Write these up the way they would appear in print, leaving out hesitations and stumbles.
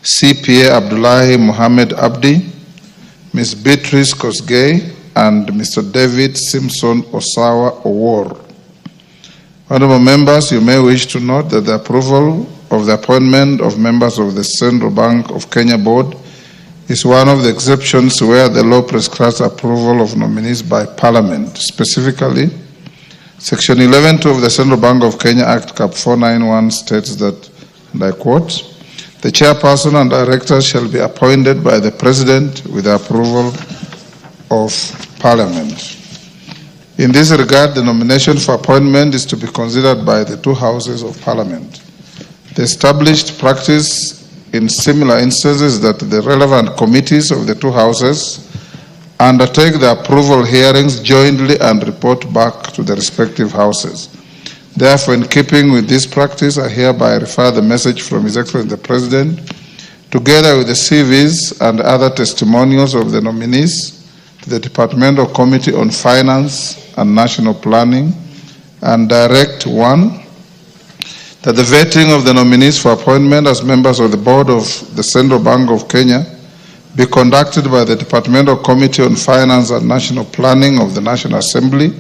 CPA Abdullahi Mohammed Abdi, Ms. Beatrice Kosgei, and Mr. David Simpson Osawa Owor. Honorable members, you may wish to note that the approval of the appointment of members of the Central Bank of Kenya Board is one of the exceptions where the law prescribes approval of nominees by Parliament. Specifically, Section 11.2 of the Central Bank of Kenya Act Cap 491 states that, and I quote, "The chairperson and directors shall be appointed by the President with the approval of Parliament." In this regard, the nomination for appointment is to be considered by the two houses of Parliament. The established practice in similar instances that the relevant committees of the two houses undertake the approval hearings jointly and report back to the respective houses. Therefore, in keeping with this practice, I hereby refer the message from His Excellency the President, together with the CVs and other testimonials of the nominees, to the Departmental Committee on Finance and National Planning, and direct: 1, that the vetting of the nominees for appointment as members of the Board of the Central Bank of Kenya be conducted by the Departmental Committee on Finance and National Planning of the National Assembly,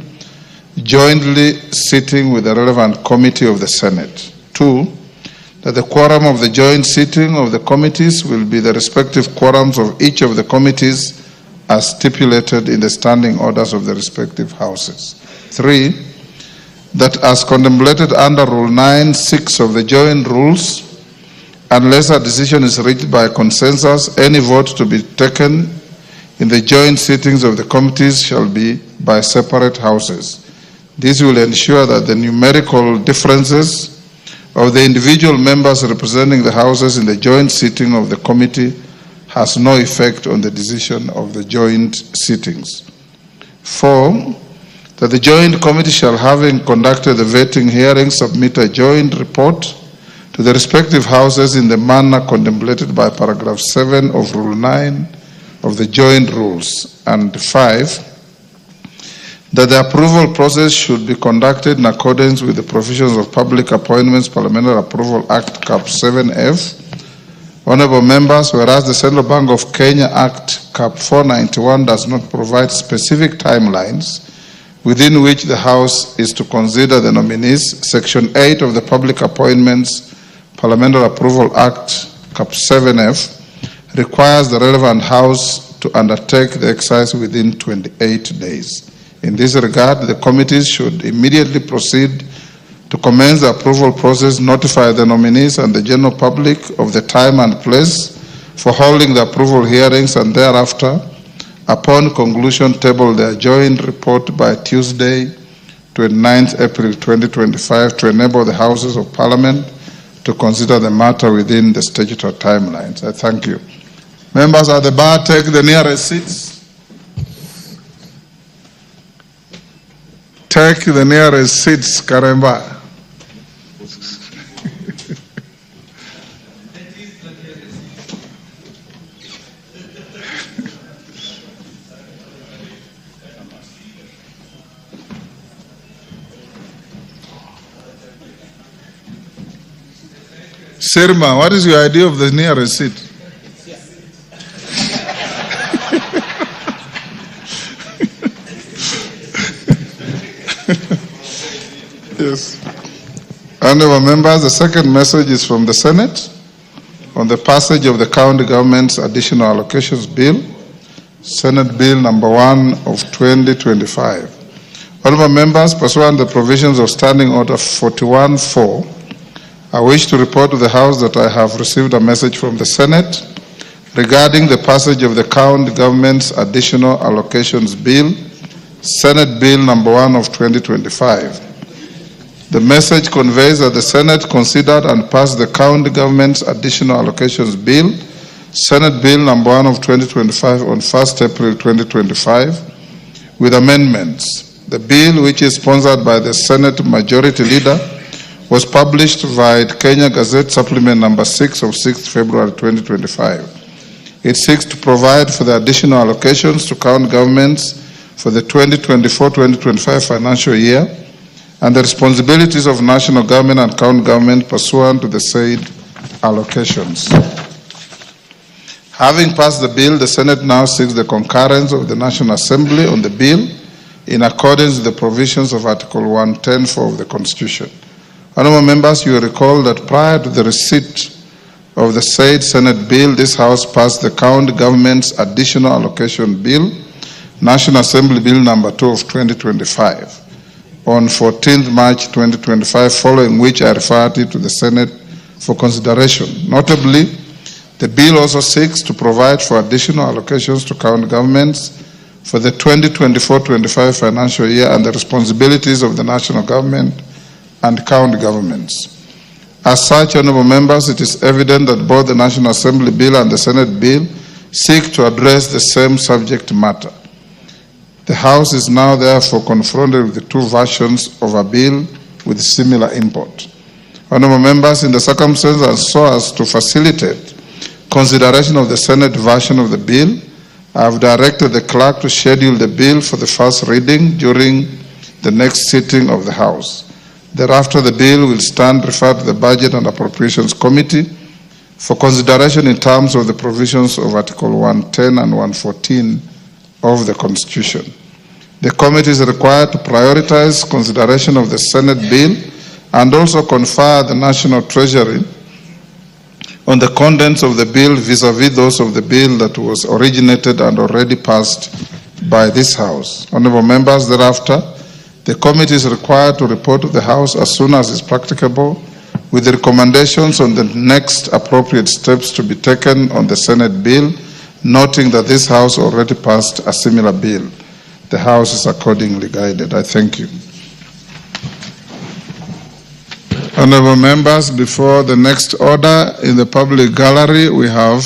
jointly sitting with the relevant committee of the Senate. 2, that the quorum of the joint sitting of the committees will be the respective quorums of each of the committees as stipulated in the standing orders of the respective houses. 3, that as contemplated under Rule 9(6) of the joint rules, unless a decision is reached by consensus, any vote to be taken in the joint sittings of the committees shall be by separate houses. This will ensure that the numerical differences of the individual members representing the houses in the joint sitting of the committee has no effect on the decision of the joint sittings. 4, that the joint committee shall, having conducted the vetting hearing, submit a joint report to the respective houses in the manner contemplated by paragraph 7 of Rule 9 of the joint rules. And 5, that the approval process should be conducted in accordance with the provisions of Public Appointments Parliamentary Approval Act Cap 7F. Honorable members, whereas the Central Bank of Kenya Act Cap 491 does not provide specific timelines within which the House is to consider the nominees, Section 8 of the Public Appointments Parliamentary Approval Act Cap 7F requires the relevant House to undertake the exercise within 28 days. In this regard, the committees should immediately proceed to commence the approval process, notify the nominees and the general public of the time and place for holding the approval hearings, and thereafter, upon conclusion, table their joint report by Tuesday, 29th April 2025, to enable the Houses of Parliament to consider the matter within the statutory timelines. I thank you. Members at the bar, take the nearest seats. Take the nearest seats, Karemba. Sirma, what is your idea of the nearest seat? Yes. Honorable members, the second message is from the Senate on the passage of the County Government's Additional Allocations Bill, Senate Bill number 1 of 2025. Honorable members, pursuant to the provisions of Standing Order 41-4, I wish to report to the House that I have received a message from the Senate regarding the passage of the County Government's Additional Allocations Bill, Senate Bill number 1 of 2025. The message conveys that the Senate considered and passed the County Government's Additional Allocations Bill, Senate Bill number 1 of 2025 on 1st April 2025 with amendments. The bill, which is sponsored by the Senate Majority Leader, was published via Kenya Gazette Supplement number 6 of 6th February 2025. It seeks to provide for the additional allocations to county governments for the 2024-2025 financial year and the responsibilities of national government and county government pursuant to the said allocations. Having passed the bill, the Senate now seeks the concurrence of the National Assembly on the bill in accordance with the provisions of Article 110(4) of the Constitution. Honourable members, you will recall that prior to the receipt of the said Senate bill, this House passed the County Government's Additional Allocation Bill, National Assembly Bill number 2 of 2025, on 14th March 2025, following which I referred it to the Senate for consideration. Notably, the bill also seeks to provide for additional allocations to county governments for the 2024-25 financial year and the responsibilities of the national government and county governments. As such, honourable members, it is evident that both the National Assembly Bill and the Senate Bill seek to address the same subject matter. The House is now therefore confronted with the two versions of a bill with similar import. Honourable members, in the circumstances and so as to facilitate consideration of the Senate version of the bill, I have directed the clerk to schedule the bill for the first reading during the next sitting of the House. Thereafter, the bill will stand referred to the Budget and Appropriations Committee for consideration in terms of the provisions of Article 110 and 114 of the Constitution. The committee is required to prioritize consideration of the Senate bill and also confer the National Treasury on the contents of the bill vis-à-vis those of the bill that was originated and already passed by this House. Honourable members, thereafter, the committee is required to report to the House as soon as is practicable with the recommendations on the next appropriate steps to be taken on the Senate bill, noting that this House already passed a similar bill. The House is accordingly guided. I thank you. Honourable members, before the next order, in the public gallery we have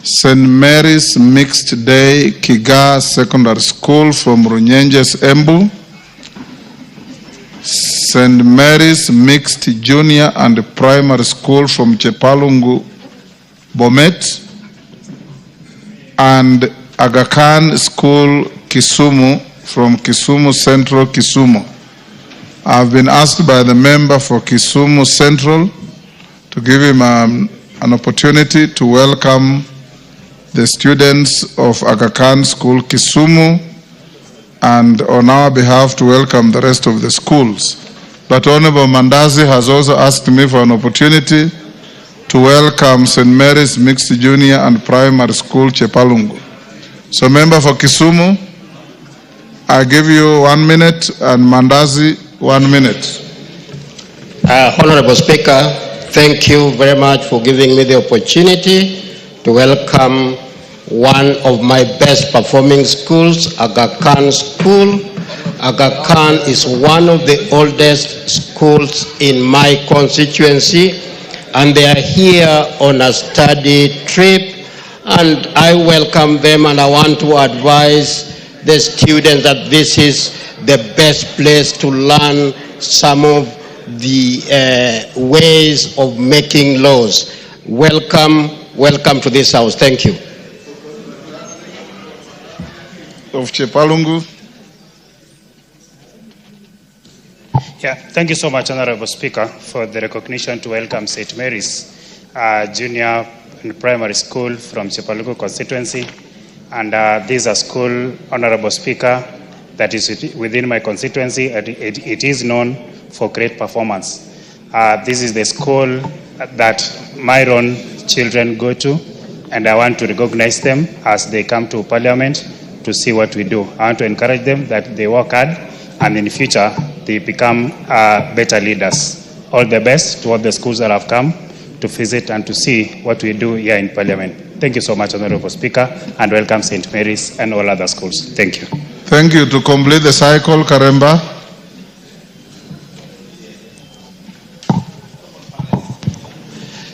St. Mary's Mixed Day Kiga Secondary School from Runyenjes, Embu, St. Mary's Mixed Junior and Primary School from Chepalungu, Bomet, and Aga Khan School, Kisumu, from Kisumu Central, Kisumu. I have been asked by the member for Kisumu Central to give him an opportunity to welcome the students of Aga Khan School, Kisumu, and on our behalf to welcome the rest of the schools. But Honorable Mandazi has also asked me for an opportunity to welcome St. Mary's Mixed Junior and Primary School, Chepalungu. So member for Kisumu, I give you 1 minute, and Mandazi 1 minute. Honorable Speaker, thank you very much for giving me the opportunity to welcome one of my best performing schools, Aga Khan School. Aga Khan is one of the oldest schools in my constituency, and they are here on a study trip, and I welcome them, and I want to advise the students that this is the best place to learn some of the ways of making laws. Welcome to this House. Thank you. Of Chepalungu. Yeah, thank you so much, Honorable Speaker, for the recognition to welcome St. Mary's Junior and Primary School from Chepalungu constituency. And this is a school, Honorable Speaker, that is within my constituency, and it is known for great performance. This is the school that my own children go to, and I want to recognize them as they come to Parliament to see what we do. I want to encourage them that they work hard, and in the future, they become better leaders. All the best to all the schools that have come to visit and to see what we do here in Parliament. Thank you so much, Honorable Speaker, and welcome St. Mary's and all other schools. Thank you. Thank you. To complete the cycle, Karemba.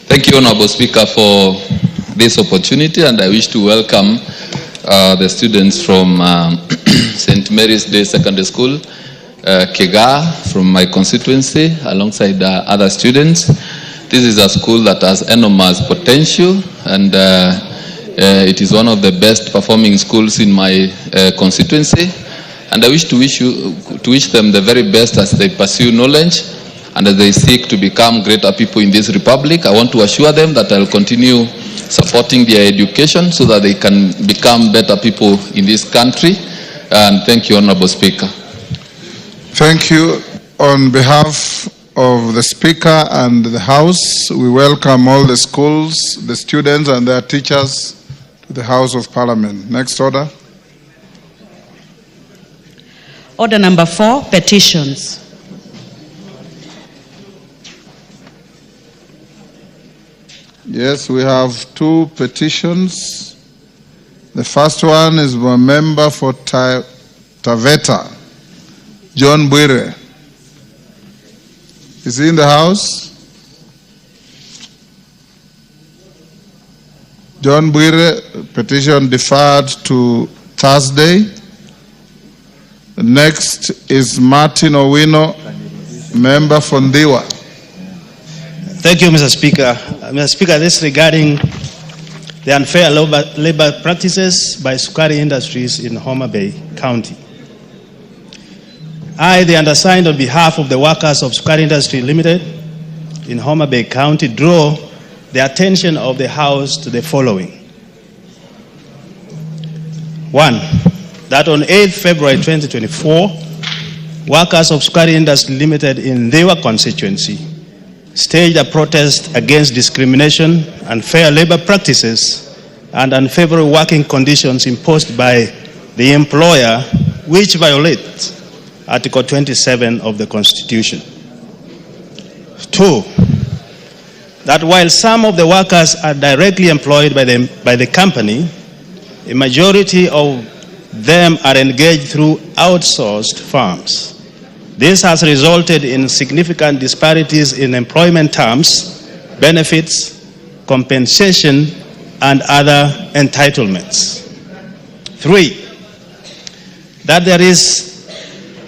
Thank you, Honorable Speaker, for this opportunity, and I wish to welcome the students from St. Mary's Day Secondary School, Kega, from my constituency, alongside other students. This is a school that has enormous potential, and it is one of the best performing schools in my constituency. And I wish to wish them the very best as they pursue knowledge and as they seek to become greater people in this republic. I want to assure them that I'll continue supporting their education so that they can become better people in this country. And thank you, Honorable Speaker. Thank you. On behalf of the Speaker and the House, we welcome all the schools, the students and their teachers to the House of Parliament. Next order. Order number 4, petitions. Yes, we have 2 petitions. The first one is by a member for Taveta, John Bwire. Is he in the House? John Bwire, petition deferred to Thursday. The next is Martin Owino, member for Ndiwa. Thank you, Mr. Speaker. Mr. Speaker, this is regarding the unfair labor practices by Sukari Industries in Homa Bay County. I, the undersigned, on behalf of the workers of Sukari Industry Limited in Homa Bay County, draw the attention of the House to the following. 1. That on 8th February 2024, workers of Sukari Industry Limited in Ndiwa constituency staged a protest against discrimination, unfair labor practices, and unfavorable working conditions imposed by the employer, which violate Article 27 of the Constitution. 2, that while some of the workers are directly employed by the company, a majority of them are engaged through outsourced firms. This has resulted in significant disparities in employment terms, benefits, compensation, and other entitlements. 3, that there is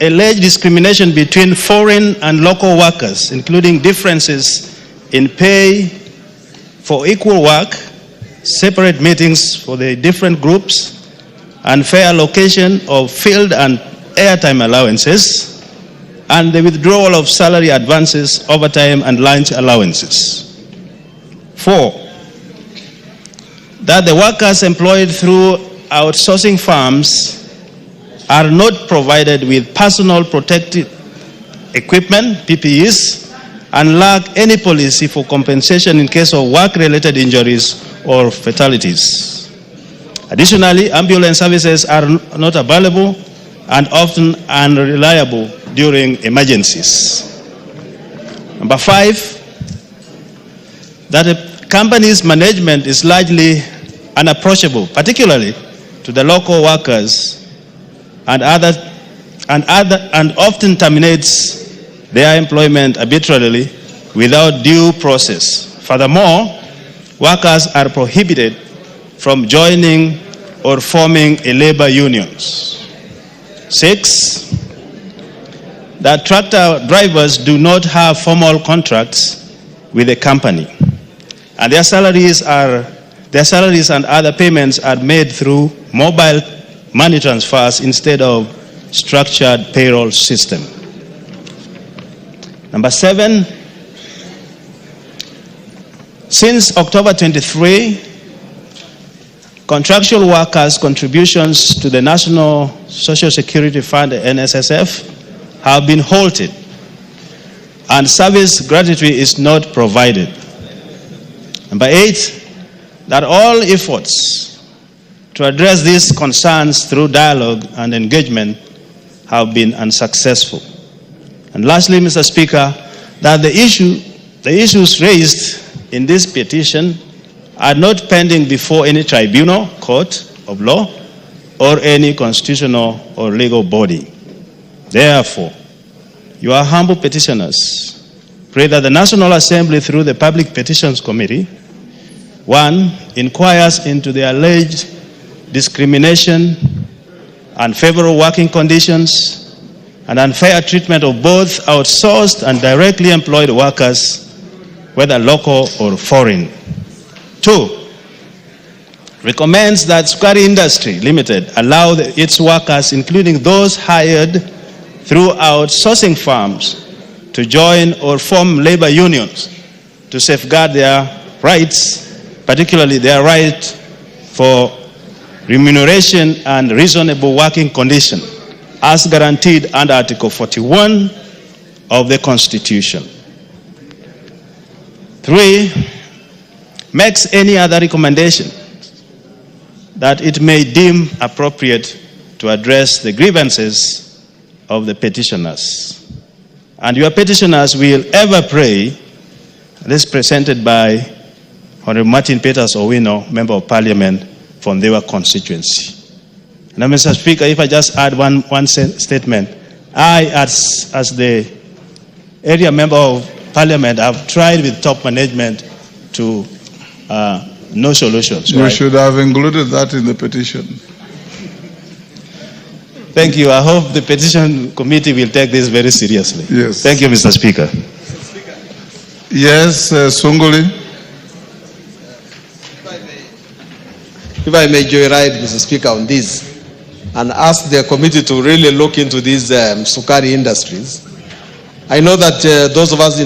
alleged discrimination between foreign and local workers, including differences in pay for equal work, separate meetings for the different groups, unfair allocation of field and airtime allowances, and the withdrawal of salary advances, overtime, and lunch allowances. 4, that the workers employed through outsourcing firms are not provided with personal protective equipment, PPEs, and lack any policy for compensation in case of work-related injuries or fatalities. Additionally, ambulance services are not available and often unreliable during emergencies. Number 5, that the company's management is largely unapproachable, particularly to the local workers, and often terminates their employment arbitrarily without due process. Furthermore, workers are prohibited from joining or forming a labor unions. 6, that tractor drivers do not have formal contracts with the company, and their salaries and other payments are made through mobile money transfers instead of structured payroll system. Number 7, since October 23, contractual workers' contributions to the National Social Security Fund, NSSF, have been halted, and service gratuity is not provided. Number 8, that all efforts to address these concerns through dialogue and engagement have been unsuccessful. And lastly, Mr. Speaker, that the issues raised in this petition are not pending before any tribunal, court of law, or any constitutional or legal body. Therefore, your humble petitioners pray that the National Assembly, through the Public Petitions Committee, 1, inquires into the alleged discrimination, unfavorable working conditions, and unfair treatment of both outsourced and directly employed workers, whether local or foreign. 2, recommends that Sukari Industry Limited allow its workers, including those hired through outsourcing firms, to join or form labor unions to safeguard their rights, particularly their right for remuneration and reasonable working condition as guaranteed under Article 41 of the Constitution. 3, makes any other recommendation that it may deem appropriate to address the grievances of the petitioners. And your petitioners will ever pray, this presented by Honorable Martin Peters Owino, Member of Parliament from their constituency. Now, Mr. Speaker, if I just add one statement, I, as the area member of Parliament, have tried with top management to no solutions. You right? should have included that in the petition. Thank you. I hope the petition committee will take this very seriously. Yes. Thank you, Mr. Speaker. Yes, Sunguli. If I may joyride, Mr. Speaker, on this and ask the committee to really look into these sukari industries. I know that those of us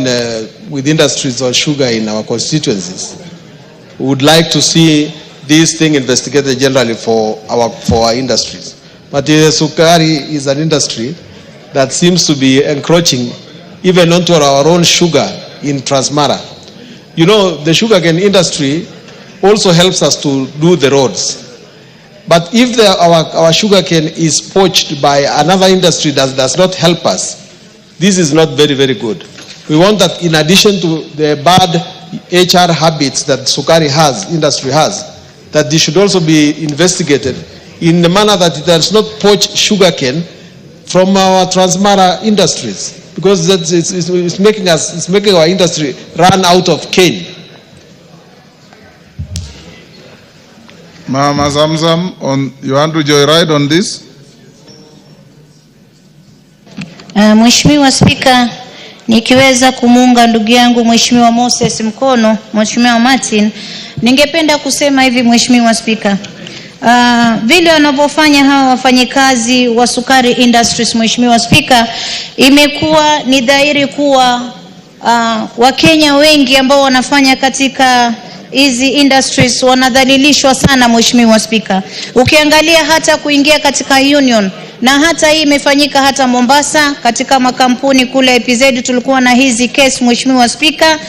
with industries or sugar in our constituencies would like to see this thing investigated generally for our industries. But sukari is an industry that seems to be encroaching even onto our own sugar in Transmara. You know, the sugarcane industry also helps us to do the roads. But if our sugarcane is poached by another industry that does not help us, this is not very, very good. We want that in addition to the bad HR habits that sukari industry has, that they should also be investigated in the manner that it does not poach sugarcane from our Transmara industries, because it's making our industry run out of cane. Mama Zamzam, you want to joyride on this? Mheshimiwa Spika, nikiweza kumuunga ndugu yangu Mheshimiwa Moses mkono, Mheshimiwa Martin, ningependa kusema hivi Mheshimiwa Spika. Vile wanavyofanya hawa wafanyikazi wa sukari industries, Mheshimiwa Spika, imekuwa ni dhahiri kuwa Wakenya wengi ambao wanafanya katika hizi industries wanadhalilishwa sana Mheshimiwa Spika. Ukiangalia hata kuingia katika union, na hata hii imefanyika hata Mombasa katika makampuni kule EPZ tulikuwa na hizi case Mheshimiwa Spika.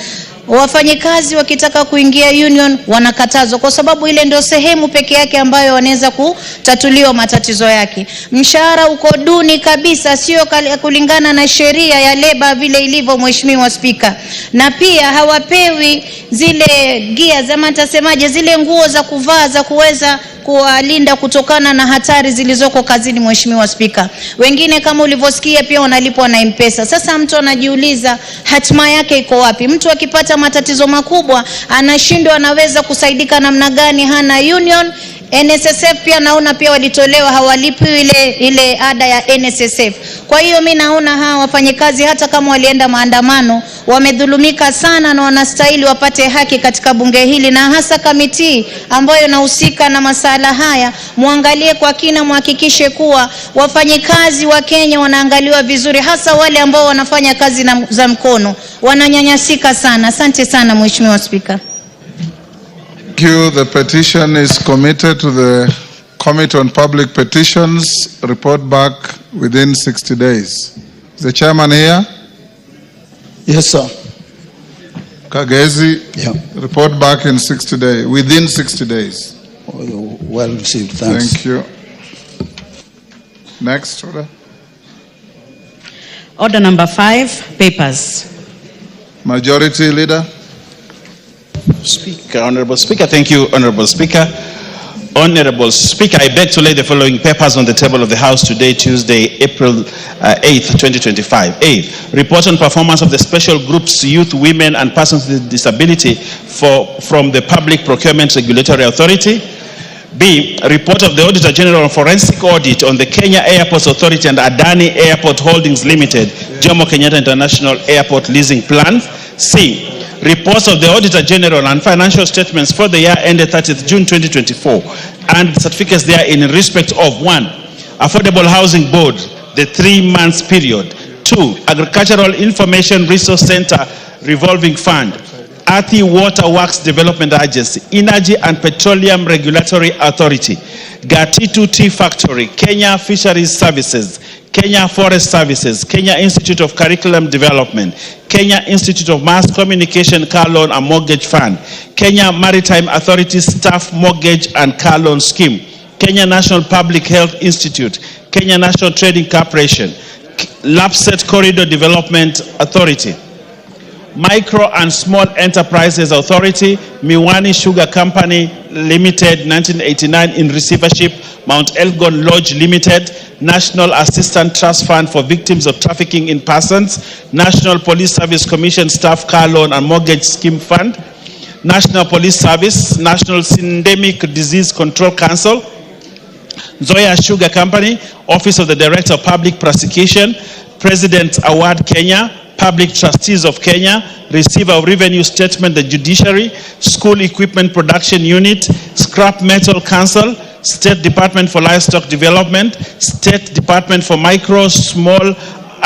Wafanyikazi wakitaka kuingia union wanakatazwa kwa sababu ile ndio sehemu peke yake ambayo wanaweza kutatuliwa matatizo yake. Mshahara uko duni kabisa, sio kulingana na sheria ya leba vile ilivyo Mheshimiwa Spika. Na pia hawapewi zile gears ama nitasemaje, zile nguo za kuvaa za kuweza kuwalinda kutokana na hatari zilizoko kazini Mheshimiwa Spika. Wengine kama ulivyosikia pia wanalipwa na M-Pesa. Sasa mtu anajiuliza hatima yake iko wapi? Mtu akipata matatizo makubwa anashindwa anaweza kusaidika namna gani? Hana union. NSSF pia naona pia walitolewa hawalipi ile ada ya NSSF. Kwa hiyo mimi naona hawa wafanyikazi hata kama walienda maandamano wamedhulumika sana na wanastahili wapate haki katika bunge hili, na hasa kamiti ambayo inahusika na masala haya muangalie kwa kina, muhakikishe kuwa wafanyikazi wa Kenya wanaangaliwa vizuri, hasa wale ambao wanafanya kazi za mkono wananyanyasika sana. Asante sana Mheshimiwa Spika. Thank you. The petition is committed to the Committee on Public Petitions. Report back within 60 days. Is the chairman here? Yes, sir. Kagezi, yeah. Report back in 60 days, within 60 days. Well received, thanks. Thank you. Next order. Order number 5, papers. Majority Leader. Speaker, Honorable Speaker, thank you, Honorable Speaker. Honorable Speaker, I beg to lay the following papers on the table of the House today, Tuesday, April 8th, 2025. A, report on performance of the special groups, youth, women, and persons with disability from the Public Procurement Regulatory Authority. B, report of the Auditor General on forensic audit on the Kenya Airports Authority and Adani Airport Holdings Limited, Jomo Kenyatta International Airport Leasing Plan. C, reports of the Auditor General and financial statements for the year ended 30th June 2024 and certificates there in respect of 1. Affordable Housing Board, the 3 months period. 2. Agricultural Information Resource Center Revolving Fund. Earthy Water Works Development Agency, Energy and Petroleum Regulatory Authority, Gatitu Tea Factory, Kenya Fisheries Services, Kenya Forest Services, Kenya Institute of Curriculum Development, Kenya Institute of Mass Communication Car Loan and Mortgage Fund, Kenya Maritime Authority Staff Mortgage and Car Loan Scheme, Kenya National Public Health Institute, Kenya National Trading Corporation, Lapset Corridor Development Authority, Micro and Small Enterprises Authority, Miwani Sugar Company Limited, 1989 in receivership, Mount Elgon Lodge Limited, National Assistance Trust Fund for Victims of Trafficking in Persons, National Police Service Commission Staff Car Loan and Mortgage Scheme Fund, National Police Service, National Syndemic Disease Control Council, Zoya Sugar Company, Office of the Director of Public Prosecution, President Award Kenya, Public Trustees of Kenya, Receiver of Revenue Statement, the Judiciary, School Equipment Production Unit, Scrap Metal Council, State Department for Livestock Development, State Department for Micro, Small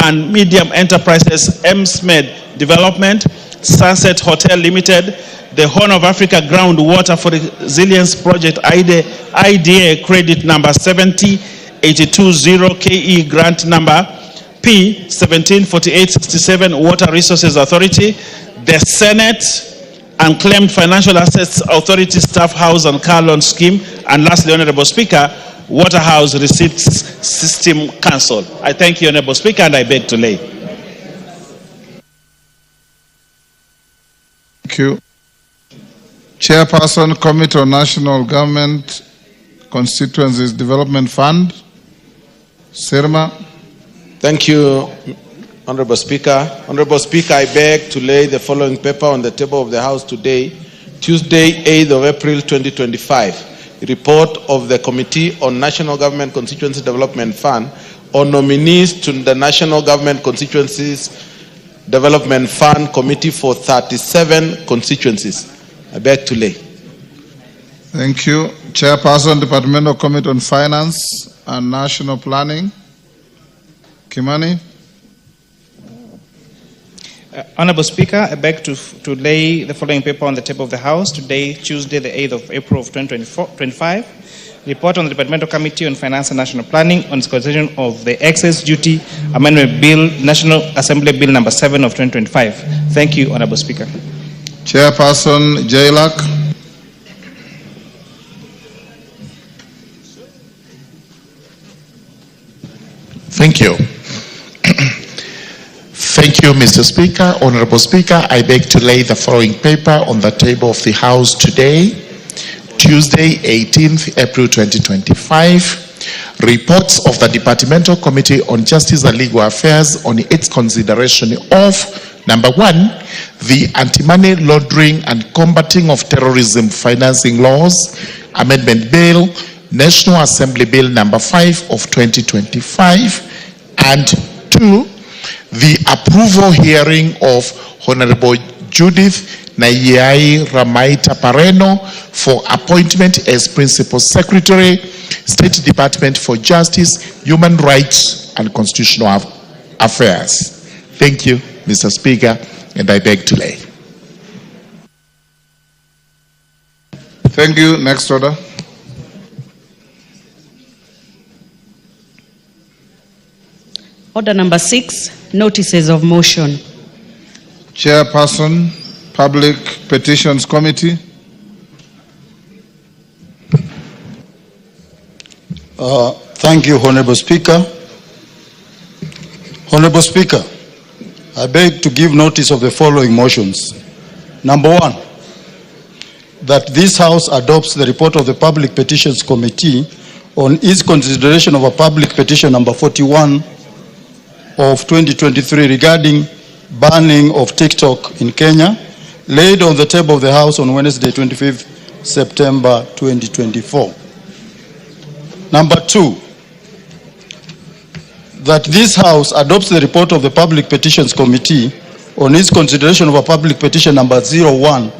and Medium Enterprises, MSMED Development, Sunset Hotel Limited, the Horn of Africa Groundwater for Resilience Project IDA credit number 70820 KE grant number P 174867 Water Resources Authority, the Senate Unclaimed Financial Assets Authority Staff House and Car Loan Scheme, and lastly, Honorable Speaker, Waterhouse Receipts System Council. I thank you, Honorable Speaker, and I beg to lay. Thank you. Chairperson, Committee on National Government Constituencies Development Fund, Sirma. Thank you, Honorable Speaker. Honorable Speaker, I beg to lay the following paper on the table of the House today, Tuesday, 8th of April, 2025. Report of the Committee on National Government Constituency Development Fund on nominees to the National Government Constituencies Development Fund Committee for 37 constituencies. I beg to lay. Thank you. Chairperson, Departmental Committee on Finance and National Planning, Kimani. Honorable Speaker, I beg to lay the following paper on the table of the House today, Tuesday, the 8th of April of 2025. Report on the Departmental Committee on Finance and National Planning on its consideration of the Excess Duty Amendment Bill, National Assembly Bill number 7 of 2025. Thank you, Honorable Speaker. Chairperson Jailak. Thank you. Thank you, Mr. Speaker. Honorable Speaker, I beg to lay the following paper on the table of the House today, Tuesday, 18th April 2025. Reports of the Departmental Committee on Justice and Legal Affairs on its consideration of, number 1, the Anti-Money Laundering and Combating of Terrorism Financing Laws Amendment Bill, National Assembly Bill number 5 of 2025, and 2, the approval hearing of Honorable Judith Nayai Ramaita Pareno for appointment as Principal Secretary, State Department for Justice, Human Rights and Constitutional Affairs. Thank you, Mr. Speaker, and I beg to lay. Thank you. Next order. Order number 6, notices of motion. Chairperson, Public Petitions Committee. Thank you, Honorable Speaker. Honorable Speaker, I beg to give notice of the following motions. Number 1, that this House adopts the report of the Public Petitions Committee on its consideration of a public petition number 41 of 2023 regarding banning of TikTok in Kenya, laid on the table of the House on Wednesday, 25th September 2024. Number 2, that this House adopts the report of the Public Petitions Committee on its consideration of a public petition number 01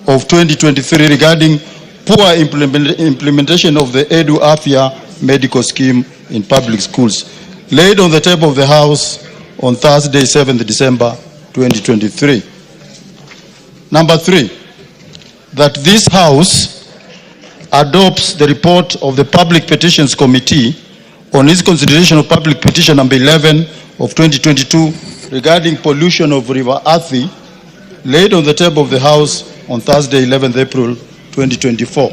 of 2023 regarding poor implementation of the Edu Afya medical scheme in public schools, laid on the table of the House on Thursday, 7th December 2023. Number 3, that this House adopts the report of the Public Petitions Committee on its consideration of public petition number 11 of 2022 regarding pollution of River Athi, laid on the table of the House on Thursday, 11th April 2024.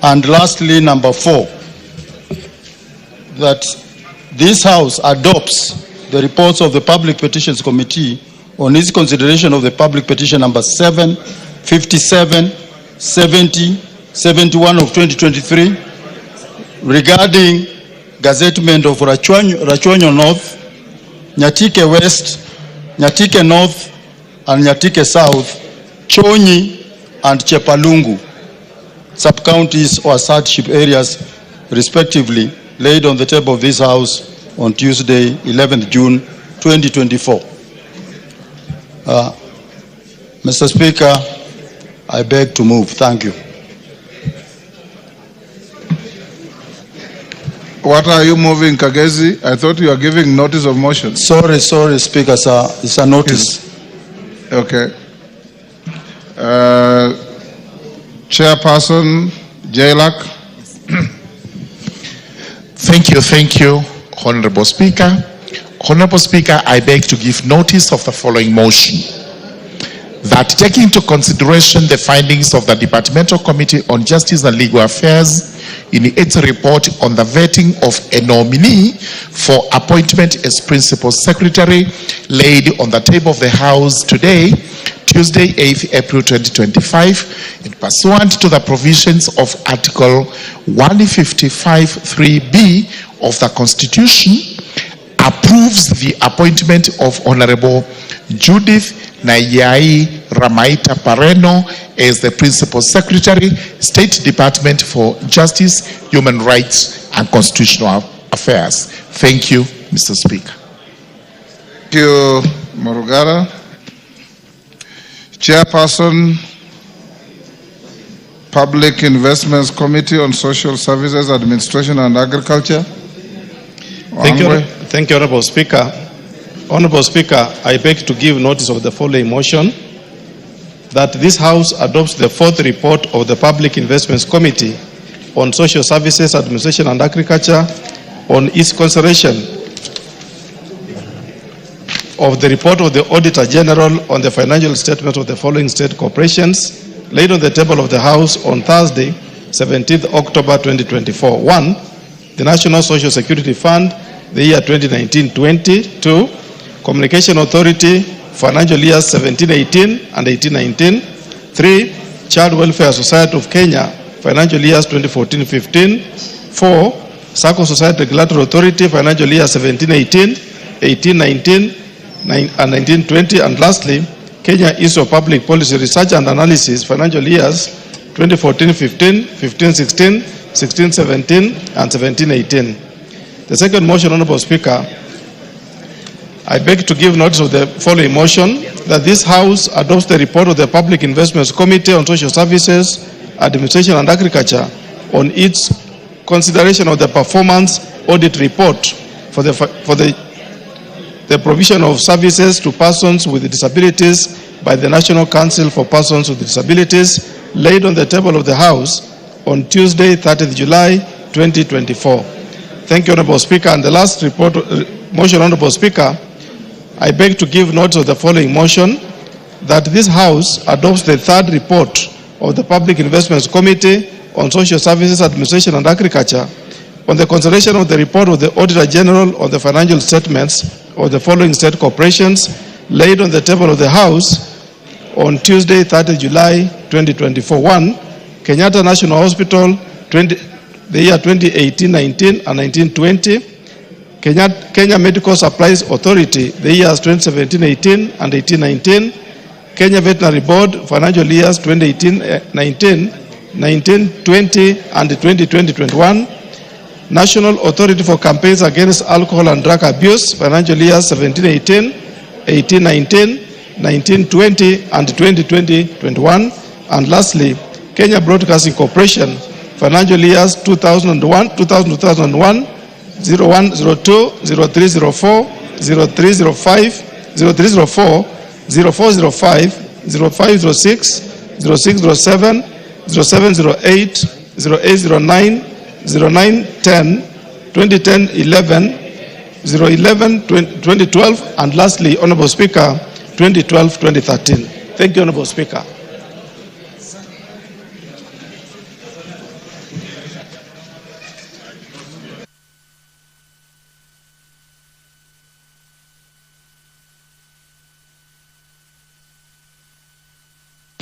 And lastly, number 4, that this House adopts the reports of the Public Petitions Committee on its consideration of the public petition number 7, 57, 70, 71 of 2023 regarding gazettement of Rachuonyo North, Nyatike West, Nyatike North, and Nyatike South, Chonyi, and Chepalungu, sub-counties or hardship areas, respectively, laid on the table of this House on Tuesday, 11th June, 2024. Mr. Speaker, I beg to move. Thank you. What are you moving, Kagezi? I thought you were giving notice of motion. Sorry, Speaker, sir. It's a notice. Okay. Chairperson Jailak. Thank you, Honorable Speaker. Honorable Speaker, I beg to give notice of the following motion. That taking into consideration the findings of the Departmental Committee on Justice and Legal Affairs in its report on the vetting of a nominee for appointment as Principal Secretary laid on the table of the House today, Tuesday, 8th April 2025, and pursuant to the provisions of Article 155(3)(b of the Constitution, approves the appointment of Honorable Judith Nayai Ramaita Pareno as the Principal Secretary, State Department for Justice, Human Rights and Constitutional Affairs. Thank you, Mr. Speaker. Thank you, Morugara. Chairperson, Public Investments Committee on Social Services, Administration and Agriculture. Thank you, Honorable Speaker. Honorable Speaker, I beg to give notice of the following motion, that this House adopts the 4th report of the Public Investments Committee on Social Services, Administration and Agriculture on its consideration of the report of the Auditor General on the financial statement of the following state corporations laid on the table of the House on Thursday, 17th October 2024. 1. The National Social Security Fund, the year 2019-20. 2. Communication Authority, financial years 17-18 and 18-19. 3. Child Welfare Society of Kenya, financial years 2014-15. 4. Sacco Society Regulatory Authority, financial years 17-18, 18-19, and 19-20. And lastly, Kenya Institute of Public Policy Research and Analysis, financial years 2014-15, 15-16, 16-17, and 17-18. The second motion, Honorable Speaker, I beg to give notice of the following motion, that this House adopts the report of the Public Investments Committee on Social Services, Administration and Agriculture on its consideration of the performance audit report for the provision of services to persons with disabilities by the National Council for Persons with Disabilities laid on the table of the House on Tuesday, 30th July 2024. Thank you, Honorable Speaker. And the last motion, Honorable Speaker, I beg to give notice of the following motion, that this House adopts the 3rd report of the Public Investments Committee on Social Services, Administration and Agriculture on the consideration of the report of the Auditor General on the financial statements of the following state corporations laid on the table of the House on Tuesday, 30th July 2024. 1. Kenyatta National Hospital, the year 2018-19 and 19-20. Kenya Medical Supplies Authority, the years 2017-18 and 18-19. Kenya Veterinary Board, financial years 2018-19, 19-20 and 2020-21. National Authority for Campaigns Against Alcohol and Drug Abuse, financial years 17-18, 18-19, 19-20 and 2020-21. And lastly, Kenya Broadcasting Corporation, financial years 2001, 2001, 0102, 0304, 0305, 0304, 0405, 0506, 0607, 0708, 0809, 0910, 2010 11, 011 2012, and lastly, Honorable Speaker, 2012-2013. Thank you, Honorable Speaker.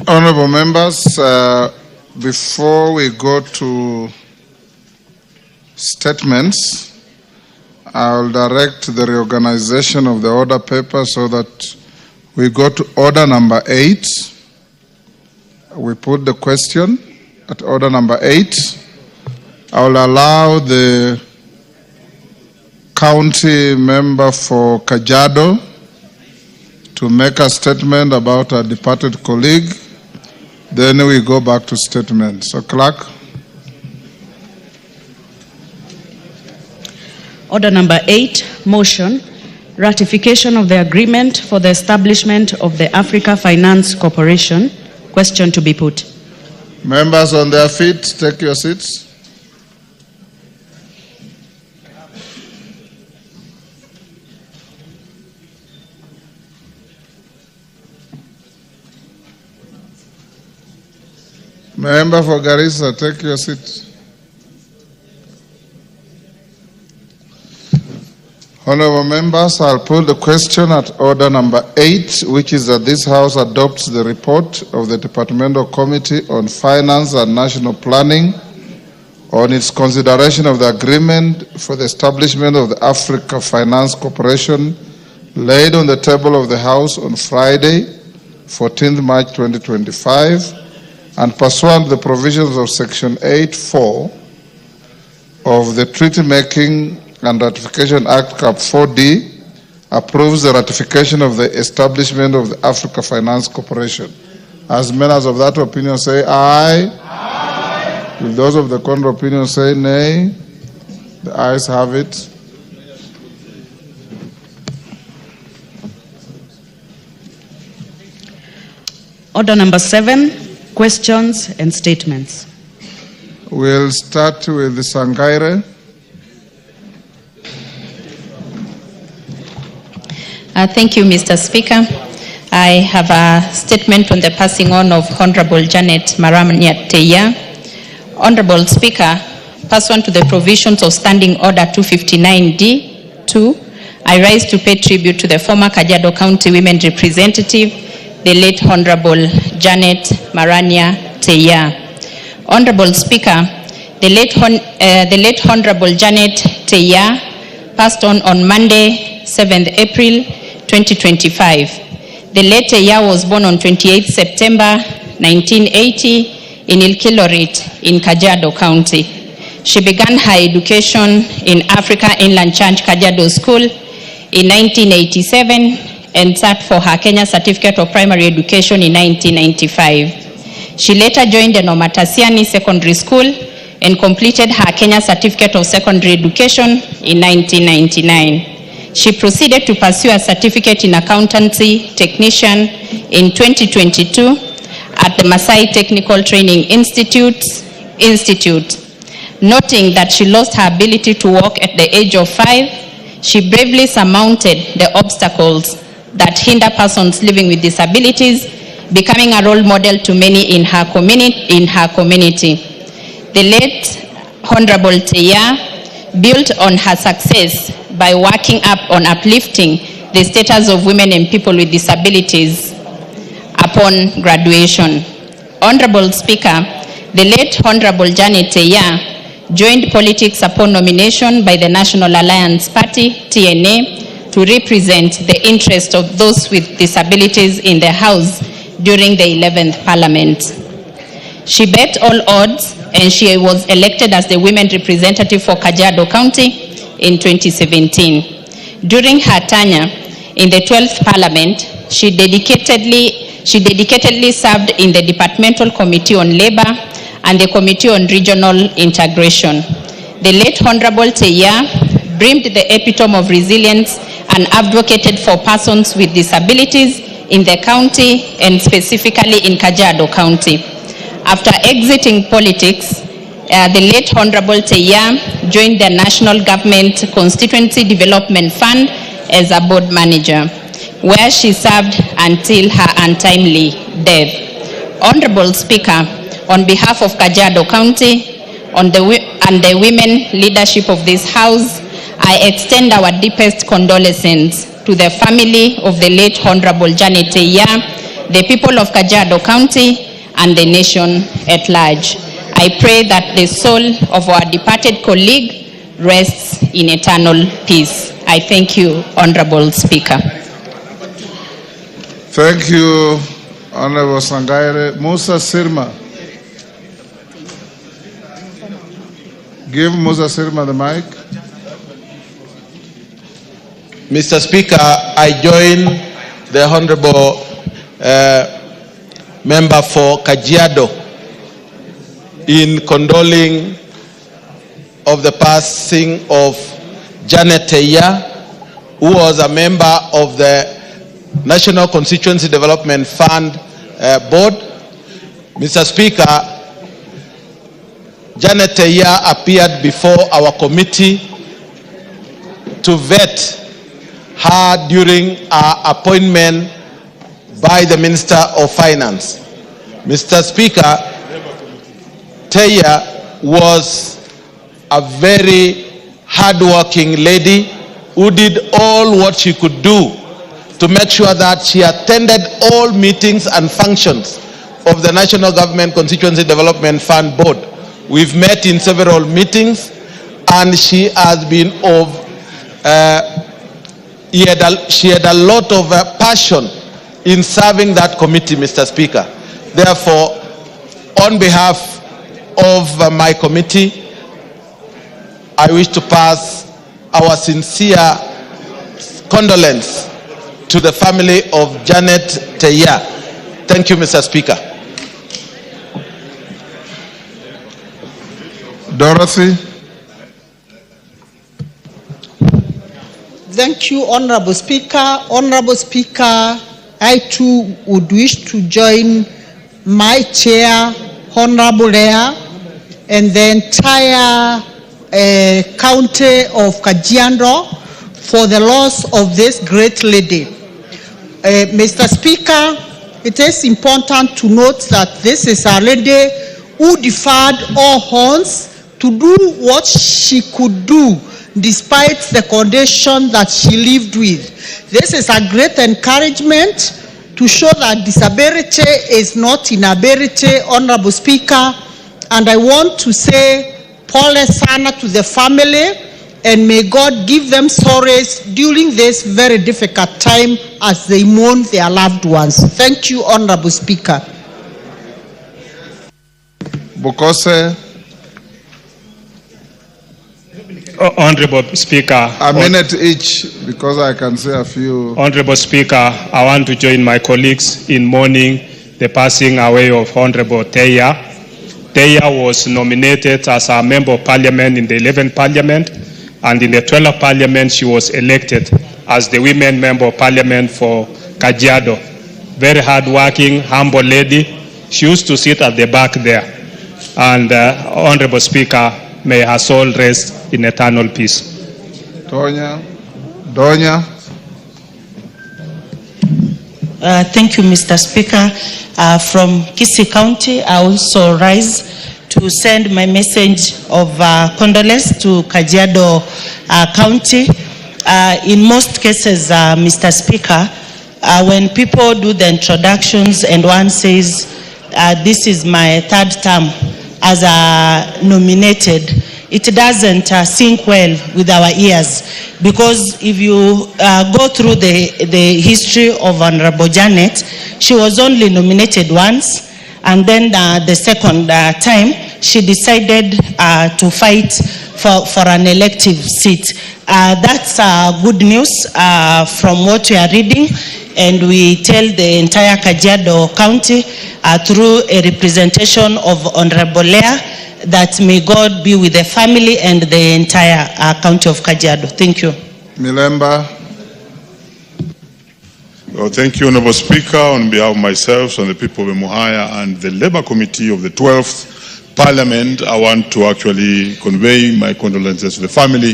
Honorable members, before we go to statements, I'll direct the reorganization of the order paper so that we go to order number 8. We put the question at order number 8. I will allow the county member for Kajiado to make a statement about a departed colleague. Then we go back to statement. So, clerk. Order number 8, motion, ratification of the agreement for the establishment of the Africa Finance Corporation. Question to be put. Members on their feet, take your seats. Member for Garissa, take your seat. Honorable members, I'll put the question at order number 8, which is that this House adopts the report of the Departmental Committee on Finance and National Planning on its consideration of the agreement for the establishment of the Africa Finance Corporation laid on the table of the House on Friday, 14th March 2025, and pursuant to the provisions of Section 8(4) of the Treaty Making and Ratification Act Cap 4D, approves the ratification of the establishment of the Africa Finance Corporation. As members of that opinion say aye. Aye. Will those of the contrary opinion say nay? The ayes have it. Order number 7, questions and statements. We'll start with the Sangaire. Thank you, Mr. Speaker. I have a statement on the passing on of Honorable Janet Teiyaa. Honorable Speaker, pursuant to the provisions of Standing Order 259D-2, I rise to pay tribute to the former Kajiado County Women Representative, the late Honorable Janet Teiyaa. Honorable Speaker, the late Honorable Janet Teiyaa passed on Monday, 7th April 2025. The late Teiyaa was born on 28th September 1980 in Ilkilorit in Kajiado County. She began her education in Africa Inland Church Kajiado School in 1987 and sat for her Kenya Certificate of Primary Education in 1995. She later joined the Nomatasiani Secondary School and completed her Kenya Certificate of Secondary Education in 1999. She proceeded to pursue a certificate in accountancy technician in 2022 at the Masai Technical Training Institute. Noting that she lost her ability to walk at the age of 5, she bravely surmounted the obstacles that hinder persons living with disabilities, becoming a role model to many in her community. The late Honorable Teiyaa built on her success by working up on uplifting the status of women and people with disabilities upon graduation. Honorable Speaker, the late Honorable Janet Teiyaa joined politics upon nomination by the National Alliance Party, TNA, to represent the interest of those with disabilities in the House during the 11th Parliament. She bet all odds and she was elected as the women representative for Kajiado County in 2017. During her tenure in the 12th Parliament, she dedicatedly served in the Departmental Committee on Labor and the Committee on Regional Integration. The late Honorable Teiyaa brimmed the epitome of resilience and advocated for persons with disabilities in the county and specifically in Kajiado County. After exiting politics, the late Honorable Teiyaa joined the National Government Constituency Development Fund as a board manager, where she served until her untimely death. Honorable Speaker, on behalf of Kajiado County and the women leadership of this House, I extend our deepest condolences to the family of the late Honorable Janet Teiyaa, the people of Kajiado County, and the nation at large. I pray that the soul of our departed colleague rests in eternal peace. I thank you, Honorable Speaker. Thank you, Honorable Sangaire. Musa Sirma. Give Musa Sirma the mic. Mr. Speaker, I join the Honorable member for Kajiado in condoling of the passing of Janet Teiyaa, who was a member of the National Constituency Development Fund Board. Mr. Speaker, Janet Teiyaa appeared before our committee to vet her during our appointment by the Minister of Finance. Mr. Speaker, Teiyaa was a very hardworking lady who did all what she could do to make sure that she attended all meetings and functions of the National Government Constituency Development Fund Board. We've met in several meetings, and she has been she had a lot of passion in serving that committee, Mr. Speaker. Therefore, on behalf of my committee, I wish to pass our sincere condolence to the family of Janet Teiyaa. Thank you, Mr. Speaker. Dorothy. Thank you, Honorable Speaker. Honorable Speaker, I too would wish to join my chair, Honorable Rea, and the entire county of Kajiado for the loss of this great lady. Mr. Speaker, it is important to note that this is a lady who defied all odds to do what she could do despite the condition that she lived with. This is a great encouragement to show that disability is not inability, Honorable Speaker. And I want to say, pole sana to the family, and may God give them solace during this very difficult time as they mourn their loved ones. Thank you, Honorable Speaker. Bukose. Honorable Speaker. A minute each, because I can say a few. Honorable Speaker, I want to join my colleagues in mourning the passing away of Honorable Teiyaa. Teiyaa was nominated as a member of parliament in the 11th parliament, and in the 12th parliament she was elected as the women member of parliament for Kajiado. Very hardworking, humble lady. She used to sit at the back there. And Honorable Speaker, may her soul rest in eternal peace. Donya. Thank you, Mr. Speaker. From Kisii County, I also rise to send my message of condolence to Kajiado County. In most cases, Mr. Speaker, when people do the introductions and one says, this is my third term as nominated, it doesn't sink well with our ears, because if you go through the history of Honorable Janet, she was only nominated once, and then the second time she decided to fight for an elective seat. That's good news from what we are reading, and we tell the entire Kajiado County through a representation of Honorable Leah that may God be with the family and the entire county of Kajiado. Thank you. Milemba. Well, thank you, Honorable Speaker. On behalf of myself and the people of Emuhaya and the Labour Committee of the 12th Parliament, I want to actually convey my condolences to the family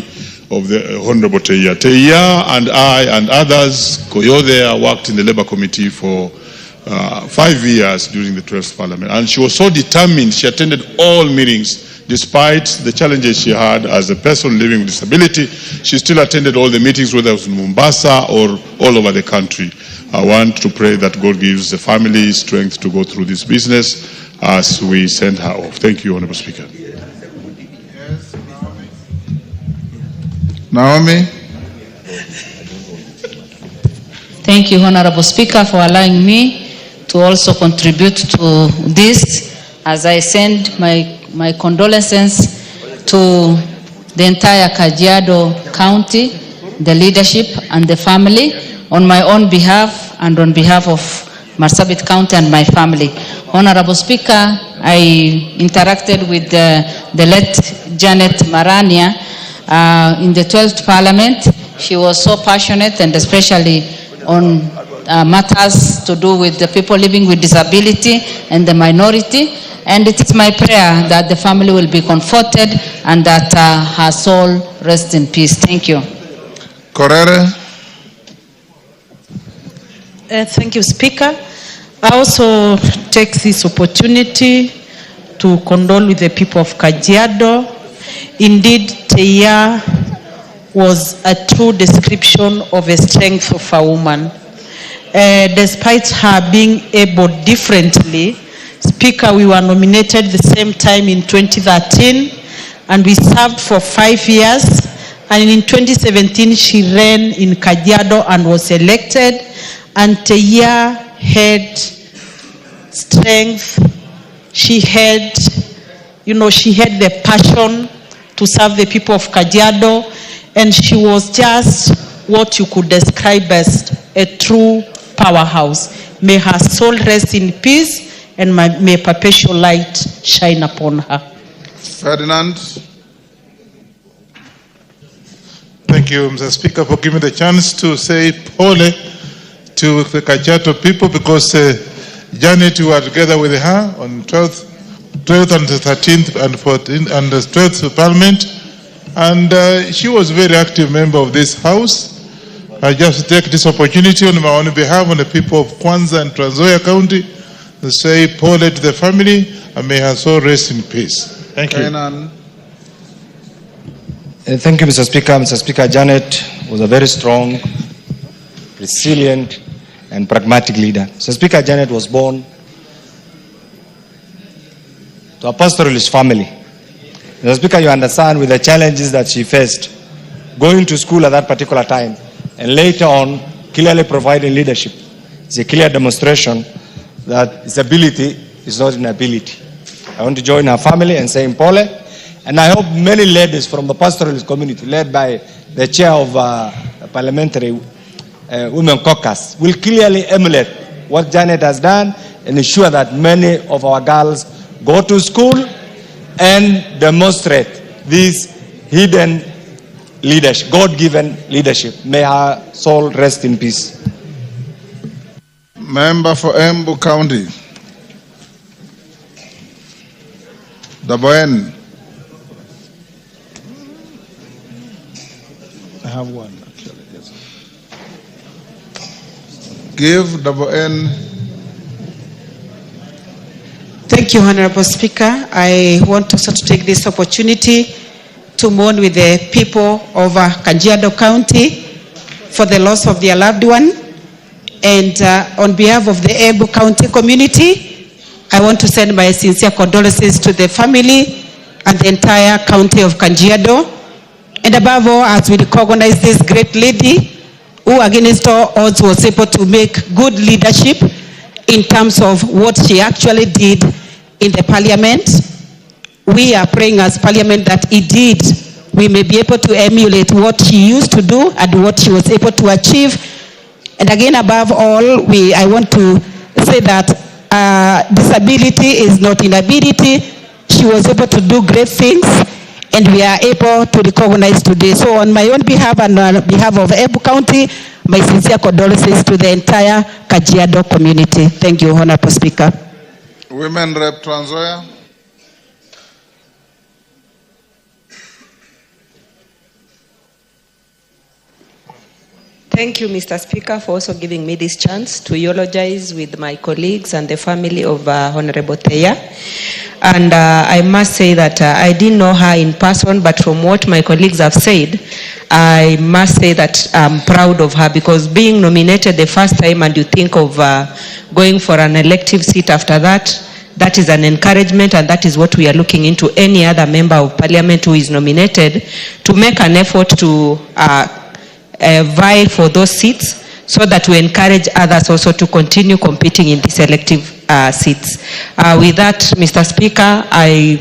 of the Honorable Teiyaa. Teiyaa and I and others, Koyo there, worked in the Labour Committee for 5 years during the 12th Parliament. And she was so determined, she attended all meetings. Despite the challenges she had as a person living with disability, she still attended all the meetings, whether it was in Mombasa or all over the country. I want to pray that God gives the family strength to go through this business as we send her off. Thank you, Honorable Speaker. Naomi. Thank you, Honorable Speaker, for allowing me to also contribute to this as I send my condolences to the entire Kajiado County, the leadership and the family, on my own behalf and on behalf of Marsabit County and my family. Honorable Speaker, I interacted with the late Janet Marania in the 12th Parliament. She was so passionate, and especially on matters to do with the people living with disability and the minority. And it is my prayer that the family will be comforted and that her soul rest in peace. Thank you. Korere. Thank you, Speaker. I also take this opportunity to condole with the people of Kajiado. Indeed, Teiyaa was a true description of a strength of a woman. Despite her being able differently, Speaker, we were nominated the same time in 2013, and we served for 5 years. And in 2017, she ran in Kajiado and was elected. And Teiyaa had strength. She had, she had the passion to serve the people of Kajiado, and she was just what you could describe as a true powerhouse. May her soul rest in peace, and may perpetual light shine upon her. Ferdinand. Thank you, Mr. Speaker, for giving me the chance to say pole to the Kajiado people, because Janet, we were together with her on 12th and the 13th and 14th and the 12th Parliament, and she was a very active member of this House. I just take this opportunity on my own behalf, on the people of Kwanza and Trans Nzoia County, to say pole to the family, and may her soul rest in peace. Thank you. Thank you, Mr. Speaker. Mr. Speaker, Janet was a very strong, resilient, and pragmatic leader. Mr. Speaker, Janet was born to a pastoralist family. Mr. Speaker, you understand with the challenges that she faced going to school at that particular time, and later on clearly providing leadership. It's a clear demonstration that disability is not inability. I want to join her family and say pole, and I hope many ladies from the pastoralist community, led by the chair of the parliamentary women caucus, will clearly emulate what Janet has done and ensure that many of our girls go to school and demonstrate this hidden leadership, God-given leadership. May her soul rest in peace. Member for Embu County. Daboen. I have one, actually. Yes. Give Daboen. Thank you, Honorable Speaker. I want also to take this opportunity to mourn with the people of Kajiado County for the loss of their loved one. And on behalf of the Embu County community, I want to send my sincere condolences to the family and the entire county of Kajiado. And above all, as we recognize this great lady who against all odds was able to make good leadership in terms of what she actually did in the parliament. We are praying as parliament that indeed we may be able to emulate what she used to do and what she was able to achieve. And again, above all, I want to say that disability is not inability. She was able to do great things and we are able to recognize today. So on my own behalf and on behalf of Embu County, my sincere condolences to the entire Kajiado community. Thank you, Honorable Speaker. Women Rep Trans Nzoia. Thank you, Mr. Speaker, for also giving me this chance to eulogize with my colleagues and the family of Honorable Teiyaa. And I must say that I didn't know her in person, but from what my colleagues have said, I must say that I'm proud of her, because being nominated the first time and you think of going for an elective seat after that, that is an encouragement, and that is what we are looking into any other member of parliament who is nominated, to make an effort to vie for those seats, so that we encourage others also to continue competing in these elective seats. With that, Mr. Speaker, I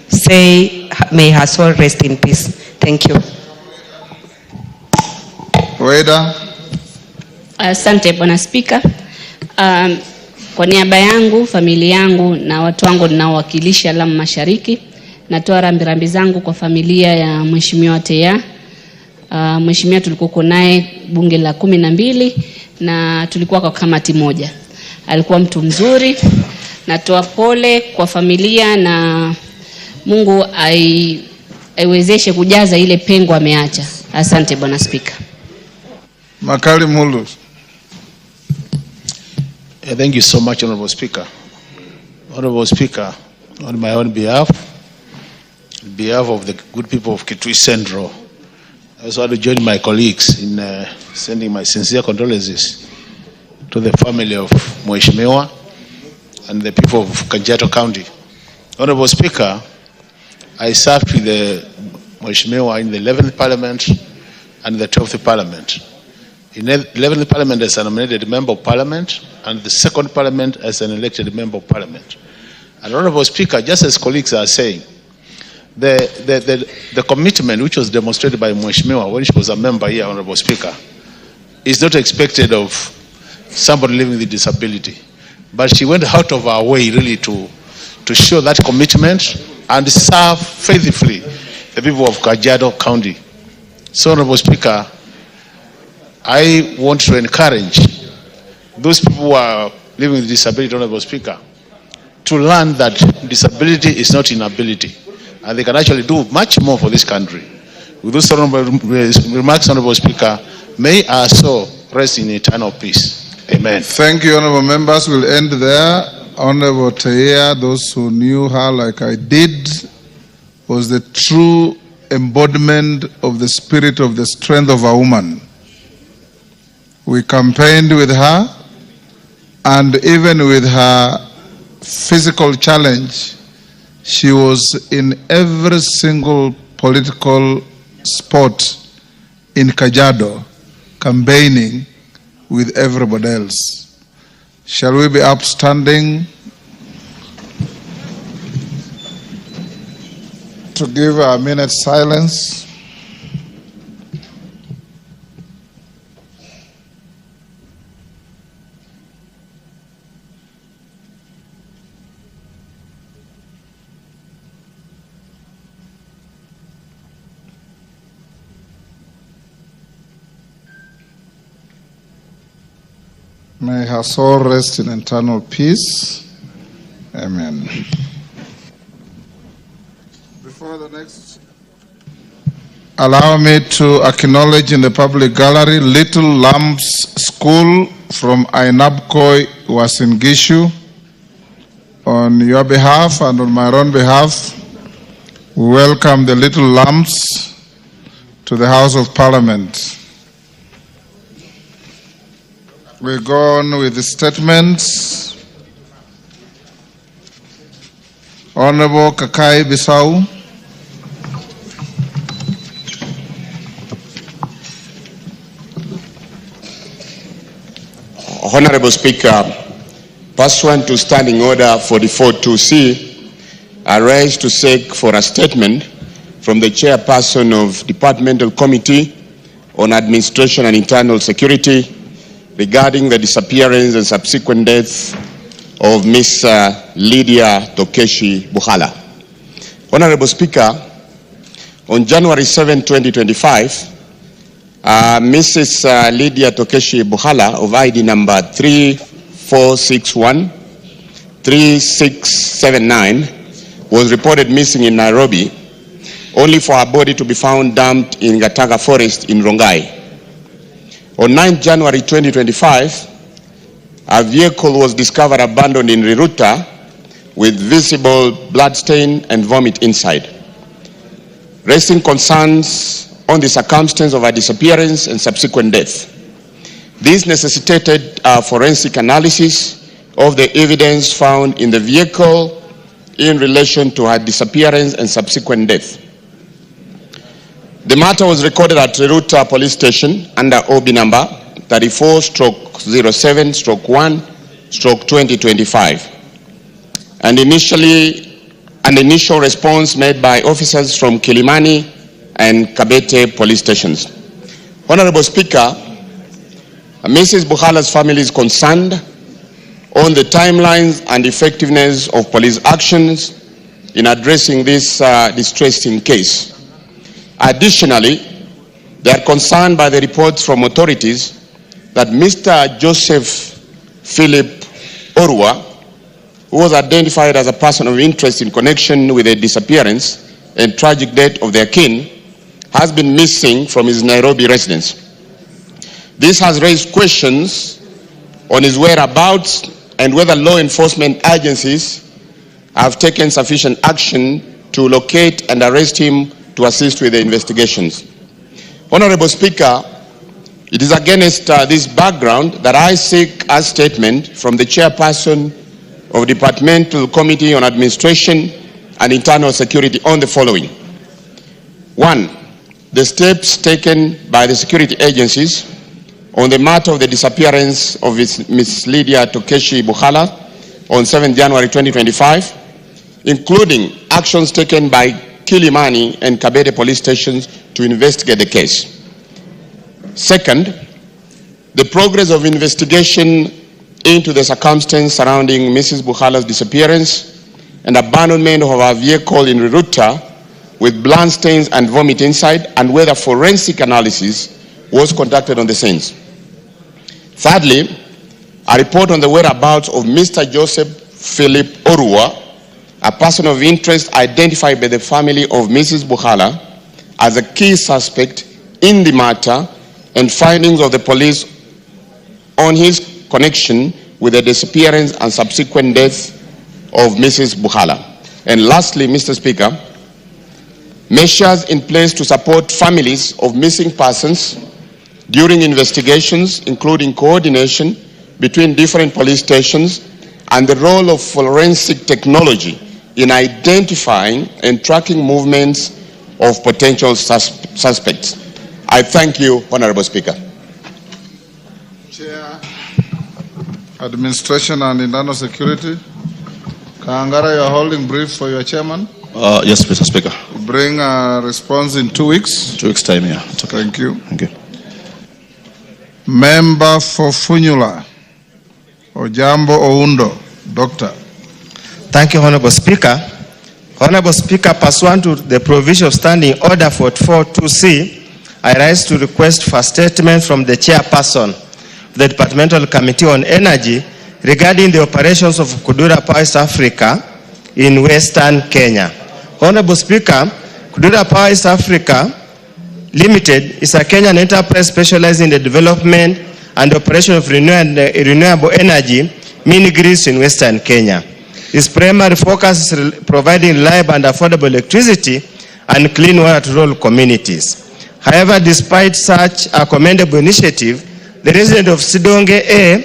say may her soul rest in peace. Thank you. Weda. Asante Bwana Spika. Kwa niaba yangu, familia yangu na watu wangu ninaowakilisha Lamu Mashariki, natoa rambirambi zangu kwa familia ya Mheshimiwa Teiyaa. Mheshimiwa tulikuwa naye bunge la 12 na tulikuwa kwa kamati moja. Alikuwa mtu mzuri. Natoa pole kwa familia na Mungu aiwezeshe kujaza ile pengo ameacha. Asante Bwana Speaker. Makali Mulu. Thank you so much, Honorable Speaker. Honorable Speaker, on my own behalf, on behalf of the good people of Kitui Central, I also want to join my colleagues in sending my sincere condolences to the family of Mheshimiwa and the people of Kajiado County. Honorable Speaker, I served with the Mheshimiwa in the 11th Parliament and the 12th Parliament. In the 11th Parliament as a nominated member of Parliament, and the 2nd Parliament as an elected member of Parliament. And Honorable Speaker, just as colleagues are saying, the commitment which was demonstrated by Mheshimiwa when she was a member here, Honorable Speaker, is not expected of somebody living with a disability. But she went out of her way really to show that commitment and serve faithfully the people of Kajiado County. So, Honorable Speaker, I want to encourage those people who are living with disability, Honorable Speaker, to learn that disability is not inability, and they can actually do much more for this country. With those remarks, Honorable Speaker, may our soul rest in eternal peace. Amen. Thank you, Honorable Members. We'll end there. Honorable Teiyaa, those who knew her like I did, was the true embodiment of the spirit of the strength of a woman. We campaigned with her, and even with her physical challenge, she was in every single political spot in Kajiado, campaigning with everybody else. Shall we be upstanding to give a minute silence? May her soul rest in eternal peace. Amen. Before the next, allow me to acknowledge in the public gallery Little Lambs School from Ainabkoi, Uasin Gishu. On your behalf and on my own behalf, we welcome the Little Lambs to the House of Parliament. We go on with the statements. Honorable Kakai Bissau. Honorable Speaker, pursuant to Standing Order 44.2c, I rise to seek for a statement from the Chairperson of Departmental Committee on Administration and Internal Security regarding the disappearance and subsequent death of Ms. Lydia Tokeshi Buhala. Honorable Speaker, On January 7, 2025, Mrs. Lydia Tokeshi Buhala of ID number 3461-3679 was reported missing in Nairobi, only for her body to be found dumped in Gataga Forest in Rongai. On 9 January 2025, a vehicle was discovered abandoned in Ruto with visible bloodstain and vomit inside, raising concerns on the circumstance of her disappearance and subsequent death. This necessitated a forensic analysis of the evidence found in the vehicle in relation to her disappearance and subsequent death. The matter was recorded at Ruto Police Station under OB number 34/07/1/2025. And an initial response made by officers from Kilimani and Kabete police stations. Honorable Speaker, Mrs. Buhala's family is concerned on the timelines and effectiveness of police actions in addressing this distressing case. Additionally, they are concerned by the reports from authorities that Mr. Joseph Philip Orua, who was identified as a person of interest in connection with the disappearance and tragic death of their kin, has been missing from his Nairobi residence. This has raised questions on his whereabouts and whether law enforcement agencies have taken sufficient action to locate and arrest him to assist with the investigations. Honorable Speaker, it is against this background that I seek a statement from the chairperson of the Departmental Committee on Administration and Internal Security on the following. 1. The steps taken by the security agencies on the matter of the disappearance of Ms. Lydia Tokeshi Buhala on 7 January 2025, including actions taken by Kilimani and Kabete police stations to investigate the case. Second, the progress of investigation into the circumstances surrounding Mrs. Buhala's disappearance and abandonment of her vehicle in Ruto with blood stains and vomit inside, and whether forensic analysis was conducted on the scenes. Thirdly, a report on the whereabouts of Mr. Joseph Philip Orua, a person of interest identified by the family of Mrs. Buhala as a key suspect in the matter, and findings of the police on his connection with the disappearance and subsequent death of Mrs. Buhala. And lastly, Mr. Speaker, measures in place to support families of missing persons during investigations, including coordination between different police stations and the role of forensic technology in identifying and tracking movements of potential suspects. I thank you, Honorable Speaker. Chair, Administration and Internal Security. Kangara, you are holding brief for your chairman? Yes, Mr. Speaker. Bring a response in 2 weeks. 2 weeks' time, yeah. Okay. Thank you. Thank you. Member for Funyula, Ojambo Oundo, Doctor. Thank you, Honorable Speaker. Honorable Speaker, pursuant to the provision of Standing Order 44.2c, I rise to request for a statement from the chairperson of the Departmental Committee on Energy regarding the operations of Kudura Power East Africa in Western Kenya. Honorable Speaker, Kudura Power East Africa Limited is a Kenyan enterprise specializing in the development and operation of renewable energy mini-grids in Western Kenya. Its primary focus is providing reliable and affordable electricity and clean water to rural communities. However, despite such a commendable initiative, the residents of Sidonge A,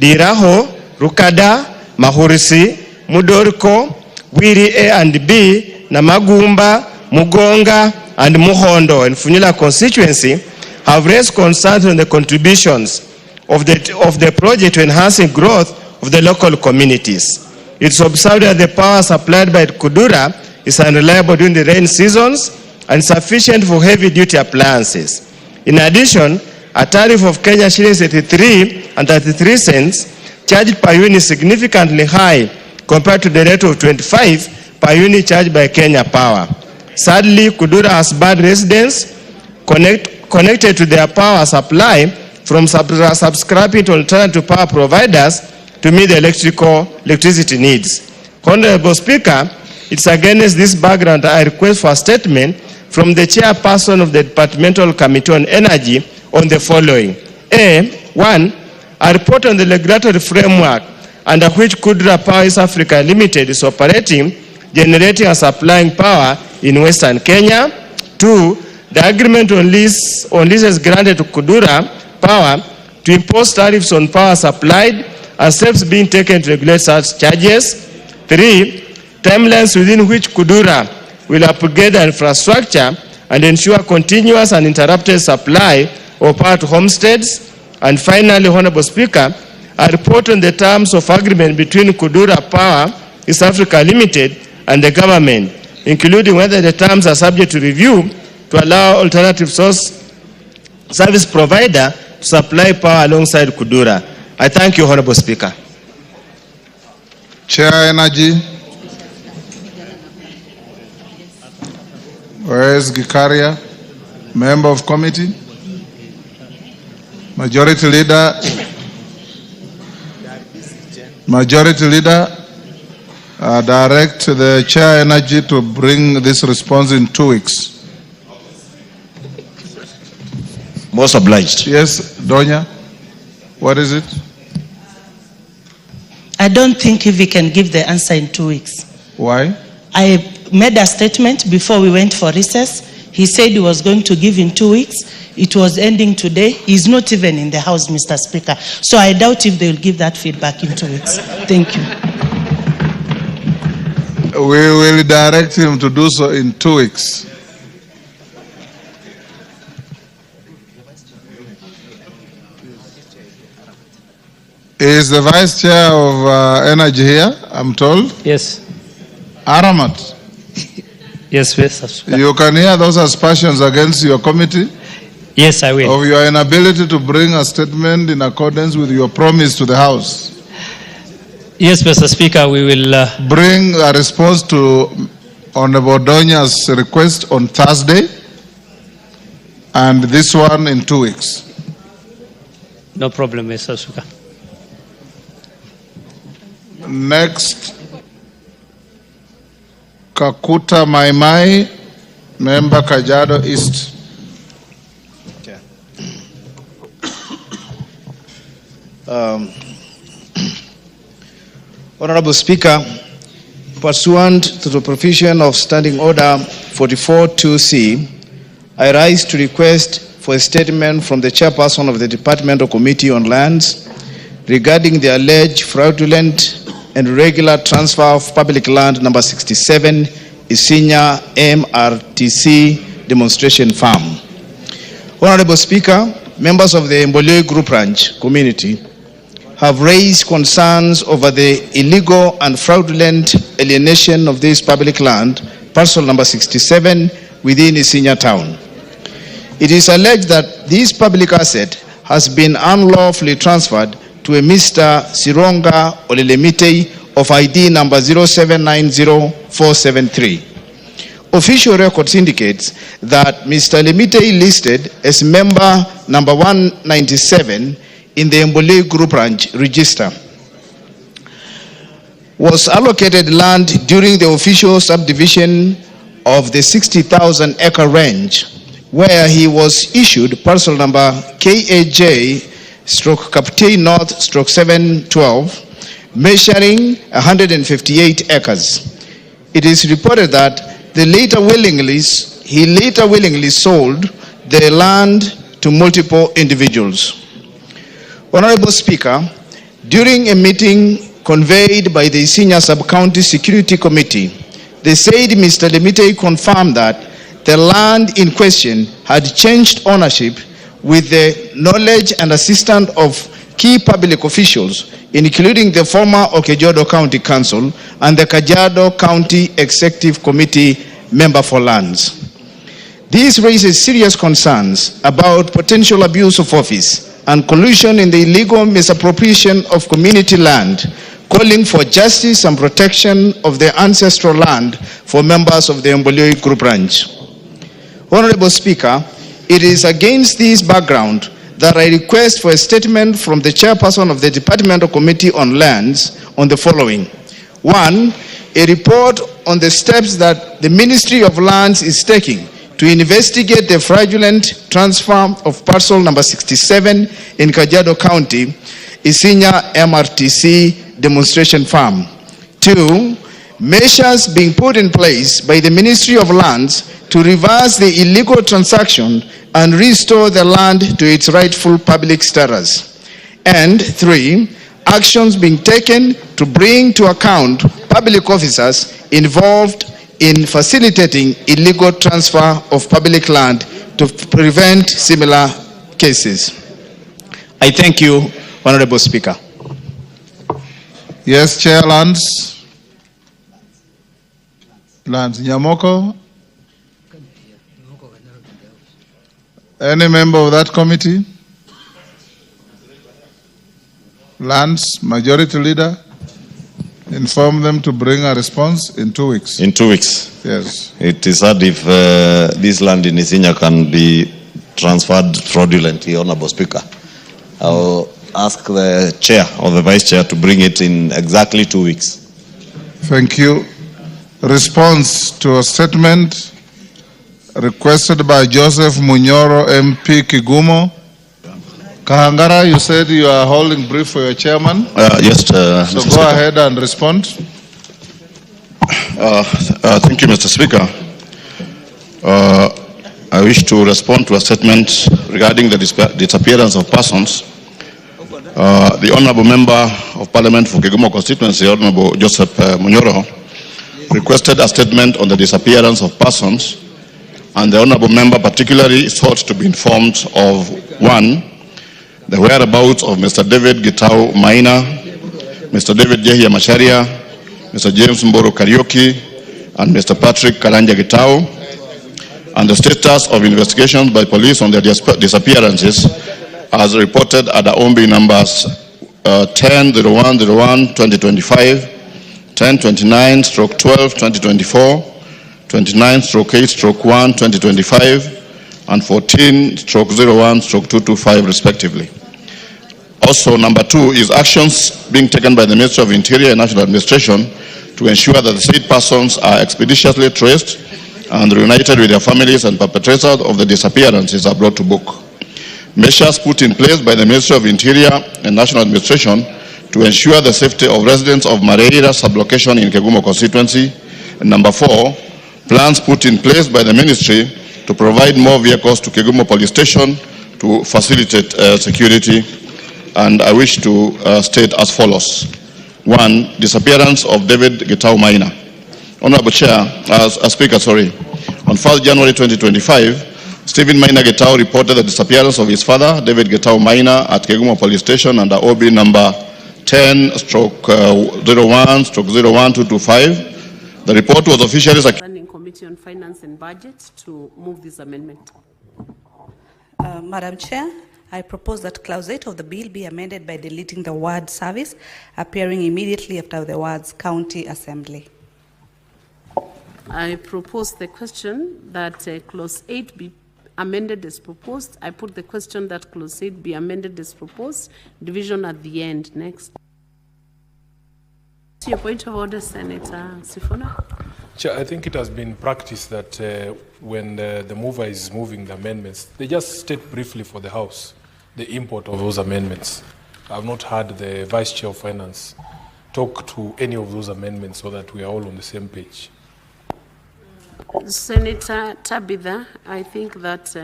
Diraho, Rukada, Mahurisi, Mudoriko, Wiri A and B, Namagumba, Mugonga, and Muhondo and Funyula constituency have raised concerns on the contributions of the project to enhancing growth of the local communities. It's observed that the power supplied by Kudura is unreliable during the rain seasons and sufficient for heavy-duty appliances. In addition, a tariff of Kenya shillings 83 and 33 cents charged per unit is significantly high compared to the rate of 25 per unit charged by Kenya Power. Sadly, Kudura has bad residents connected to their power supply from subscribing to alternative power providers to meet the electricity needs. Honorable Speaker, it's against this background I request for a statement from the chairperson of the Departmental Committee on Energy on the following. One, a report on the regulatory framework under which Kudura Power East Africa Limited is operating, generating and supplying power in Western Kenya. Two, the agreement on leases granted to Kudura Power to impose tariffs on power supplied and steps being taken to regulate such charges. Three, timelines within which Kudura will upgrade the infrastructure and ensure continuous and uninterrupted supply of power to homesteads. And finally, Honorable Speaker, a report on the terms of agreement between Kudura Power East Africa Limited and the government, including whether the terms are subject to review to allow alternative service provider to supply power alongside Kudura. I thank you, Honorable Speaker. Chair Energy. Where is Gikaria? Member of committee? Majority Leader. Majority Leader, direct the Chair Energy to bring this response in 2 weeks. Most obliged. Yes, Donya, what is it? I don't think if we can give the answer in 2 weeks. Why? I made a statement before we went for recess. He said he was going to give in 2 weeks. It was ending today. He's not even in the House, Mr. Speaker. So I doubt if they will give that feedback in 2 weeks. Thank you. We will direct him to do so in 2 weeks. Is the Vice Chair of Energy here, I'm told? Yes. Aramat. Yes, yes. You can hear those aspersions against your committee? Yes, I will. Of your inability to bring a statement in accordance with your promise to the House. Yes, Mr. Speaker, we will bring a response to Honorable Donya's request on Thursday, and this one in 2 weeks. No problem, Mr. Speaker. Next, Kakuta Maimai, Member Kajiado East. Honorable Speaker, pursuant to the provision of Standing Order 44-2C, I rise to request for a statement from the chairperson of the Departmental Committee on Lands regarding the alleged fraudulent and irregular transfer of public land number 67, Isinya MRTC Demonstration Farm. Honorable Speaker, members of the Mbole Group Ranch community have raised concerns over the illegal and fraudulent alienation of this public land, parcel number 67, within Isinya town. It is alleged that this public asset has been unlawfully transferred to a Mr. Sironga Olelemite of ID number 0790473. Official records indicates that Mr. Lemite listed as member number 197 in the Mbole Group Ranch register was allocated land during the official subdivision of the 60,000 acre range, where he was issued parcel number KAJ/Captain North /712, measuring 158 acres. It is reported that he later willingly sold the land to multiple individuals. Honorable Speaker, during a meeting convened by the Senior Sub-County Security Committee, they said Mr. Lemite confirmed that the land in question had changed ownership with the knowledge and assistance of key public officials, including the former Kajiado County Council and the Kajiado County Executive Committee member for lands. This raises serious concerns about potential abuse of office and collusion in the illegal misappropriation of community land, calling for justice and protection of the ancestral land for members of the Embolioi group branch. Honorable Speaker, it is against this background that I request for a statement from the chairperson of the Departmental Committee on Lands on the following. 1, a report on the steps that the Ministry of Lands is taking to investigate the fraudulent transfer of parcel number 67 in Kajiado County, Isinya MRTC demonstration farm. 2, measures being put in place by the Ministry of Lands to reverse the illegal transaction and restore the land to its rightful public status. And 3, actions being taken to bring to account public officers involved in facilitating illegal transfer of public land to prevent similar cases. I thank you, Honorable Speaker. Yes, Chair Lands. Lands Nyamoko. Any member of that committee? Lands Majority Leader. Inform them to bring a response in 2 weeks. In 2 weeks. Yes. It is hard if this land in Isinya can be transferred fraudulently, Honorable Speaker. I'll ask the chair or the vice chair to bring it in exactly 2 weeks. Thank you. Response to a statement requested by Joseph Munyoro, MP Kigumo. Kahangara, you said you are holding brief for your chairman. Yes, so Mr. go Speaker. ahead and respond. Thank you, Mr. Speaker. I wish to respond to a statement regarding the disappearance of persons. The Honourable Member of Parliament for Kigumo Constituency, Honourable Joseph Munyoro, requested a statement on the disappearance of persons, and the Honourable Member particularly sought to be informed of 1, the whereabouts of Mr. David Gitau Maina, Mr. David Jehia Macharia, Mr. James Mboro Karaoke, and Mr. Patrick Karanja Gitau, and the status of investigations by police on their disappearances as reported at the OMB numbers 10-01-01-2025, 10-29/12-2024, 29/8/1-2025, and 14/01/225 respectively. Also, number 2 is actions being taken by the Ministry of Interior and National Administration to ensure that the said persons are expeditiously traced and reunited with their families, and perpetrators of the disappearances are brought to book. Measures put in place by the Ministry of Interior and National Administration to ensure the safety of residents of Mareira sublocation in Kegumo constituency. And number 4, plans put in place by the Ministry to provide more vehicles to Kegumo Police Station to facilitate security. And I wish to state as follows. 1, disappearance of David Gitau Maina. Honorable Chair, Speaker, on 1st January 2025, Stephen Maina Gitau reported the disappearance of his father, David Gitau Maina, at Kegumo Police Station under OB number 10/01/01225. The report was officially Standing Committee on Finance and Budget to move this amendment. Madam Chair, I propose that clause 8 of the bill be amended by deleting the word service, appearing immediately after the words county assembly. I propose the question that clause 8 be amended as proposed. I put the question that clause 8 be amended as proposed. Division at the end. Next. Your point of order, Senator Sifuna. Chair, I think it has been practiced that when the mover is moving the amendments, they just state briefly for the House the import of those amendments. I have not heard the Vice Chair of Finance talk to any of those amendments so that we are all on the same page. Senator Tabitha, I think that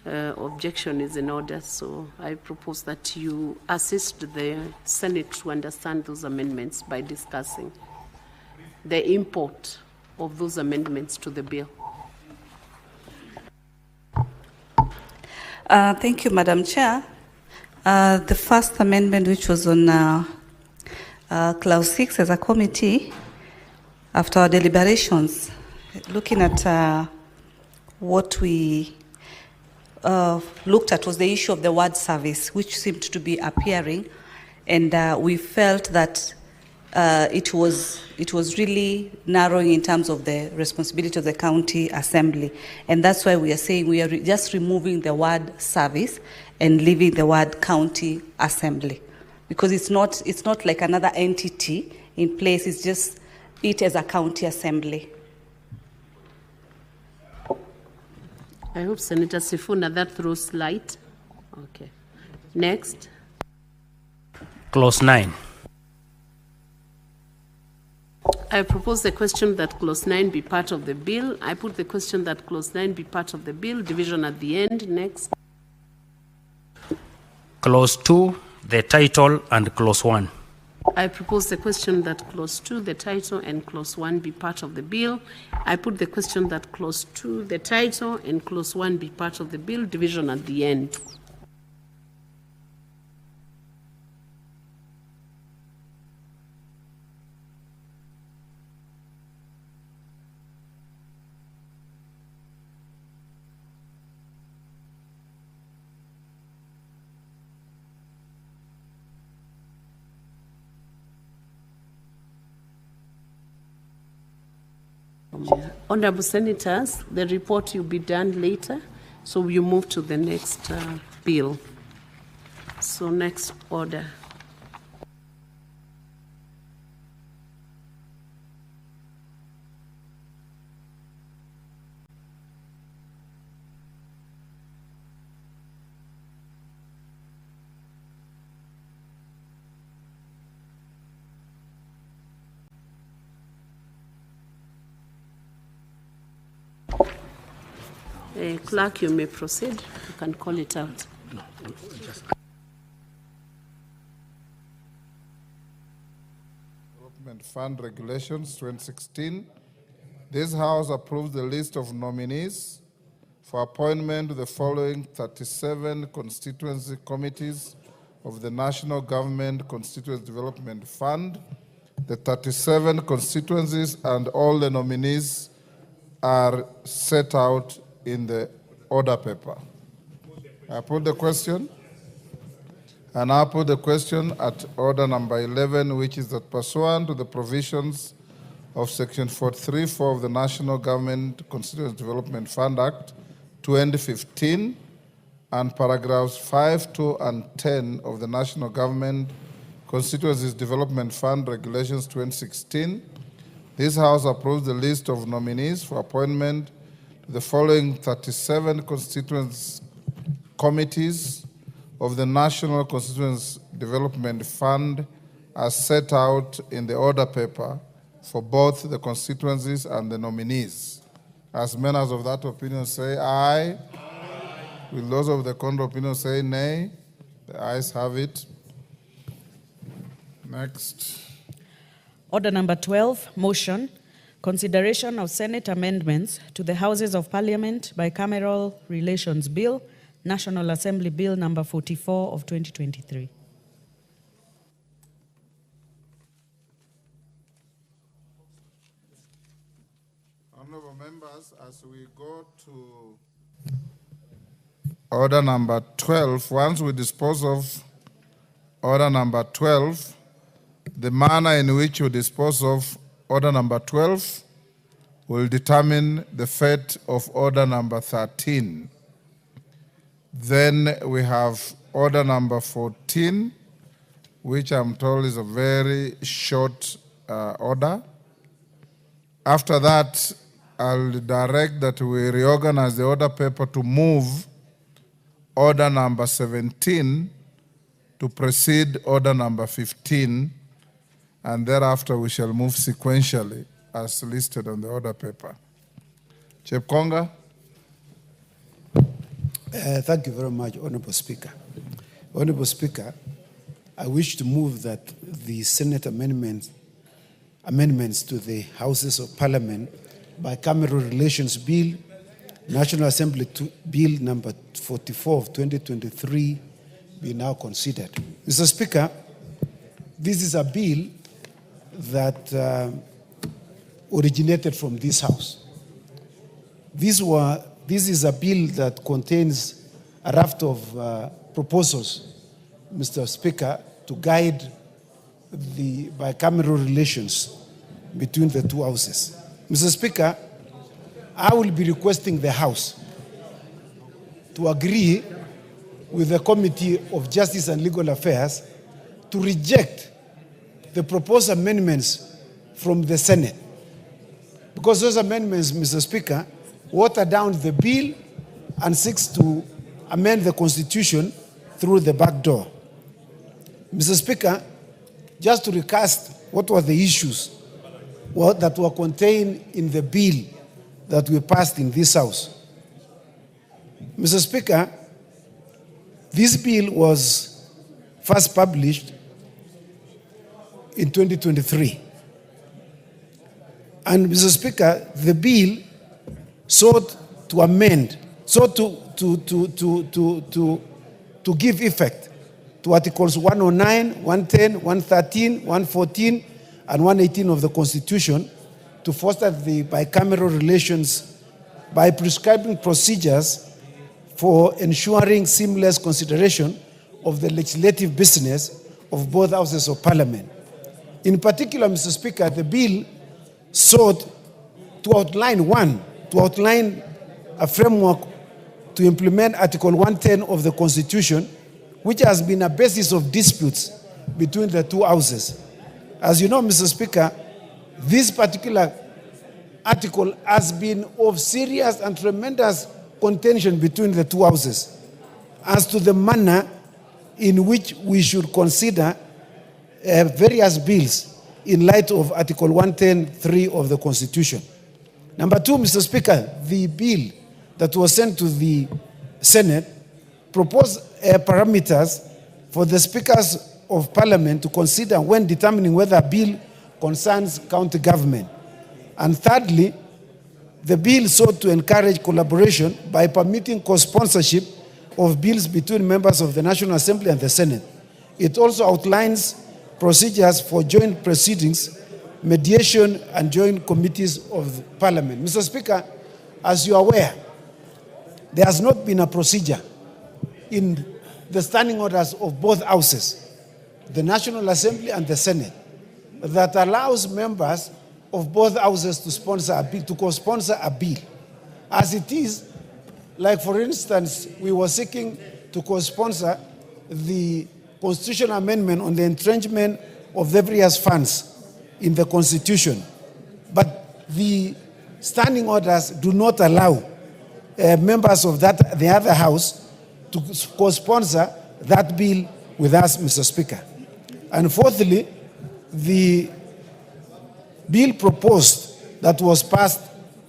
objection is in order, so I propose that you assist the Senate to understand those amendments by discussing the import of those amendments to the bill. Thank you, Madam Chair. The first amendment, which was on clause 6 as a committee, after our deliberations, looking at what we looked at was the issue of the word service, which seemed to be appearing, and we felt that it was really narrowing in terms of the responsibility of the county assembly. And that's why we are saying we are just removing the word service and leaving the word county assembly. Because it's not like another entity in place, it's just it as a county assembly. I hope Senator Sifuna that throws light. Okay. Next. Clause 9. I propose the question that clause 9 be part of the bill. I put the question that clause 9 be part of the bill. Division at the end. Next. Clause 2, the title, and clause 1. I propose the question that clause 2, the title, and clause 1 be part of the bill. I put the question that clause 2, the title, and clause 1 be part of the bill. Division at the end. Honorable Senators, the report will be done later, so we move to the next bill. So next order. Clerk, you may proceed. You can call it out. Development Fund Regulations 2016. This House approves the list of nominees for appointment to the following 37 constituency committees of the National Government Constituency Development Fund. The 37 constituencies and all the nominees are set out in the order paper. I put the question, and I put the question at order number 11, which is that pursuant to the provisions of Section 43(4) of the National Government Constituency Development Fund Act 2015 and paragraphs 5, 2, and 10 of the National Government Constituencies Development Fund Regulations 2016, this House approves the list of nominees for appointment to the following 37 constituency committees of the National Constituency Development Fund as set out in the order paper for both the constituencies and the nominees. As members of that opinion say aye. Will those of the contrary opinion say nay? The ayes have it. Next. Order number 12, motion. Consideration of Senate amendments to the Houses of Parliament Bicameral Relations Bill, National Assembly Bill number 44 of 2023. Honorable members, as we go to order number 12, once we dispose of order number 12, the manner in which we dispose of order number 12 will determine the fate of order number 13. Then we have order number 14, which I'm told is a very short order. After that, I'll direct that we reorganize the order paper to move order number 17 to precede order number 15, and thereafter we shall move sequentially as listed on the order paper. Chepkonga. Thank you very much, Honorable Speaker. Honorable Speaker, I wish to move that the Senate amendments to the Houses of Parliament Bicameral Relations Bill, National Assembly Bill number 44 of 2023 be now considered. Mr. Speaker, this is a bill that originated from this House. This is a bill that contains a raft of proposals, Mr. Speaker, to guide the bicameral relations between the two houses. Mr. Speaker, I will be requesting the House to agree with the Committee of Justice and Legal Affairs to reject the proposed amendments from the Senate. Because those amendments, Mr. Speaker, water down the bill and seeks to amend the Constitution through the back door. Mr. Speaker, just to recast what were the issues that were contained in the bill that we passed in this House. Mr. Speaker, this bill was first published in 2023. And Mr. Speaker, the bill sought to amend, sought to give effect to Articles 109, 110, 113, 114, and 118 of the Constitution to foster the bicameral relations by prescribing procedures for ensuring seamless consideration of the legislative business of both houses of Parliament. In particular, Mr. Speaker, the bill sought to outline a framework to implement Article 110 of the Constitution, which has been a basis of disputes between the two houses. As you know, Mr. Speaker, this particular article has been of serious and tremendous contention between the two houses as to the manner in which we should consider various bills in light of Article 110(3) of the Constitution. Number two, Mr. Speaker, the bill that was sent to the Senate proposed parameters for the speakers of Parliament to consider when determining whether a bill concerns county government. And thirdly, the bill sought to encourage collaboration by permitting co-sponsorship of bills between members of the National Assembly and the Senate. It also outlines procedures for joint proceedings, mediation, and joint committees of Parliament. Mr. Speaker, as you are aware, there has not been a procedure in the standing orders of both houses, the National Assembly and the Senate, that allows members of both houses to sponsor a bill, to co-sponsor a bill. As it is, like for instance, we were seeking to co-sponsor the constitutional amendment on the entrenchment of the various funds in the Constitution. But the standing orders do not allow members of the other house to co-sponsor that bill with us, Mr. Speaker. And fourthly, the bill proposed that was passed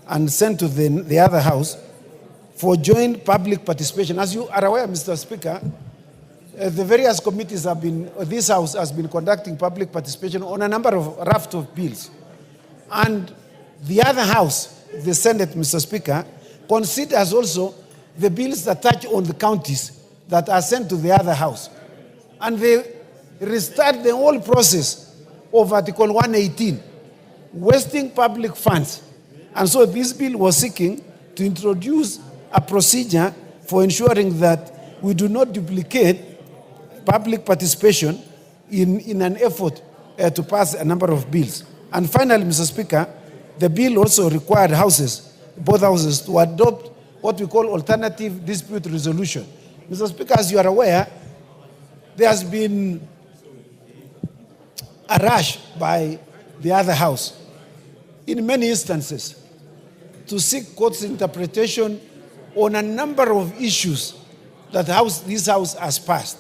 and sent to the other house for joint public participation. As you are aware, Mr. Speaker, the various committees have been, this house has been conducting public participation on a number of raft of bills. And the other house, the Senate, Mr. Speaker, considers also the bills that touch on the counties that are sent to the other house. And they restart the whole process of Article 118, wasting public funds. And so this bill was seeking to introduce a procedure for ensuring that we do not duplicate public participation in an effort to pass a number of bills. And finally, Mr. Speaker, the bill also required both houses, to adopt what we call alternative dispute resolution. Mr. Speaker, as you are aware, there has been a rush by the other house in many instances to seek court's interpretation on a number of issues that this house has passed.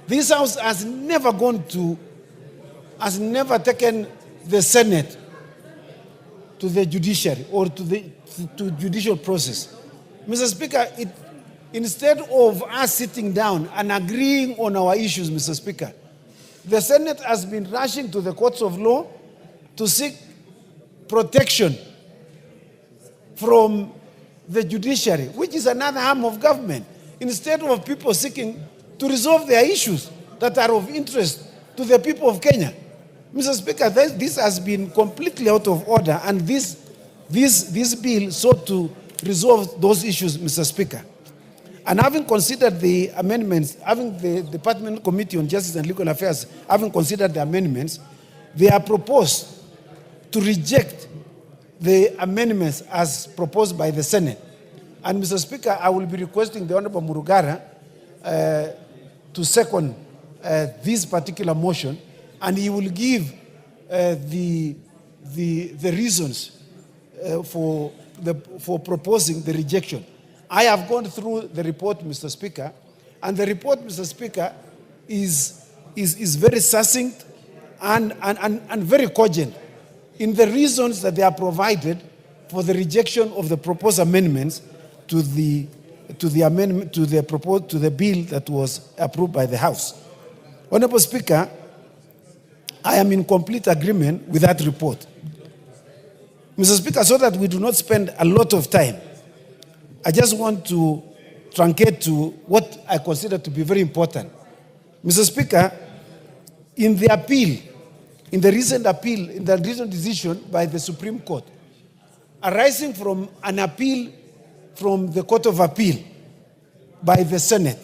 This house has never taken the Senate to the judiciary or to judicial process. Mr. Speaker, instead of us sitting down and agreeing on our issues, Mr. Speaker, the Senate has been rushing to the courts of law to seek protection from the judiciary, which is another arm of government, instead of people seeking to resolve their issues that are of interest to the people of Kenya. Mr. Speaker, this has been completely out of order, and this bill sought to resolve those issues, Mr. Speaker. And having considered the amendments, having the Department Committee on Justice and Legal Affairs, having considered the amendments, they are proposed to reject the amendments as proposed by the Senate. And Mr. Speaker, I will be requesting the Honorable Murugara to second this particular motion, and he will give the reasons for proposing the rejection. I have gone through the report, Mr. Speaker, and the report, Mr. Speaker, is very succinct and very cogent in the reasons that they are provided for the rejection of the proposed amendments to the bill that was approved by the House. Honorable Speaker, I am in complete agreement with that report. Mr. Speaker, so that we do not spend a lot of time, I just want to truncate to what I consider to be very important. Mr. Speaker, in the appeal, in the recent decision by the Supreme Court, arising from an appeal from the Court of Appeal by the Senate,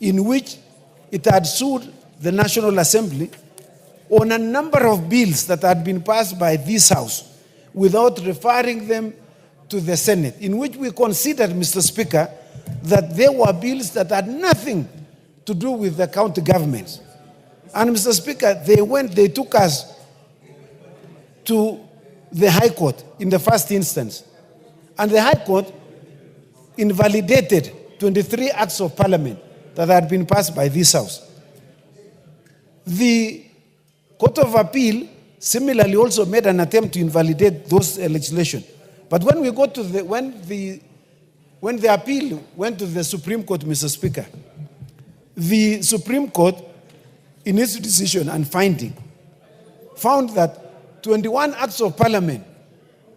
in which it had sued the National Assembly on a number of bills that had been passed by this House without referring them to the Senate, in which we considered, Mr. Speaker, that there were bills that had nothing to do with the county governments. And Mr. Speaker, they took us to the High Court in the first instance. And the High Court invalidated 23 acts of parliament that had been passed by this House. The Court of Appeal similarly also made an attempt to invalidate those legislation. But when we go to when the appeal went to the Supreme Court, Mr. Speaker, the Supreme Court, in its decision and finding, found that 21 acts of parliament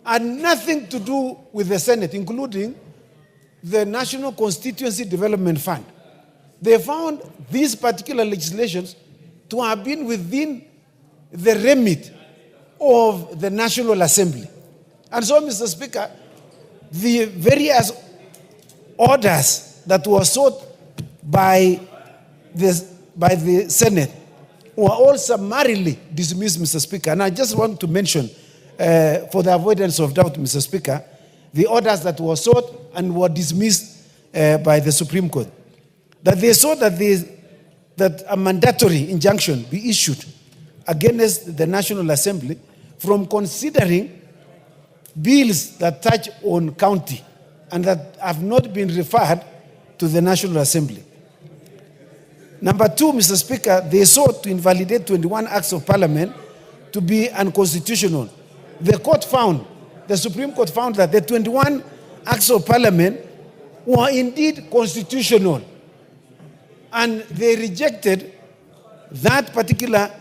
had nothing to do with the Senate, including the National Constituency Development Fund. They found these particular legislations to have been within the remit of the National Assembly. And so, Mr. Speaker, the various orders that were sought by the Senate were all summarily dismissed, Mr. Speaker. And I just want to mention, for the avoidance of doubt, Mr. Speaker, the orders that were sought and were dismissed by the Supreme Court. That they sought that a mandatory injunction be issued against the National Assembly from considering bills that touch on county and that have not been referred to the National Assembly. Number two, Mr. Speaker, they sought to invalidate 21 acts of parliament to be unconstitutional. The Supreme Court found that the 21 acts of parliament were indeed constitutional, and they rejected that particular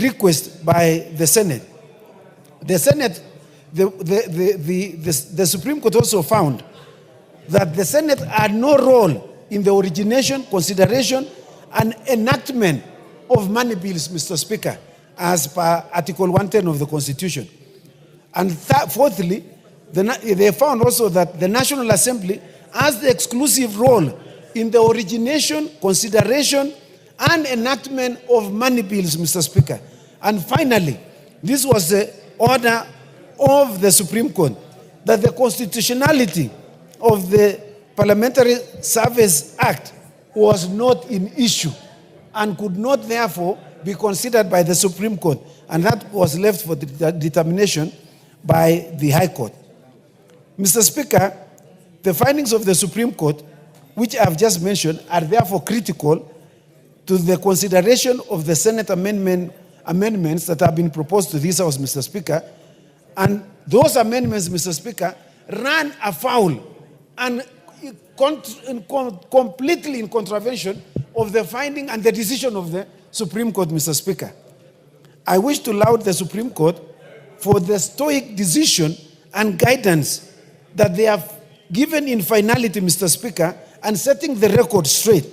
request by the Senate. The Supreme Court also found that the Senate had no role in the origination, consideration, and enactment of money bills, Mr. Speaker, as per Article 110 of the Constitution. And fourthly, they found also that the National Assembly has the exclusive role in the origination, consideration, and enactment of money bills, Mr. Speaker. And finally, this was the order of the Supreme Court, that the constitutionality of the Parliamentary Service Act was not in issue and could not therefore be considered by the Supreme Court, and that was left for the determination by the High Court. Mr. Speaker, the findings of the Supreme Court, which I have just mentioned, are therefore critical to the consideration of the Senate amendments that have been proposed to this House, Mr. Speaker. And those amendments, Mr. Speaker, ran afoul and completely in contravention of the finding and the decision of the Supreme Court, Mr. Speaker. I wish to laud the Supreme Court for the stoic decision and guidance that they have given in finality, Mr. Speaker, and setting the record straight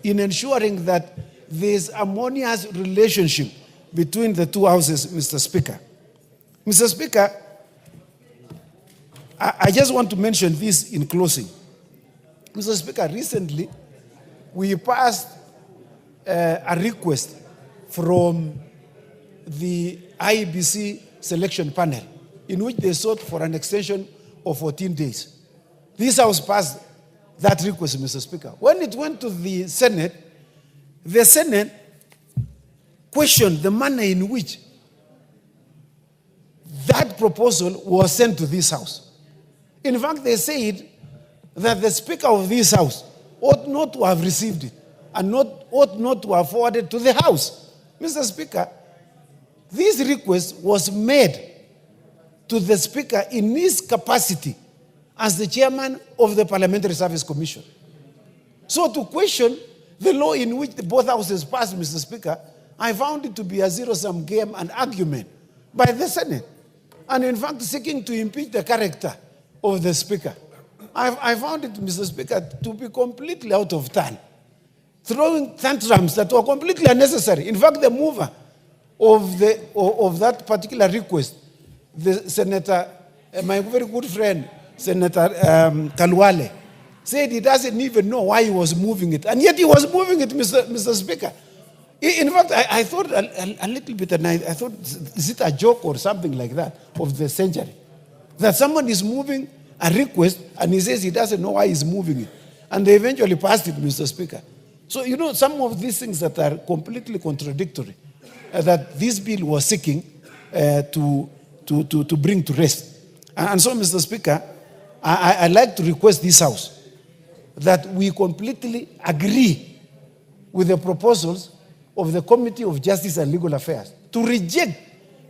in ensuring that there is a harmonious relationship between the two houses, Mr. Speaker. Mr. Speaker, I just want to mention this in closing. Mr. Speaker, recently we passed a request from the IEBC selection panel in which they sought for an extension of 14 days. This House passed that request, Mr. Speaker. When it went to the Senate questioned the manner in which that proposal was sent to this House. In fact, they said that the Speaker of this House ought not to have received it and ought not to have forwarded to the House. Mr. Speaker, this request was made to the Speaker in his capacity as the chairman of the Parliamentary Service Commission. So to question the law in which both houses passed, Mr. Speaker, I found it to be a zero-sum game and argument by the Senate. And in fact, seeking to impeach the character of the Speaker. I found it, Mr. Speaker, to be completely out of turn, throwing tantrums that were completely unnecessary. In fact, the mover of that particular request, the Senator, my very good friend, Senator Kalwale, said he doesn't even know why he was moving it. And yet he was moving it, Mr. Speaker. In fact, I thought a little bit, and I thought, is it a joke or something like that of the century? That someone is moving a request and he says he doesn't know why he's moving it. And they eventually passed it, Mr. Speaker. So, you know, some of these things that are completely contradictory, that this bill was seeking to bring to rest. And so, Mr. Speaker, I'd like to request this House that we completely agree with the proposals of the Committee of Justice and Legal Affairs to reject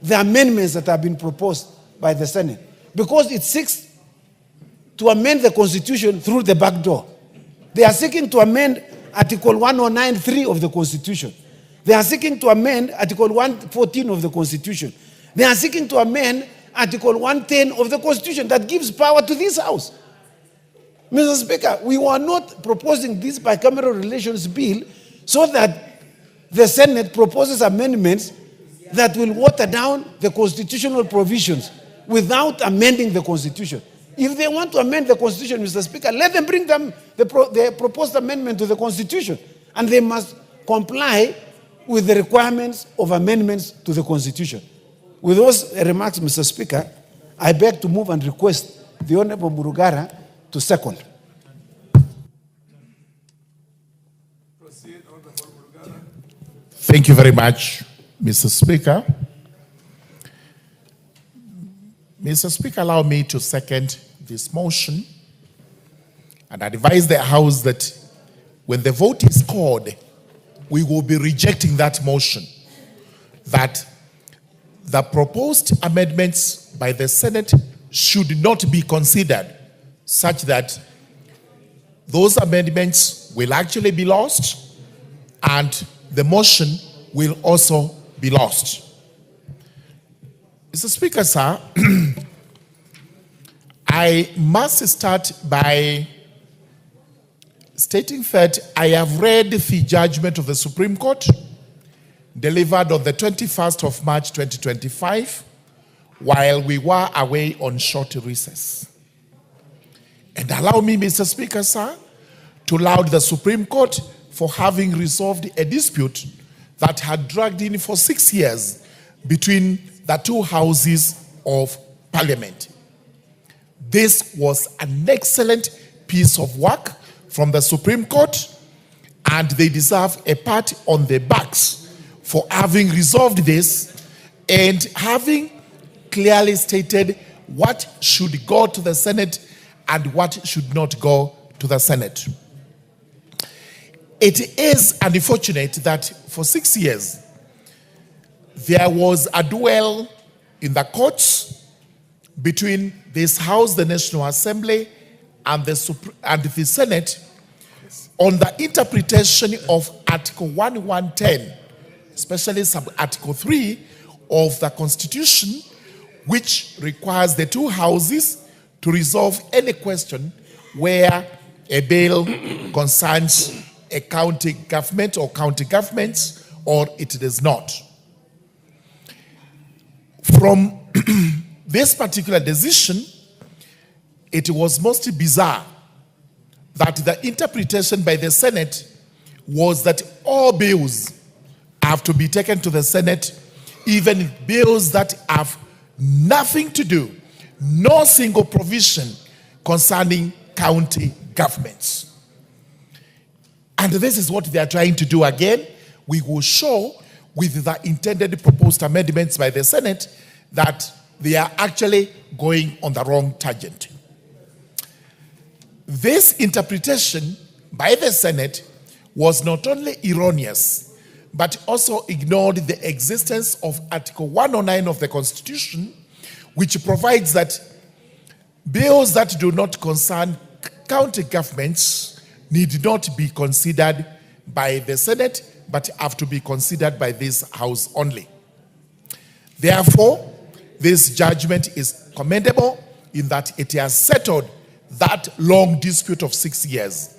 the amendments that have been proposed by the Senate, because it seeks to amend the Constitution through the back door. They are seeking to amend Article 109(3) of the Constitution. They are seeking to amend Article 114 of the Constitution. They are seeking to amend Article 110 of the Constitution that gives power to this House. Mr. Speaker, we were not proposing this bicameral relations bill so that the Senate proposes amendments that will water down the constitutional provisions without amending the Constitution. If they want to amend the Constitution, Mr. Speaker, let them bring them the proposed amendment to the Constitution. And they must comply with the requirements of amendments to the Constitution. With those remarks, Mr. Speaker, I beg to move and request the Honorable Murugara to second. Thank you very much, Mr. Speaker. Mr. Speaker, allow me to second this motion and advise the House that when the vote is called, we will be rejecting that motion, that the proposed amendments by the Senate should not be considered, such that those amendments will actually be lost and the motion will also be lost. Mr. Speaker, sir, I must start by stating that I have read the judgment of the Supreme Court delivered on the 21st of March 2025 while we were away on short recess. And allow me, Mr. Speaker, sir, to laud the Supreme Court for having resolved a dispute that had dragged in for 6 years between the two houses of Parliament. This was an excellent piece of work from the Supreme Court, and they deserve a pat on the backs for having resolved this and having clearly stated what should go to the Senate and what should not go to the Senate. It is unfortunate that for 6 years, there was a duel in the courts between this House, the National Assembly, and the Senate on the interpretation of Article 1110, especially sub-Article 3 of the Constitution, which requires the two houses to resolve any question where a bill concerns a county government or county governments, or it does not. From this particular decision, it was most bizarre that the interpretation by the Senate was that all bills have to be taken to the Senate, even bills that have nothing to do, no single provision concerning county governments. And this is what they are trying to do again. We will show with the intended proposed amendments by the Senate that they are actually going on the wrong tangent. This interpretation by the Senate was not only erroneous, but also ignored the existence of Article 109 of the Constitution, which provides that bills that do not concern county governments need not be considered by the Senate, but have to be considered by this House only. Therefore, this judgment is commendable in that it has settled that long dispute of 6 years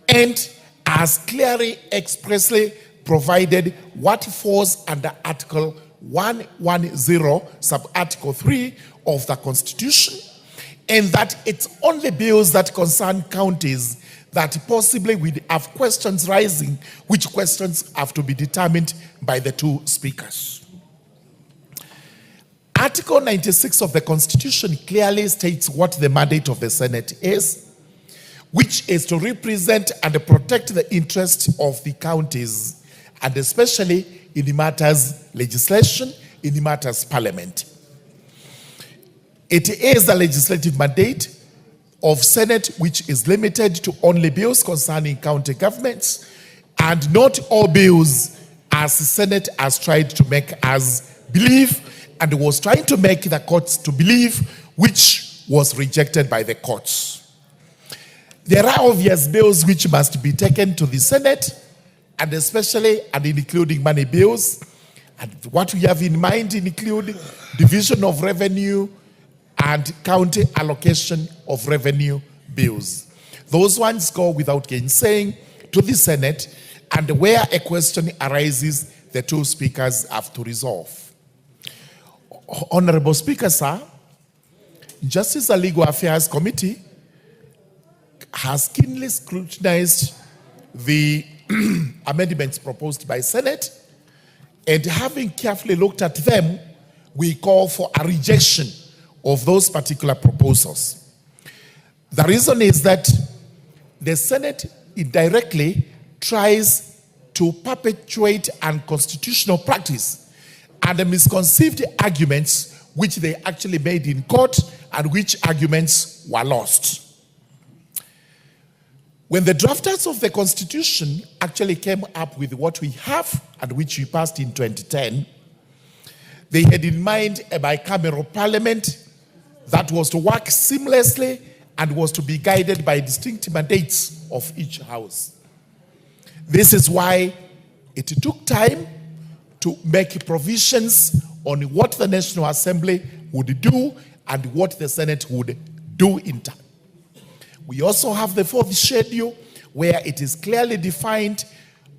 and has clearly, expressly provided what falls under Article 110, sub-Article 3 of the Constitution, and that it's only bills that concern counties that possibly will have questions rising, which questions have to be determined by the two speakers. Article 96 of the Constitution clearly states what the mandate of the Senate is, which is to represent and protect the interests of the counties, and especially in the matters legislation, in the matters parliament. It is the legislative mandate of Senate which is limited to only bills concerning county governments, and not all bills as the Senate has tried to make us believe and was trying to make the courts to believe, which was rejected by the courts. There are obvious bills which must be taken to the Senate, and especially and including money bills. And what we have in mind include division of revenue and county allocation of revenue bills. Those ones go without gainsaying to the Senate, and where a question arises, the two speakers have to resolve. Honorable Speaker, sir, Justice and Legal Affairs Committee has keenly scrutinized the amendments proposed by Senate, and having carefully looked at them, we call for a rejection of those particular proposals. The reason is that the Senate indirectly tries to perpetuate unconstitutional practice and the misconceived arguments which they actually made in court and which arguments were lost. When the drafters of the Constitution actually came up with what we have and which we passed in 2010, they had in mind a bicameral parliament that was to work seamlessly and was to be guided by distinct mandates of each house. This is why it took time to make provisions on what the National Assembly would do and what the Senate would do in turn. We also have the fourth schedule where it is clearly defined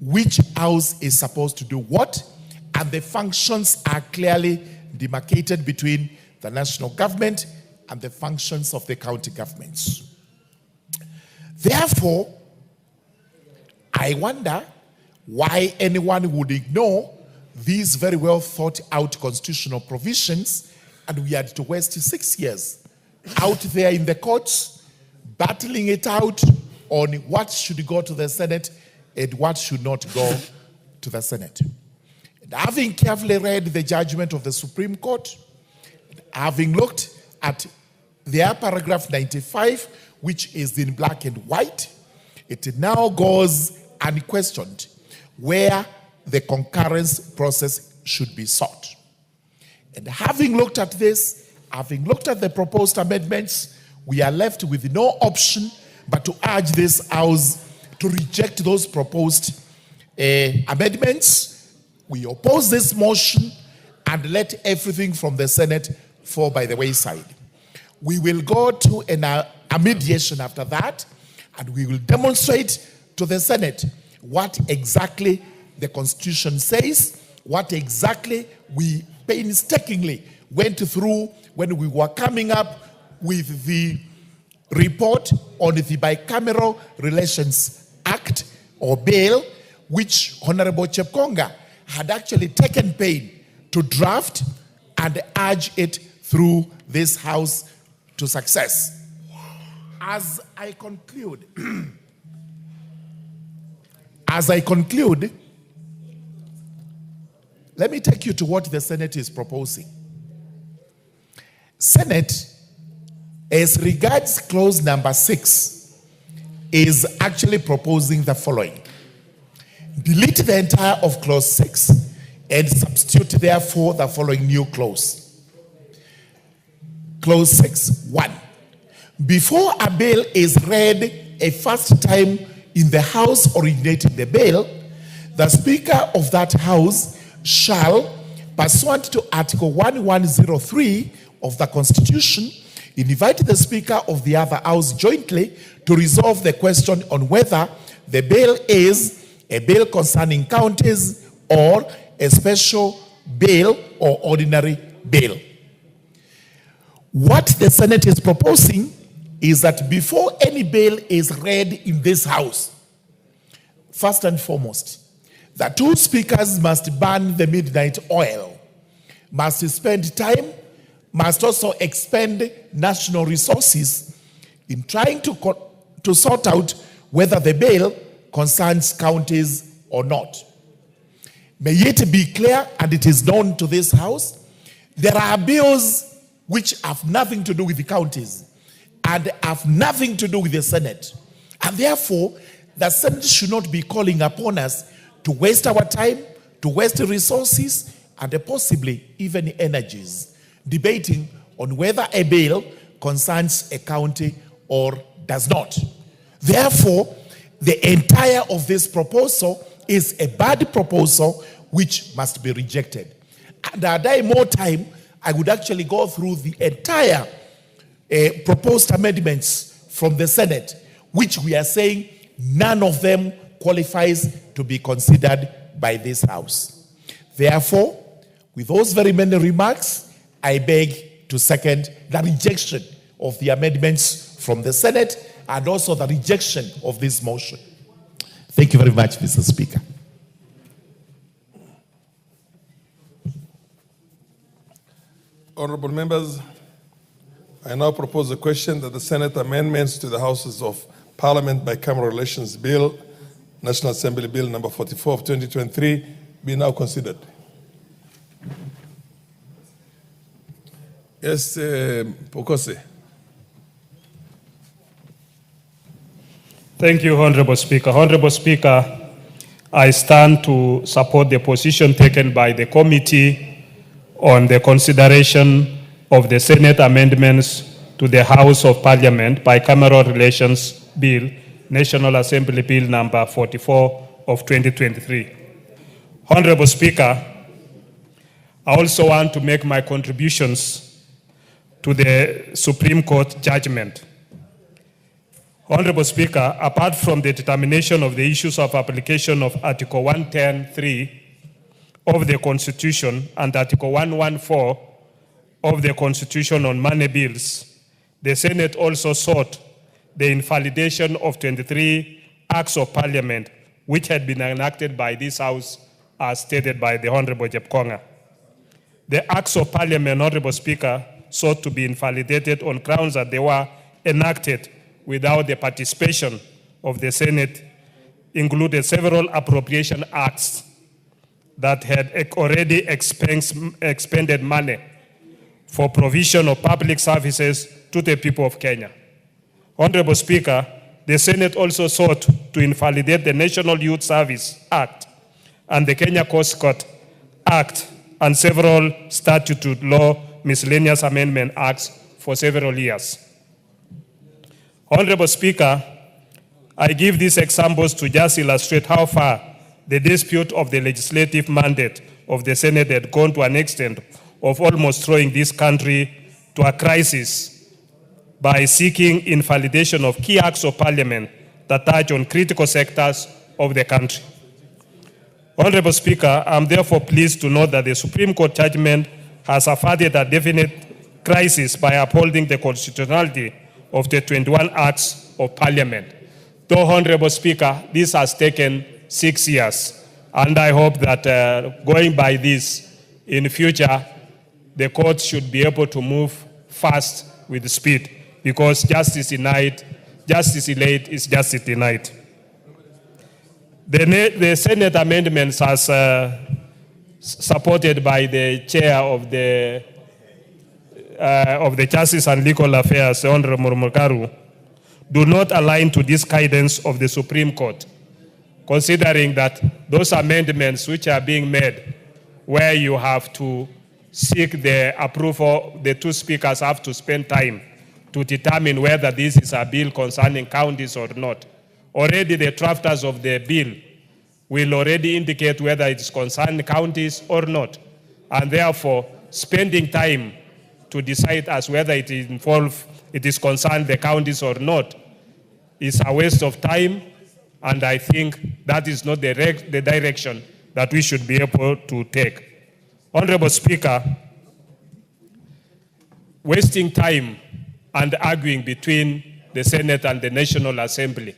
which house is supposed to do what, and the functions are clearly demarcated between the national government and the functions of the county governments. Therefore, I wonder why anyone would ignore these very well thought out constitutional provisions, and we had to waste 6 years out there in the courts battling it out on what should go to the Senate and what should not go to the Senate. And having carefully read the judgment of the Supreme Court, having looked at their paragraph 95, which is in black and white, it now goes unquestioned where the concurrence process should be sought. And having looked at this, having looked at the proposed amendments, we are left with no option but to urge this House to reject those proposed amendments. We oppose this motion and let everything from the Senate fall by the wayside. We will go to a mediation after that, and we will demonstrate to the Senate what exactly the Constitution says, what exactly we painstakingly went through when we were coming up with the report on the Bicameral Relations Act or Bill, which Honorable Chepkonga had actually taken pain to draft and urge it through this House to success. As I conclude, let me take you to what the Senate is proposing. Senate, as regards clause number 6, is actually proposing the following. Delete the entire of clause 6 and substitute therefore the following new clause. Clause 6, 1. Before a bill is read a first time in the House originating the bill, the Speaker of that House shall, pursuant to Article 1103 of the Constitution, invite the Speaker of the other House jointly to resolve the question on whether the bill is a bill concerning counties or a special bill or ordinary bill. What the Senate is proposing is that before any bill is read in this House, first and foremost, the two speakers must burn the midnight oil, must spend time, must also expend national resources in trying to sort out whether the bill concerns counties or not. May it be clear, and it is known to this House, there are bills which have nothing to do with the counties and have nothing to do with the Senate. And therefore, the Senate should not be calling upon us to waste our time, to waste resources, and possibly even energies, debating on whether a bill concerns a county or does not. Therefore, the entire of this proposal is a bad proposal which must be rejected. And had I more time, I would actually go through the entire proposed amendments from the Senate, which we are saying none of them qualifies to be considered by this House. Therefore, with those very many remarks, I beg to second the rejection of the amendments from the Senate and also the rejection of this motion. Thank you very much, Mr. Speaker. Honorable members, I now propose a question that the Senate amendments to the Houses of Parliament Bicameral Relations Bill, National Assembly Bill number 44 of 2023, be now considered. Yes, Pokose. Thank you, Honorable Speaker. Honorable Speaker, I stand to support the position taken by the committee on the consideration of the Senate amendments to the House of Parliament Bicameral Relations Bill, National Assembly Bill number 44 of 2023. Honorable Speaker, I also want to make my contributions to the Supreme Court judgment. Honorable Speaker, apart from the determination of the issues of application of Article 110(3) of the Constitution and Article 114 of the Constitution on money bills, the Senate also sought the invalidation of 23 Acts of Parliament which had been enacted by this House as stated by the Honorable Chepkonga. The Acts of Parliament, Honorable Speaker, sought to be invalidated on grounds that they were enacted without the participation of the Senate, included several appropriation acts that had already expended money for provision of public services to the people of Kenya. Honorable Speaker, the Senate also sought to invalidate the National Youth Service Act and the Kenya Coast Guard Act and several statute law miscellaneous amendment acts for several years. Honorable Speaker, I give these examples to just illustrate how far the dispute of the legislative mandate of the Senate had gone to an extent of almost throwing this country to a crisis by seeking invalidation of key acts of parliament that touch on critical sectors of the country. Honorable Speaker, I am therefore pleased to note that the Supreme Court judgment has averted a definite crisis by upholding the constitutionality of the 21 Acts of Parliament. Though, Honorable Speaker, this has taken 6 years, and I hope that going by this in future, the court should be able to move fast with speed, because justice delayed is justice denied. The Senate amendments, as supported by the chair of the Justice and Legal Affairs, Honorable Murmukaru, do not align to this guidance of the Supreme Court, considering that those amendments which are being made, where you have to seek the approval, the two speakers have to spend time to determine whether this is a bill concerning counties or not. Already the drafters of the bill will already indicate whether it is concerning counties or not. And therefore, spending time to decide as whether it is concerned the counties or not is a waste of time, and I think that is not the direction that we should be able to take. Honorable Speaker, wasting time and arguing between the Senate and the National Assembly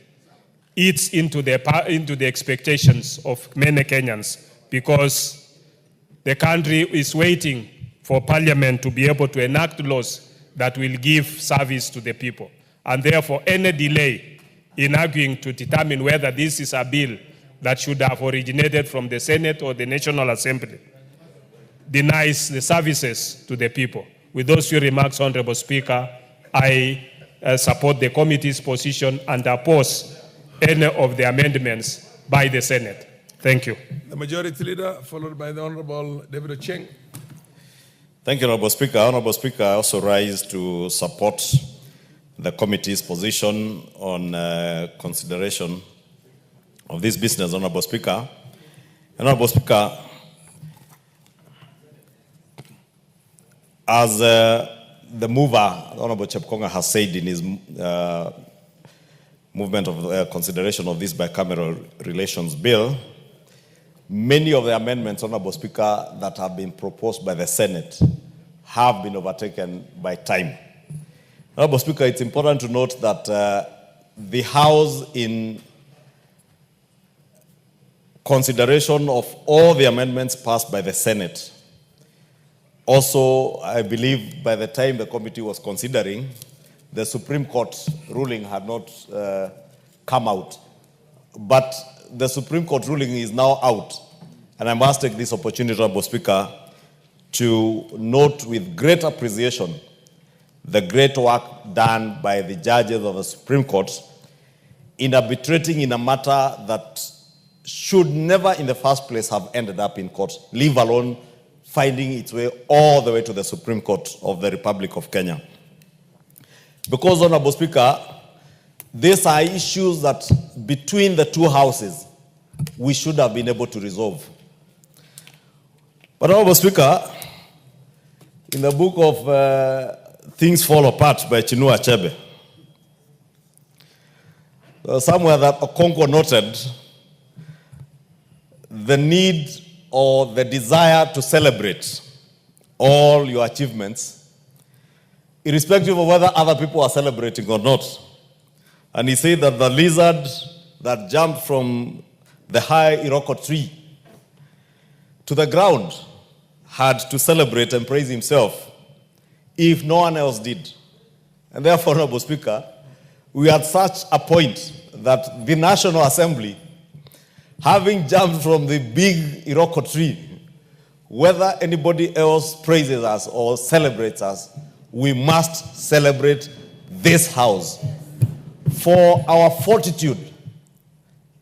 eats into the expectations of many Kenyans, because the country is waiting for Parliament to be able to enact laws that will give service to the people. And therefore, any delay in arguing to determine whether this is a bill that should have originated from the Senate or the National Assembly denies the services to the people. With those few remarks, Honorable Speaker, I support the committee's position and oppose any of the amendments by the Senate. Thank you. The Majority Leader, followed by the Honorable David Ocheng. Thank you, Honorable Speaker. Honorable Speaker, I also rise to support the committee's position on consideration of this business, Honorable Speaker. Honorable Speaker, as the mover, Honorable Chepkonga, has said in his movement of consideration of this bicameral relations bill, many of the amendments, Honorable Speaker, that have been proposed by the Senate have been overtaken by time. Honorable Speaker, it's important to note that the House, in consideration of all the amendments passed by the Senate, also, I believe by the time the committee was considering, the Supreme Court ruling had not come out. But the Supreme Court ruling is now out. And I must take this opportunity, Honorable Speaker, to note with great appreciation the great work done by the judges of the Supreme Court in arbitrating in a matter that should never in the first place have ended up in court, leave alone finding its way all the way to the Supreme Court of the Republic of Kenya. Because, Honorable Speaker, these are issues that between the two houses we should have been able to resolve. But, Honorable Speaker, in the book of Things Fall Apart by Chinua Achebe, somewhere that Okonkwo noted the need or the desire to celebrate all your achievements, irrespective of whether other people are celebrating or not. And he said that the lizard that jumped from the high Iroko tree to the ground had to celebrate and praise himself if no one else did. And therefore, Honorable Speaker, we are at such a point that the National Assembly, having jumped from the big Iroko tree, whether anybody else praises us or celebrates us, we must celebrate this House for our fortitude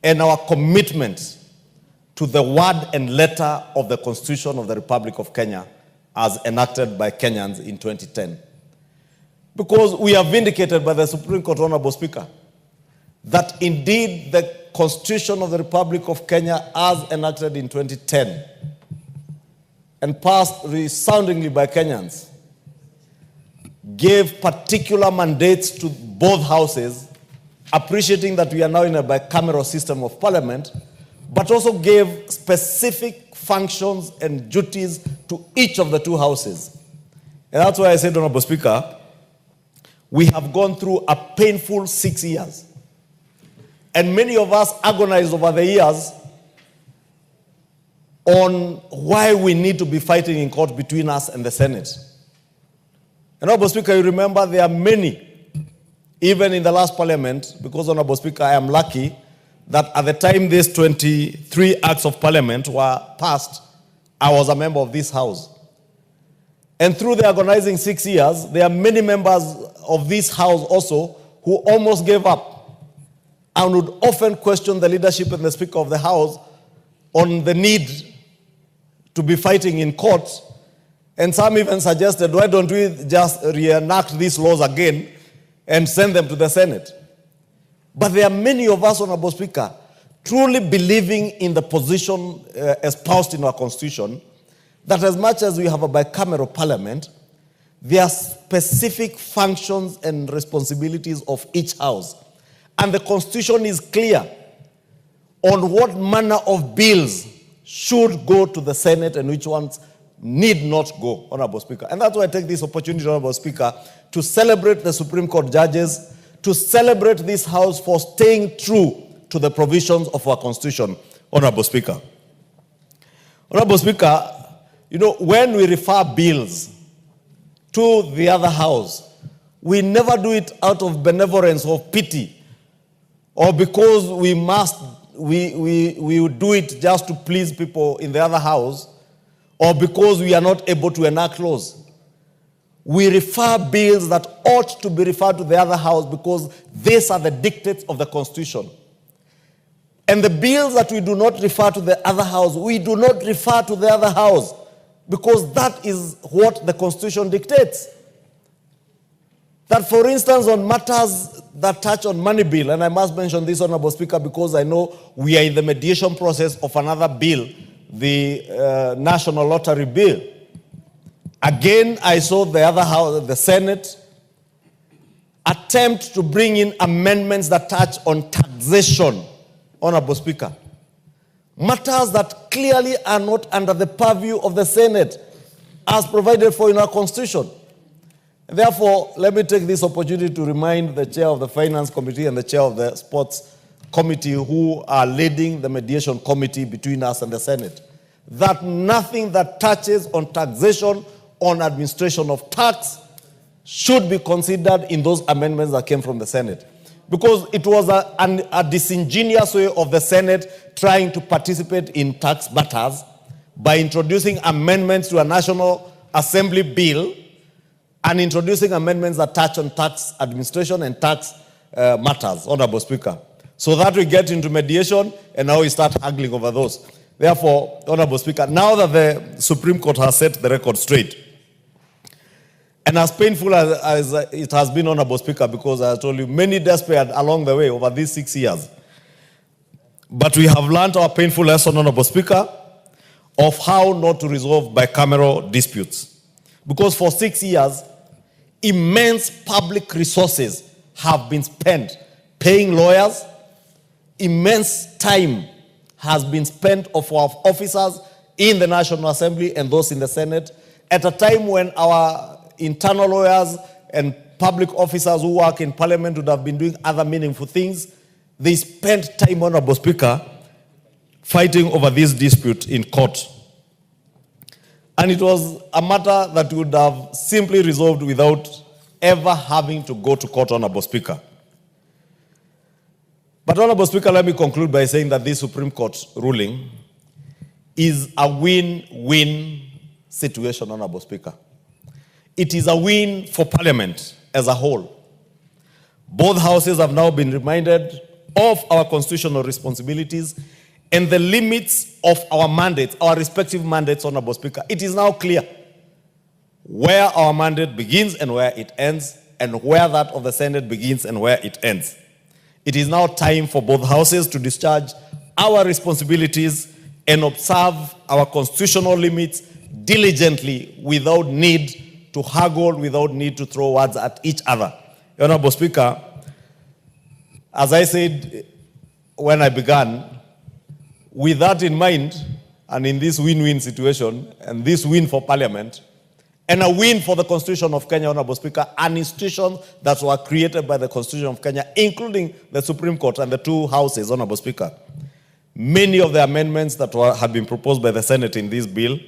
and our commitment to the word and letter of the Constitution of the Republic of Kenya as enacted by Kenyans in 2010. Because we are vindicated by the Supreme Court, Honorable Speaker, that indeed the Constitution of the Republic of Kenya as enacted in 2010 and passed resoundingly by Kenyans gave particular mandates to both houses, appreciating that we are now in a bicameral system of parliament, but also gave specific functions and duties to each of the two houses. And that's why I said, Honorable Speaker, We have gone through a painful 6 years. And many of us agonized over the years on why we need to be fighting in court between us and the Senate. And Honorable Speaker, you remember there are many, even in the last parliament, because Honorable Speaker, I am lucky that at the time these 23 acts of parliament were passed, I was a member of this house. And through the agonizing 6 years, there are many members of this house also who almost gave up and would often question the leadership and the Speaker of the House on the need to be fighting in court. And some even suggested, why don't we just reenact these laws again and send them to the Senate? But there are many of us, Honorable Speaker, truly believing in the position espoused in our Constitution, that as much as we have a bicameral parliament, there are specific functions and responsibilities of each house. And the Constitution is clear on what manner of bills should go to the Senate and which ones need not go, Honorable Speaker. And that's why I take this opportunity, Honorable Speaker, to celebrate the Supreme Court judges, to celebrate this House for staying true to the provisions of our Constitution, Honorable Speaker. Honorable Speaker, you know, when we refer bills to the other House, we never do it out of benevolence or pity, or because we do it just to please people in the other House, or because we are not able to enact laws. We refer bills that ought to be referred to the other House because these are the dictates of the Constitution. And the bills that we do not refer to the other House, we do not refer to the other House because that is what the Constitution dictates. That, for instance, on matters that touch on money bill, and I must mention this, Honorable Speaker, because I know we are in the mediation process of another bill, the National Lottery Bill. Again, I saw the other House, the Senate, attempt to bring in amendments that touch on taxation, Honorable Speaker. Matters that clearly are not under the purview of the Senate, as provided for in our Constitution. Therefore, let me take this opportunity to remind the Chair of the Finance Committee and the Chair of the Sports Committee, who are leading the mediation committee between us and the Senate, that nothing that touches on taxation, on administration of tax, should be considered in those amendments that came from the Senate. Because it was a disingenuous way of the Senate trying to participate in tax matters by introducing amendments to a National Assembly bill and introducing amendments that touch on tax administration and tax matters, Honorable Speaker. So that we get into mediation and now we start haggling over those. Therefore, Honorable Speaker, now that the Supreme Court has set the record straight, and as painful as it has been, Honorable Speaker, because I told you many despaired along the way over these 6 years, but we have learned our painful lesson, Honorable Speaker, of how not to resolve bicameral disputes. Because for 6 years, immense public resources have been spent paying lawyers. Immense time has been spent of our officers in the National Assembly and those in the Senate at a time when our internal lawyers and public officers who work in Parliament would have been doing other meaningful things. They spent time, Honorable Speaker, fighting over this dispute in court. And it was a matter that would have simply resolved without ever having to go to court, Honorable Speaker. But, Honorable Speaker, let me conclude by saying that this Supreme Court ruling is a win-win situation, Honorable Speaker. It is a win for Parliament as a whole. Both houses have now been reminded of our constitutional responsibilities and the limits of our mandates, our respective mandates, Honorable Speaker. It is now clear where our mandate begins and where it ends, and where that of the Senate begins and where it ends. It is now time for both houses to discharge our responsibilities and observe our constitutional limits diligently without need to haggle, without need to throw words at each other. Honorable Speaker, as I said when I began, with that in mind, and in this win-win situation, and this win for Parliament, and a win for the Constitution of Kenya, Honorable Speaker, an institution that were created by the Constitution of Kenya, including the Supreme Court and the two houses, Honorable Speaker. Many of the amendments that had been proposed by the Senate in this bill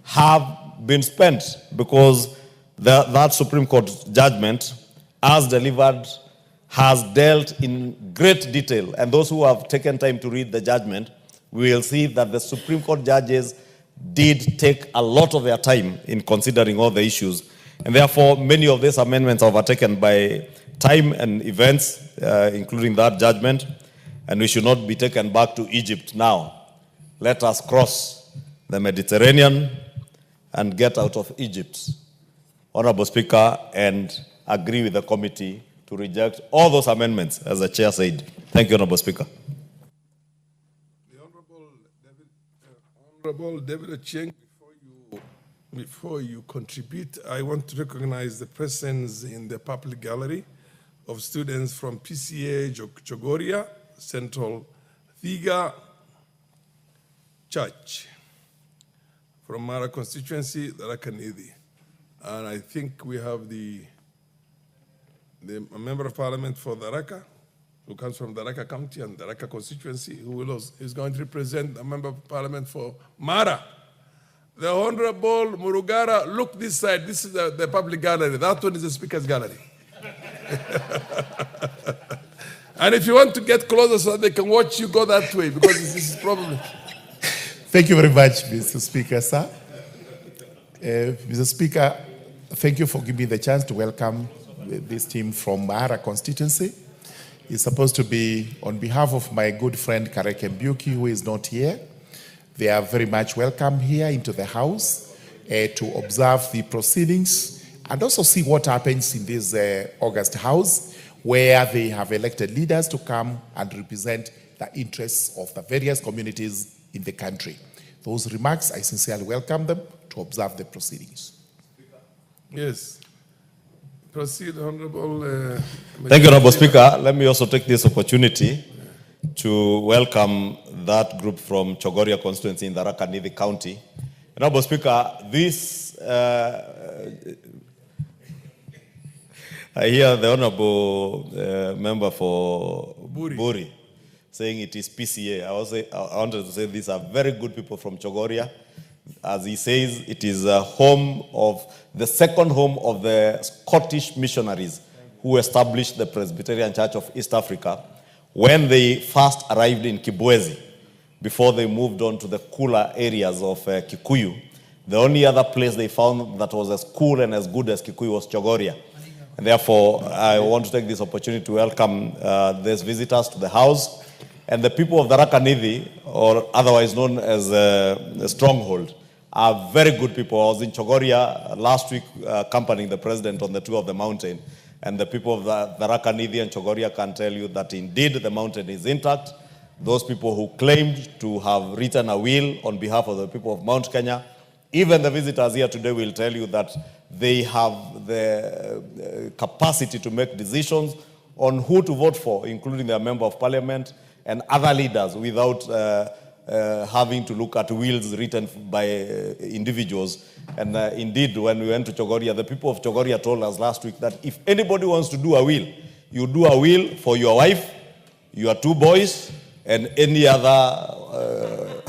have been spent because that Supreme Court judgment, as delivered, has dealt in great detail. And those who have taken time to read the judgment will see that the Supreme Court judges did take a lot of their time in considering all the issues. And therefore, many of these amendments are overtaken by time and events, including that judgment. And we should not be taken back to Egypt now. Let us cross the Mediterranean and get out of Egypt, Honorable Speaker, and agree with the committee to reject all those amendments, as the chair said. Thank you, Honorable Speaker. Honorable David Ochieng, before you contribute, I want to recognize the presence in the public gallery of students from PCA Chogoria, Central Thiga Church, from Mara Constituency, Tharaka Nithi. And I think we have the Member of Parliament for Tharaka, who comes from Tharaka County and Tharaka Constituency, who is going to represent a Member of Parliament for Mara. The Honorable Murugara, look this side. This is the public gallery. That one is the Speaker's gallery. And if you want to get closer so that they can watch you, go that way, because this is probably... Thank you very much, Mr. Speaker, sir. Mr. Speaker, thank you for giving me the chance to welcome this team from Mara Constituency. It's supposed to be on behalf of my good friend Kareke Mbuki, who is not here. They are very much welcome here into the House to observe the proceedings and also see what happens in this August House, where they have elected leaders to come and represent the interests of the various communities in the country. Those remarks, I sincerely welcome them to observe the proceedings. Yes. Proceed, Honorable. Thank you, Honorable Speaker. Let me also take this opportunity to welcome that group from Chogoria constituency in Tharaka Nithi County. Honorable Speaker, this, I hear the Honorable member for Buri saying it is PCA. I wanted to say these are very good people from Chogoria. As he says, it is a home of the second home of the Scottish missionaries who established the Presbyterian Church of East Africa when they first arrived in Kibwezi, before they moved on to the cooler areas of Kikuyu. The only other place they found that was as cool and as good as Kikuyu was Chogoria. And therefore, I want to take this opportunity to welcome these visitors to the House. And the people of Tharaka Nithi, or otherwise known as a Stronghold, are very good people. I was in Chogoria last week accompanying the president on the tour of the mountain. And the people of Tharaka Nithi and Chogoria can tell you that indeed the mountain is intact. Those people who claimed to have written a will on behalf of the people of Mount Kenya, even the visitors here today will tell you that they have the capacity to make decisions on who to vote for, including their member of parliament and other leaders, without having to look at wills written by individuals. And indeed, when we went to Chogoria, the people of Chogoria told us last week that if anybody wants to do a will, you do a will for your wife, your two boys, and any other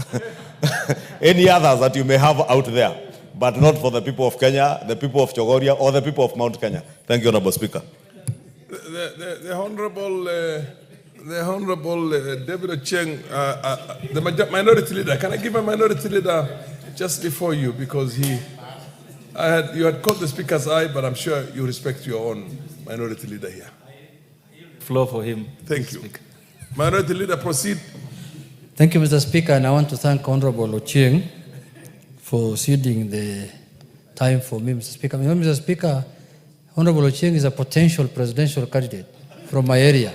any others that you may have out there, but not for the people of Kenya, the people of Chogoria, or the people of Mount Kenya. Thank you, Honorable Speaker. The Honorable David Ochieng, the minority leader. Can I give a minority leader just before you, because you had caught the Speaker's eye, but I'm sure you respect your own minority leader here. Floor for him. Thank you. Speaker. Minority leader, proceed. Thank you, Mr. Speaker, and I want to thank Honorable Ochieng for ceding the time for me, Mr. Speaker. Mr. Speaker, Honorable Ochieng is a potential presidential candidate from my area.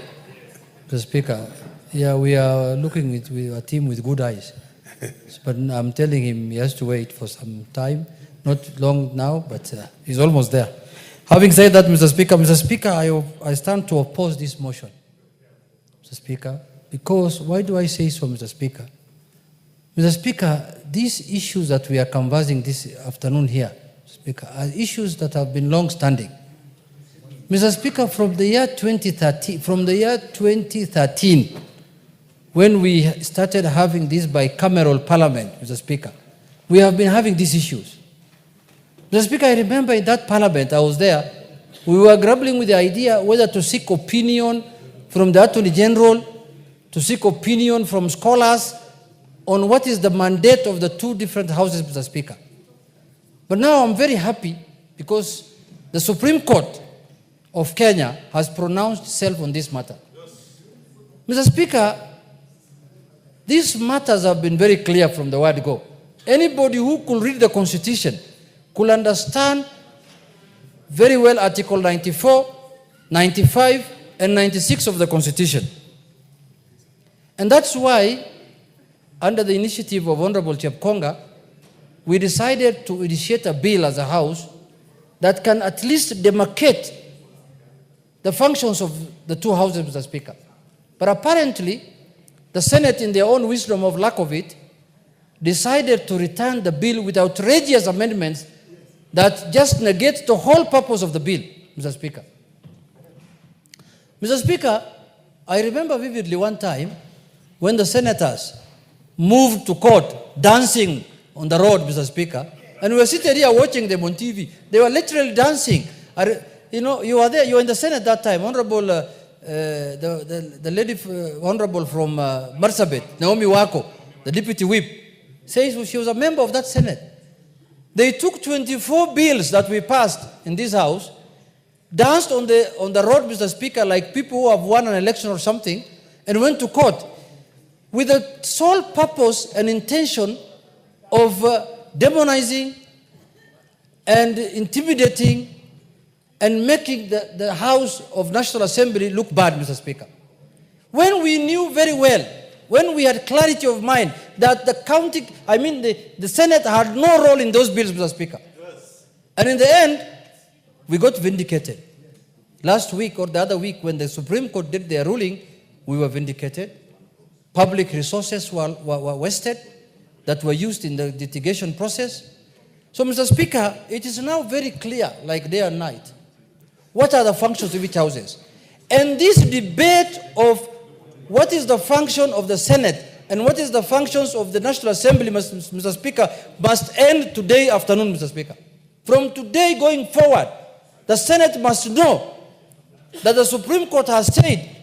Mr. Speaker, yeah, we are looking at a team with good eyes. But I'm telling him he has to wait for some time. Not long now, but he's almost there. Having said that, Mr. Speaker, I stand to oppose this motion, Mr. Speaker, because why do I say so, Mr. Speaker? Mr. Speaker, these issues that we are canvassing this afternoon here, Speaker, are issues that have been long-standing. Mr. Speaker, from the year 2013, when we started having this bicameral parliament, Mr. Speaker, we have been having these issues. Mr. Speaker, I remember in that parliament, I was there, we were grappling with the idea whether to seek opinion from the Attorney General, to seek opinion from scholars on what is the mandate of the two different houses, Mr. Speaker. But now I'm very happy because the Supreme Court of Kenya has pronounced itself on this matter. Mr. Speaker, these matters have been very clear from the word go. Anybody who could read the Constitution could understand very well Article 94, 95, and 96 of the Constitution. And that's why, under the initiative of Honorable Chepkonga, we decided to initiate a bill as a House that can at least demarcate the functions of the two houses, Mr. Speaker. But apparently, the Senate, in their own wisdom of lack of it, decided to return the bill with outrageous amendments that just negate the whole purpose of the bill, Mr. Speaker. Mr. Speaker, I remember vividly one time when the senators moved to court dancing on the road, Mr. Speaker, and we were sitting here watching them on TV. They were literally dancing. You know, you were there, you were in the Senate that time. Honorable, the lady, Honorable from Marsabit, Naomi Wako, the Deputy Whip, says she was a member of that Senate. They took 24 bills that we passed in this House, danced on the road, Mr. Speaker, like people who have won an election or something, and went to court with the sole purpose and intention of demonizing and intimidating and making the House of National Assembly look bad, Mr. Speaker. When we knew very well, when we had clarity of mind that the Senate had no role in those bills, Mr. Speaker. Yes. And in the end, we got vindicated. Last week or the other week, when the Supreme Court did their ruling, we were vindicated. Public resources were wasted that were used in the litigation process. So, Mr. Speaker, it is now very clear, like day and night, what are the functions of each houses. And this debate of what is the function of the Senate and what is the functions of the National Assembly, Mr. Speaker, must end today afternoon, Mr. Speaker. From today going forward, the Senate must know that the Supreme Court has said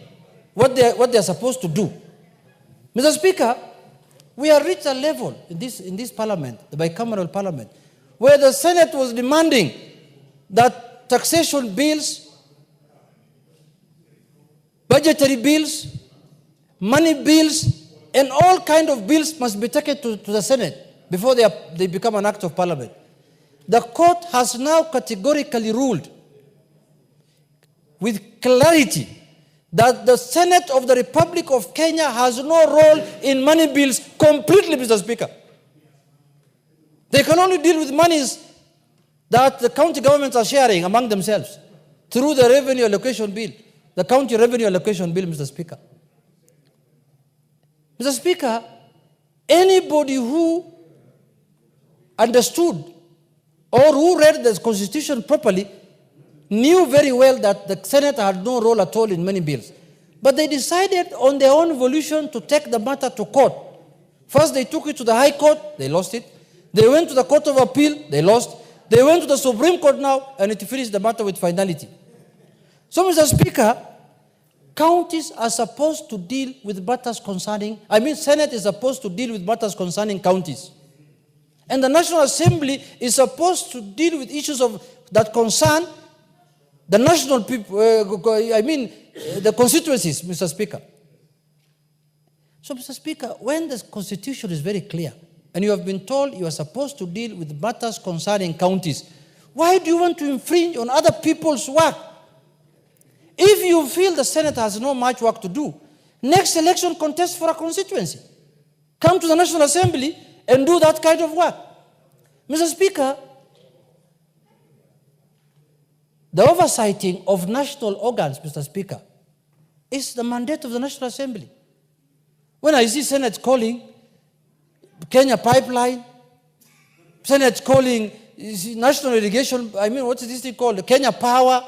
what they are supposed to do. Mr. Speaker, we have reached a level in this parliament, the bicameral parliament, where the Senate was demanding that taxation bills, budgetary bills, money bills, and all kinds of bills must be taken to the Senate before they become an act of parliament. The court has now categorically ruled with clarity that the Senate of the Republic of Kenya has no role in money bills completely, Mr. Speaker. They can only deal with monies that the county governments are sharing among themselves through the revenue allocation bill, the county revenue allocation bill, Mr. Speaker. Mr. Speaker, anybody who understood or who read the Constitution properly knew very well that the Senate had no role at all in many bills. But they decided on their own volition to take the matter to court. First, they took it to the High Court, they lost it. They went to the Court of Appeal, they lost. They went to the Supreme Court now, and it finished the matter with finality. So, Mr. Speaker, counties are supposed to deal with matters concerning, Senate is supposed to deal with matters concerning counties. And the National Assembly is supposed to deal with issues that concern the national people, the constituencies, Mr. Speaker. So, Mr. Speaker, when the Constitution is very clear, and you have been told you are supposed to deal with matters concerning counties, why do you want to infringe on other people's work? If you feel the Senate has no much work to do, next election contest for a constituency. Come to the National Assembly and do that kind of work. Mr. Speaker, the oversighting of national organs, Mr. Speaker, is the mandate of the National Assembly. When I see Senate calling Kenya Pipeline, Senate calling national irrigation, what is this thing called? Kenya Power.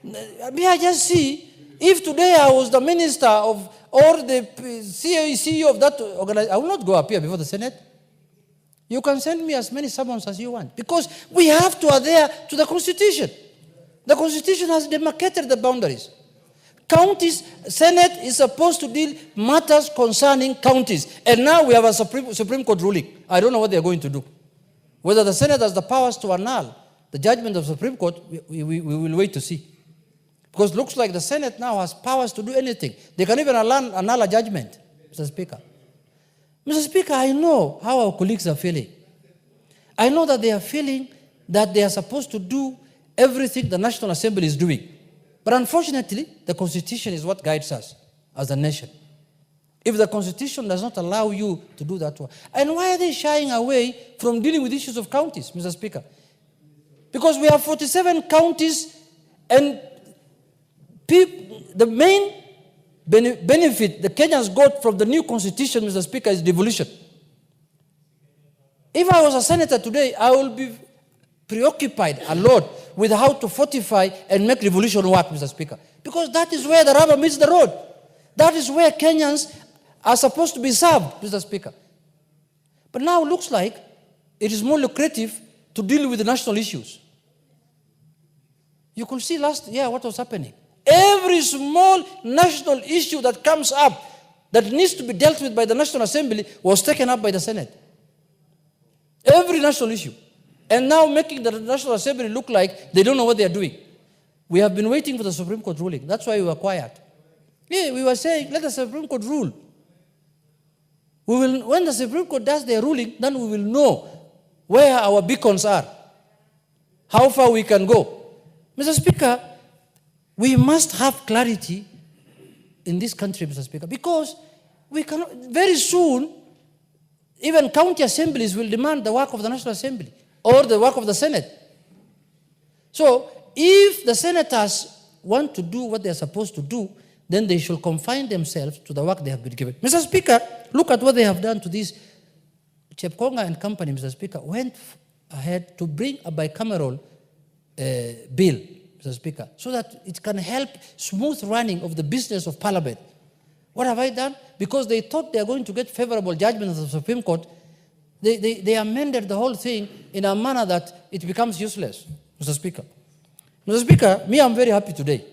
I just see, if today I was the minister of, or the CEO of that organization, I will not go up here before the Senate. You can send me as many summons as you want, because we have to adhere to the Constitution. The Constitution has demarcated the boundaries. Counties, Senate is supposed to deal matters concerning counties. And now we have a Supreme Court ruling. I don't know what they're going to do. Whether the Senate has the powers to annul the judgment of the Supreme Court, we will wait to see. Because it looks like the Senate now has powers to do anything. They can even annul a judgment, Mr. Speaker. Mr. Speaker, I know how our colleagues are feeling. I know that they are feeling that they are supposed to do everything the National Assembly is doing. But unfortunately, the Constitution is what guides us as a nation. If the Constitution does not allow you to do that, and why are they shying away from dealing with issues of counties, Mr. Speaker? Because we have 47 counties, and the main benefit the Kenyans got from the new Constitution, Mr. Speaker, is devolution. If I was a senator today, I will be preoccupied a lot with how to fortify and make revolution work, Mr. Speaker. Because that is where the rubber meets the road. That is where Kenyans are supposed to be served, Mr. Speaker. But now it looks like it is more lucrative to deal with the national issues. You could see last year what was happening. Every small national issue that comes up that needs to be dealt with by the National Assembly was taken up by the Senate. Every national issue. And now making the National Assembly look like they don't know what they are doing. We have been waiting for the Supreme Court ruling. That's why we were quiet. Yeah, we were saying, let the Supreme Court rule. When the Supreme Court does their ruling, then we will know where our beacons are, how far we can go. Mr. Speaker, we must have clarity in this country, Mr. Speaker, because we cannot, very soon, even county assemblies will demand the work of the National Assembly or the work of the Senate. So, if the senators want to do what they are supposed to do, then they should confine themselves to the work they have been given. Mr. Speaker, look at what they have done to this. Chepkonga and company, Mr. Speaker, went ahead to bring a bicameral bill, Mr. Speaker, so that it can help smooth running of the business of Parliament. What have I done? Because they thought they are going to get favorable judgment of the Supreme Court, they amended the whole thing in a manner that it becomes useless, Mr. Speaker. Mr. Speaker, I'm very happy today.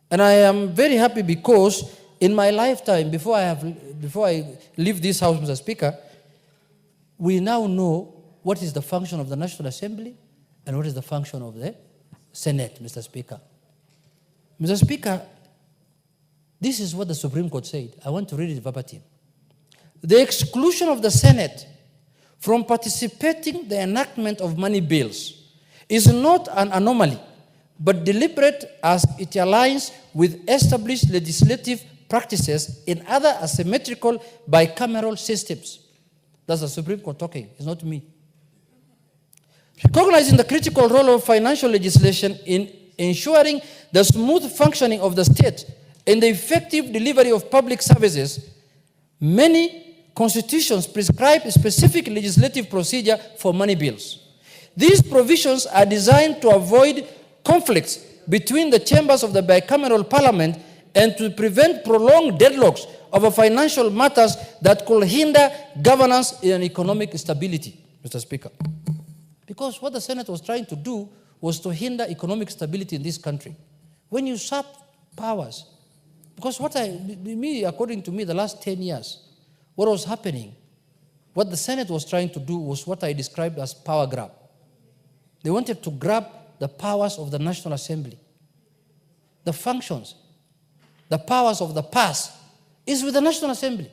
And I am very happy because in my lifetime, before I leave this house, Mr. Speaker, we now know what is the function of the National Assembly and what is the function of the Senate, Mr. Speaker. Mr. Speaker, this is what the Supreme Court said. I want to read it verbatim. The exclusion of the Senate from participating in the enactment of money bills is not an anomaly, but deliberate as it aligns with established legislative practices in other asymmetrical bicameral systems. That's the Supreme Court talking, it's not me. Recognizing the critical role of financial legislation in ensuring the smooth functioning of the state and the effective delivery of public services, many constitutions prescribe a specific legislative procedure for money bills. These provisions are designed to avoid conflicts between the chambers of the bicameral parliament and to prevent prolonged deadlocks over financial matters that could hinder governance and economic stability, Mr. Speaker. Because what the Senate was trying to do was to hinder economic stability in this country. When you usurp powers, because according to me, the last 10 years, what was happening, what the Senate was trying to do was what I described as power grab. They wanted to grab the powers of the National Assembly. The functions, the powers of the past is with the National Assembly.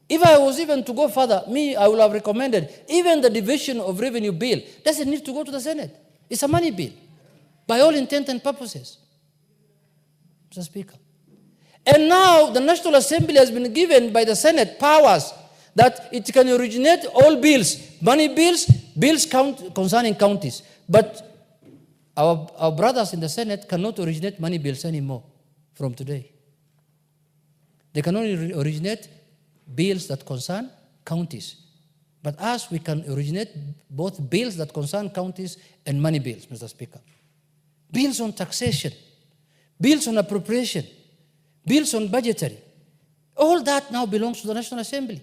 If I was even to go further, I would have recommended even the division of revenue bill doesn't need to go to the Senate. It's a money bill, by all intent and purposes, Mr. Speaker. And now the National Assembly has been given by the Senate powers that it can originate all bills, money bills, bills concerning counties. But our brothers in the Senate cannot originate money bills anymore from today. They can only originate bills that concern counties. But us, we can originate both bills that concern counties and money bills, Mr. Speaker. Bills on taxation, bills on appropriation, bills on budgetary. All that now belongs to the National Assembly.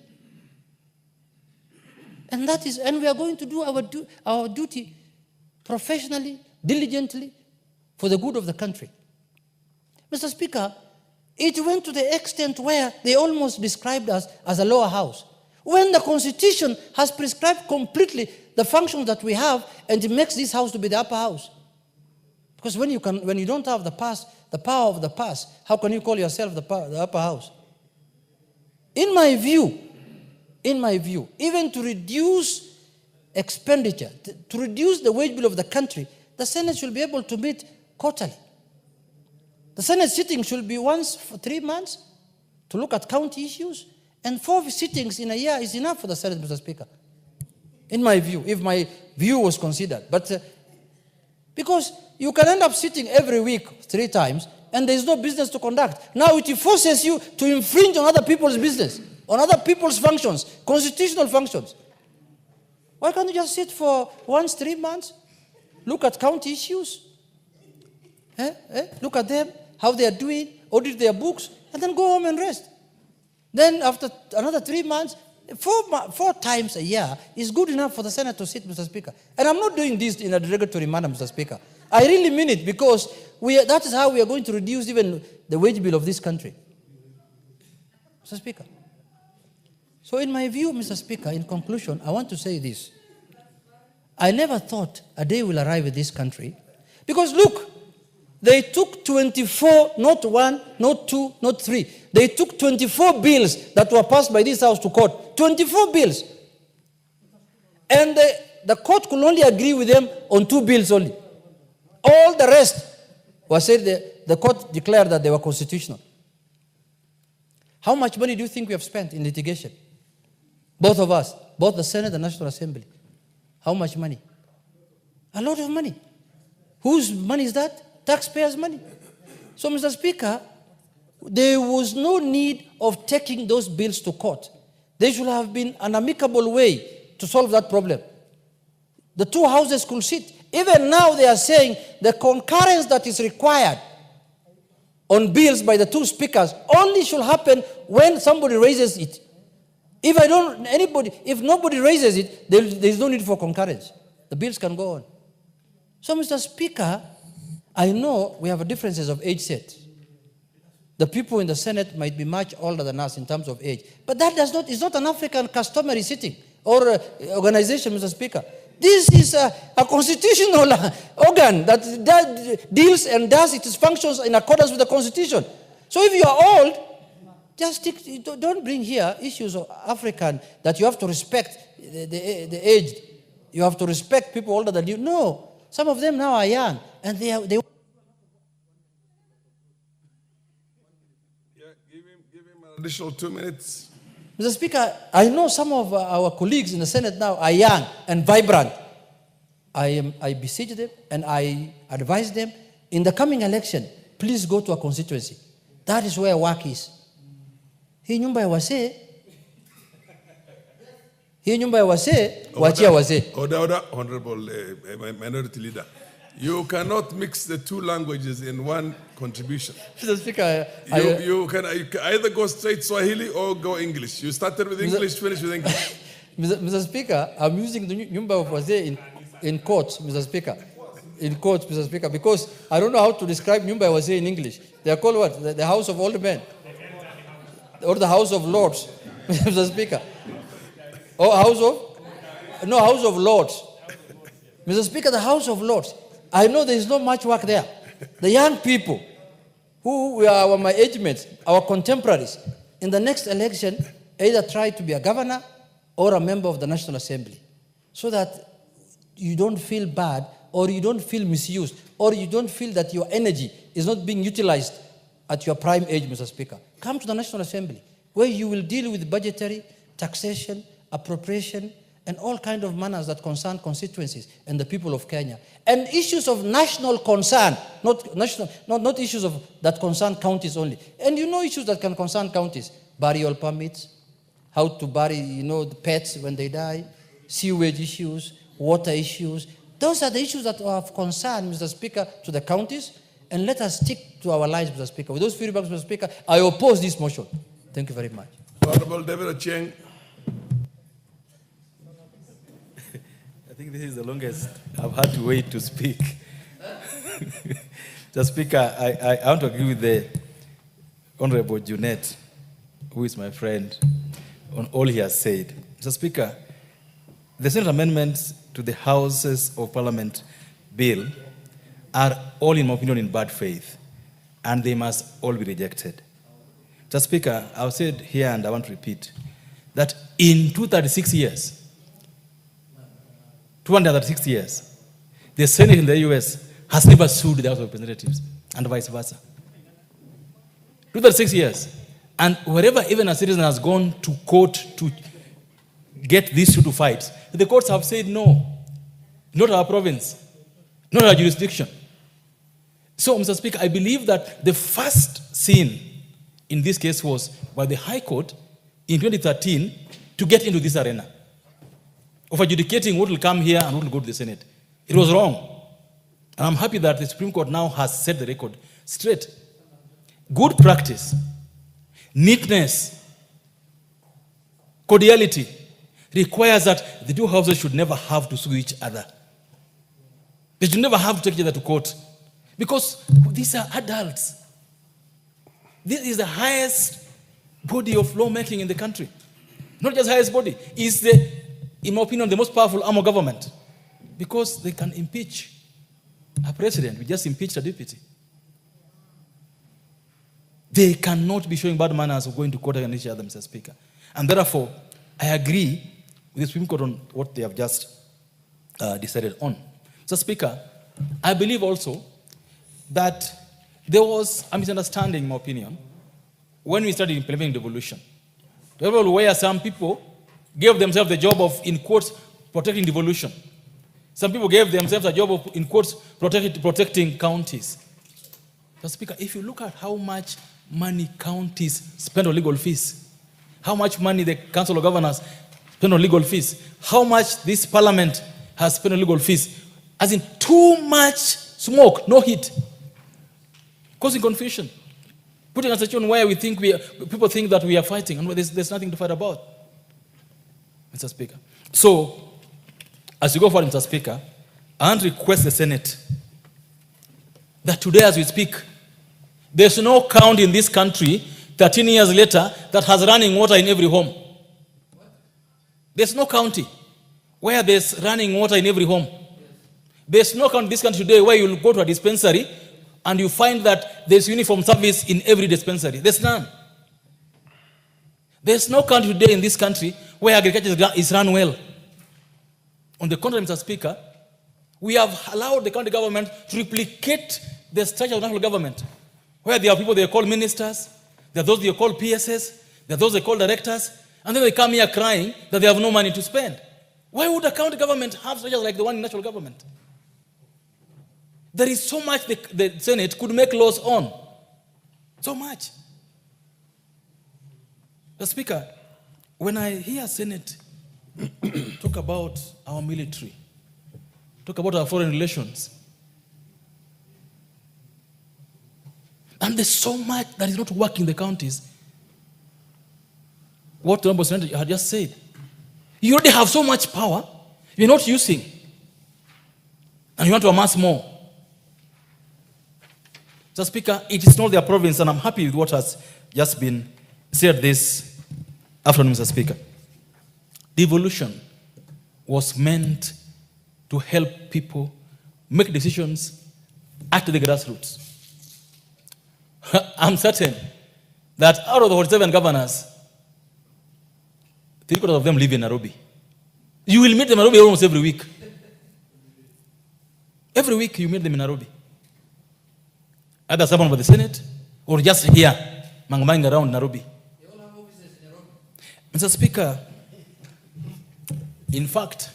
And we are going to do our duty professionally, diligently, for the good of the country. Mr. Speaker, it went to the extent where they almost described us as a lower house, when the Constitution has prescribed completely the functions that we have, and it makes this house to be the upper house. Because when you don't have the power of the past, how can you call yourself the upper house? In my view, even to reduce expenditure, to reduce the wage bill of the country, the Senate should be able to meet quarterly. The Senate sitting should be once for 3 months to look at county issues, and 4 sittings in a year is enough for the Senate, Mr. Speaker. In my view, if my view was considered. But because you can end up sitting every week 3 times, and there is no business to conduct. Now it forces you to infringe on other people's business, on other people's functions, constitutional functions. Why can't you just sit for once 3 months, look at county issues, look at them, how they are doing, audit their books, and then go home and rest? Then after another 3 months, 4 times a year is good enough for the Senate to sit, Mr. Speaker. And I'm not doing this in a derogatory manner, Mr. Speaker. I really mean it, because that is how we are going to reduce even the wage bill of this country. Mr. Speaker. So in my view, Mr. Speaker, in conclusion, I want to say this. I never thought a day will arrive in this country, because look, they took 24, not 1, not 2, not 3. They took 24 bills that were passed by this House to court. 24 bills. And the court could only agree with them on 2 bills only. All the rest was said the court declared that they were constitutional. How much money do you think we have spent in litigation? Both of us, both the Senate and National Assembly. How much money? A lot of money. Whose money is that? Taxpayers' money. So, Mr. Speaker, there was no need of taking those bills to court. There should have been an amicable way to solve that problem. The 2 houses could sit. Even now they are saying the concurrence that is required on bills by the 2 speakers only should happen when somebody raises it. If nobody raises it, there is no need for concurrence. The bills can go on. So, Mr. Speaker, I know we have differences of age set. The people in the Senate might be much older than us in terms of age. But that is not an African customary sitting or organization, Mr. Speaker. This is a constitutional organ that deals and does its functions in accordance with the Constitution. So if you are old, don't bring here issues of African that you have to respect the aged. You have to respect people older than you. No. Some of them now are young, and they Give him an additional 2 minutes. Mr. Speaker, I know some of our colleagues in the Senate now are young and vibrant. I beseech them and I advise them, in the coming election, please go to a constituency. That is where work is. Hii nyumba ya wasee, wachia wasee. Order, Honorable Minority Leader. You cannot mix the 2 languages in one contribution. Mr. Speaker, you can either go straight Swahili or go English. You started with English, finish with English. Mr. Speaker, I'm using the nyumba of wasee in quotes, Mr. Speaker. In quotes, Mr. Speaker, because I don't know how to describe nyumba ya wasee in English. They are called what? The House of Old Men. Or the House of Lords, Mr. Speaker. Or House of Lords. Mr. Speaker, the House of Lords. I know there is not much work there. The young people who are my age mates, our contemporaries, in the next election, either try to be a governor or a member of the National Assembly, so that you don't feel bad, or you don't feel misused, or you don't feel that your energy is not being utilized at your prime age, Mr. Speaker. Come to the National Assembly, where you will deal with budgetary, taxation, appropriation, and all kinds of matters that concern constituencies and the people of Kenya. And issues of national concern, not issues that concern counties only. And you know issues that can concern counties: burial permits, how to bury, the pets when they die, sewage issues, water issues. Those are the issues that are of concern, Mr. Speaker, to the counties, and let us stick to our lines, Mr. Speaker. With those few remarks, Mr. Speaker, I oppose this motion. Thank you very much. Honorable David Ochieng. I think this is the longest I've had to wait to speak. Mr. Speaker, I want to agree with the Honorable Janet, who is my friend, on all he has said. Mr. Speaker, the Senate amendments to the Houses of Parliament bill are all, in my opinion, in bad faith, and they must all be rejected. Mr. Speaker, I've said here, and I want to repeat, that in 236 years, the Senate in the US has never sued the House of Representatives, and vice versa. 236 years. And wherever even a citizen has gone to court to get these two to fight, the courts have said no, not our province, not our jurisdiction. So, Mr. Speaker, I believe that the first sin in this case was by the High Court in 2013 to get into this arena of adjudicating what will come here and what will go to the Senate. It was wrong. And I'm happy that the Supreme Court now has set the record straight. Good practice, neatness, cordiality requires that the two houses should never have to sue each other. They should never have to take each other to court. Because these are adults. This is the highest body of lawmaking in the country. Not just highest body. It's in my opinion, the most powerful arm of government. Because they can impeach a president. We just impeached a deputy. They cannot be showing bad manners or going to court against each other, Mr. Speaker. And therefore, I agree with the Supreme Court on what they have just decided on. Mr. Speaker, I believe also that there was a misunderstanding, in my opinion, when we started implementing devolution. Where some people gave themselves the job of, in quotes, protecting devolution. Some people gave themselves a job of, in quotes, protecting counties. Mr. Speaker, if you look at how much money counties spend on legal fees, how much money the Council of Governors spend on legal fees, how much this Parliament has spent on legal fees, as in too much smoke, no heat, causing confusion, putting us in a situation where people think that we are fighting, and there's nothing to fight about, Mr. Speaker. So, as you go forward, Mr. Speaker, I want to request the Senate that today, as we speak, there's no county in this country 13 years later that has running water in every home. There's no county where there's running water in every home. There's no county in this country today where you'll go to a dispensary and you find that there's uniform service in every dispensary. There's none. There's no country today in this country where agriculture is run well. On the contrary, Mr. Speaker, we have allowed the county government to replicate the structure of national government, where there are people they call ministers, there are those they call PSS, there are those they call directors, and then they come here crying that they have no money to spend. Why would a county government have structures like the one in national government? There is so much the Senate could make laws on. So much. The Speaker, when I hear Senate talk about our military, talk about our foreign relations, and there's so much that is not working in the counties. What the Honorable Senator had just said. You already have so much power, you're not using. And you want to amass more. Mr. Speaker, it is not their province, and I'm happy with what has just been said this afternoon, Mr. Speaker. Devolution was meant to help people make decisions at the grassroots. I'm certain that out of the 47 governors, 3/4 of them live in Nairobi. You will meet them in Nairobi almost every week. Every week you meet them in Nairobi. Either someone by the Senate or just here, mang around Nairobi. Mr. Speaker, in fact,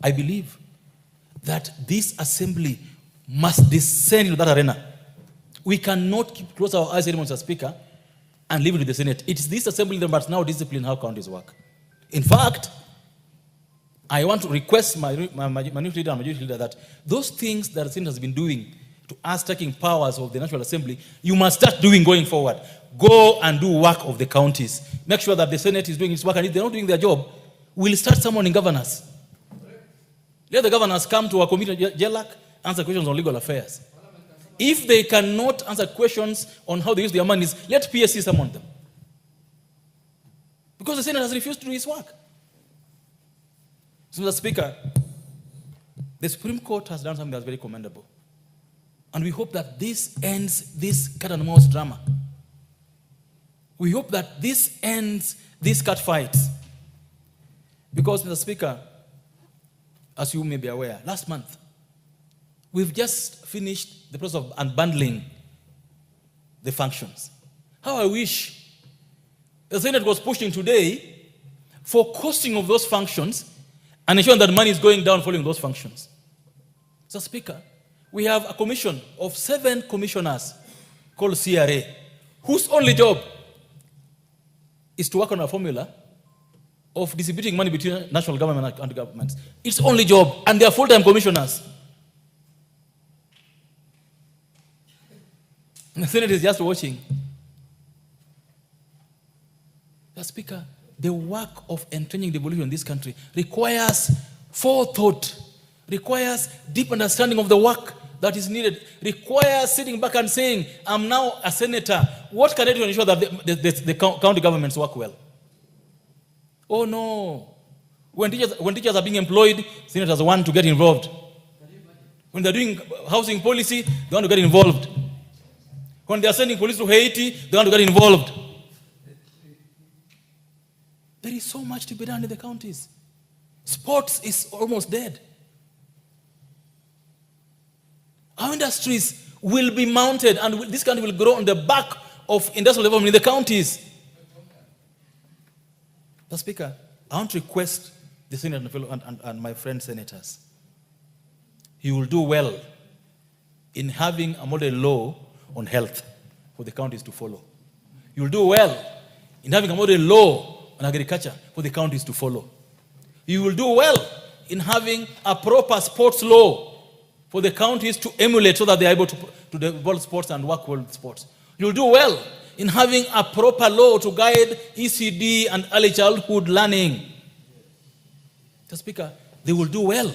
I believe that this assembly must descend into that arena. We cannot close our eyes anymore, Mr. Speaker, and leave it to the Senate. It is this assembly that must now discipline how counties work. In fact, I want to request my minority leader and majority leader that those things that the Senate has been doing to us taking powers of the National Assembly, you must start doing going forward. Go and do work of the counties. Make sure that the Senate is doing its work, and if they're not doing their job, we'll start summoning governors. Let the governors come to our committee, JELAC, answer questions on legal affairs. If they cannot answer questions on how they use their monies, let PSC summon them. Because the Senate has refused to do its work. So, Mr. Speaker, the Supreme Court has done something that's very commendable. And we hope that this ends this cat and mouse drama. We hope that this ends these cat fights. Because, Mr. Speaker, as you may be aware, last month, we've just finished the process of unbundling the functions. How I wish the Senate was pushing today for costing of those functions and ensuring that money is going down following those functions. So, Speaker, we have a commission of 7 commissioners called CRA, whose only job is to work on a formula of distributing money between national government and governments. It's only job, and they are full-time commissioners. And the Senate is just watching. The Speaker, the work of entrenching devolution in this country requires forethought, requires deep understanding of the work that is needed, requires sitting back and saying, I'm now a senator. What can I do to ensure that the county governments work well? Oh no. When teachers are being employed, senators want to get involved. When they're doing housing policy, they want to get involved. When they're sending police to Haiti, they want to get involved. There is so much to be done in the counties. Sports is almost dead. Our industries will be mounted, and this country will grow on the back of industrial development in the counties. Mr. Speaker, I want to request the Senate and my friend senators, you will do well in having a model law on health for the counties to follow. You will do well in having a model law on agriculture for the counties to follow. You will do well in having a proper sports law for the counties to emulate so that they are able to develop sports and work well with sports. You'll do well in having a proper law to guide ECD and early childhood learning. Mr. Speaker, they will do well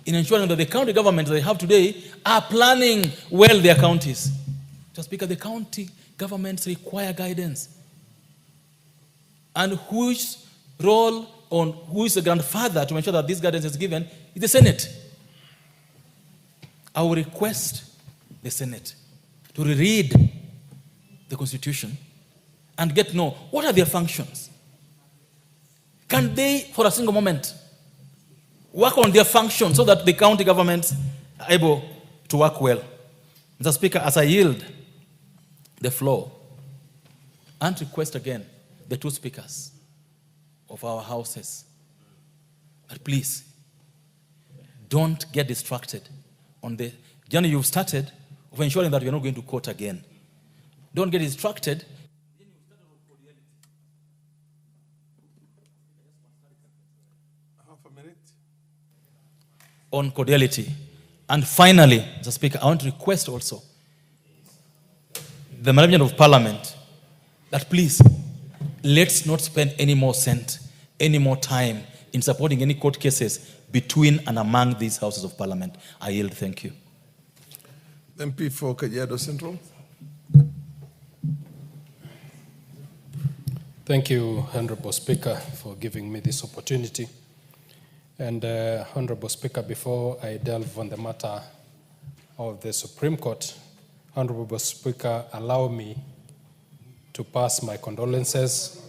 in ensuring that the county governments they have today are planning well their counties. Mr. Speaker, the county governments require guidance. And whose role on who is the grandfather to ensure that this guidance is given is the Senate. I will request the Senate to reread the Constitution and get to know what are their functions. Can they, for a single moment, work on their functions so that the county governments are able to work well? Mr. Speaker, as I yield the floor, and request again the 2 speakers of our houses, but please, don't get distracted on the journey you've started of ensuring that we're not going to court again. Don't get distracted. Half a minute. On cordiality. And finally, Mr. Speaker, I want to request also the management of Parliament that please, let's not spend any more cent, any more time in supporting any court cases between and among these houses of Parliament. I yield. Thank you. MP for Kajiado Central. Thank you, Honorable Speaker, for giving me this opportunity. And Honorable Speaker, before I delve on the matter of the Supreme Court, Honorable Speaker, allow me to pass my condolences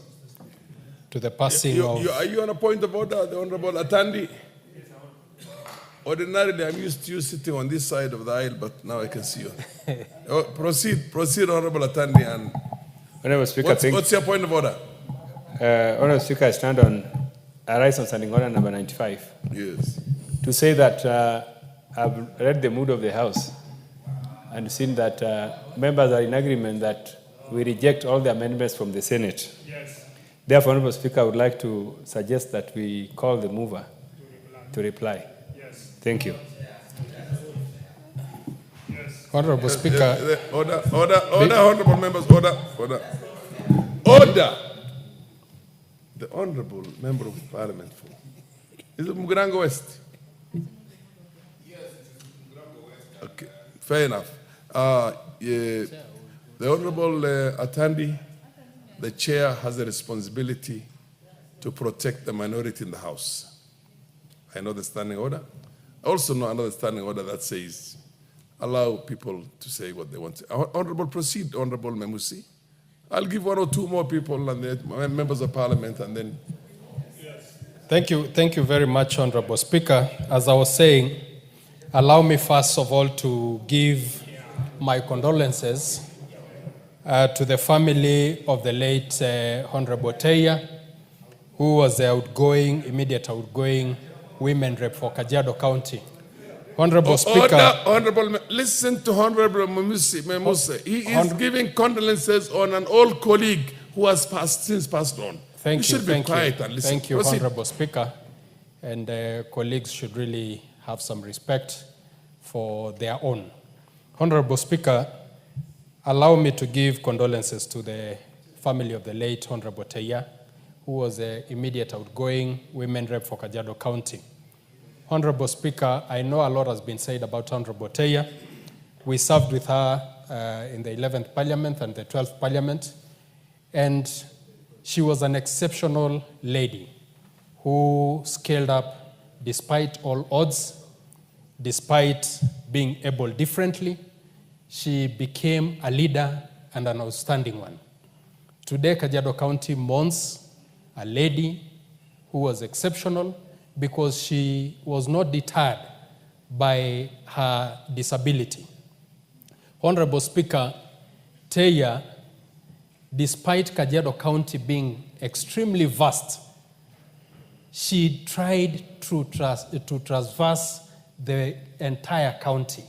to the passing of... Are you on a point of order, the Honorable Atandi? Ordinarily, I'm used to you sitting on this side of the aisle, but now I can see you. Proceed, Honorable Atandi. And Honorable Speaker, what's your point of order? Honorable Speaker, I stand on a rise on standing order number 95. Yes. To say that I've read the mood of the House and seen that members are in agreement that we reject all the amendments from the Senate. Yes. Therefore, Honorable Speaker, I would like to suggest that we call the mover to reply. Yes. Thank you. Honorable Speaker. Order, honorable members, order. Order. The honorable member of parliament. Is it Mugirango West? Yes, it is Mugirango West. Okay, fair enough. The honorable Atandi, the chair has a responsibility to protect the minority in the House. I know the standing order. I also know another standing order that says allow people to say what they want to. Honorable, proceed, Honorable Memusi. I'll give one or two more people and the members of parliament and then. Thank you very much, Honorable Speaker. As I was saying, allow me first of all to give my condolences to the family of the late Honorable Teiyaa, who was the immediate outgoing women rep for Kajiado County. Honorable Speaker. Honorable, listen to Honorable Memusi. He is giving condolences on an old colleague who has since passed on. Thank you. You should be quiet and listen. Thank you, Proceed. Honorable Speaker. And colleagues should really have some respect for their own. Honorable Speaker, allow me to give condolences to the family of the late Honorable Teiyaa, who was the immediate outgoing women rep for Kajiado County. Honorable Speaker, I know a lot has been said about Honorable Teiyaa. We served with her in the 11th Parliament and the 12th Parliament, and she was an exceptional lady who scaled up despite all odds, despite being able differently. She became a leader and an outstanding one. Today, Kajiado County mourns a lady who was exceptional because she was not deterred by her disability. Honorable Speaker, Teiyaa, despite Kajiado County being extremely vast, she tried to traverse the entire county.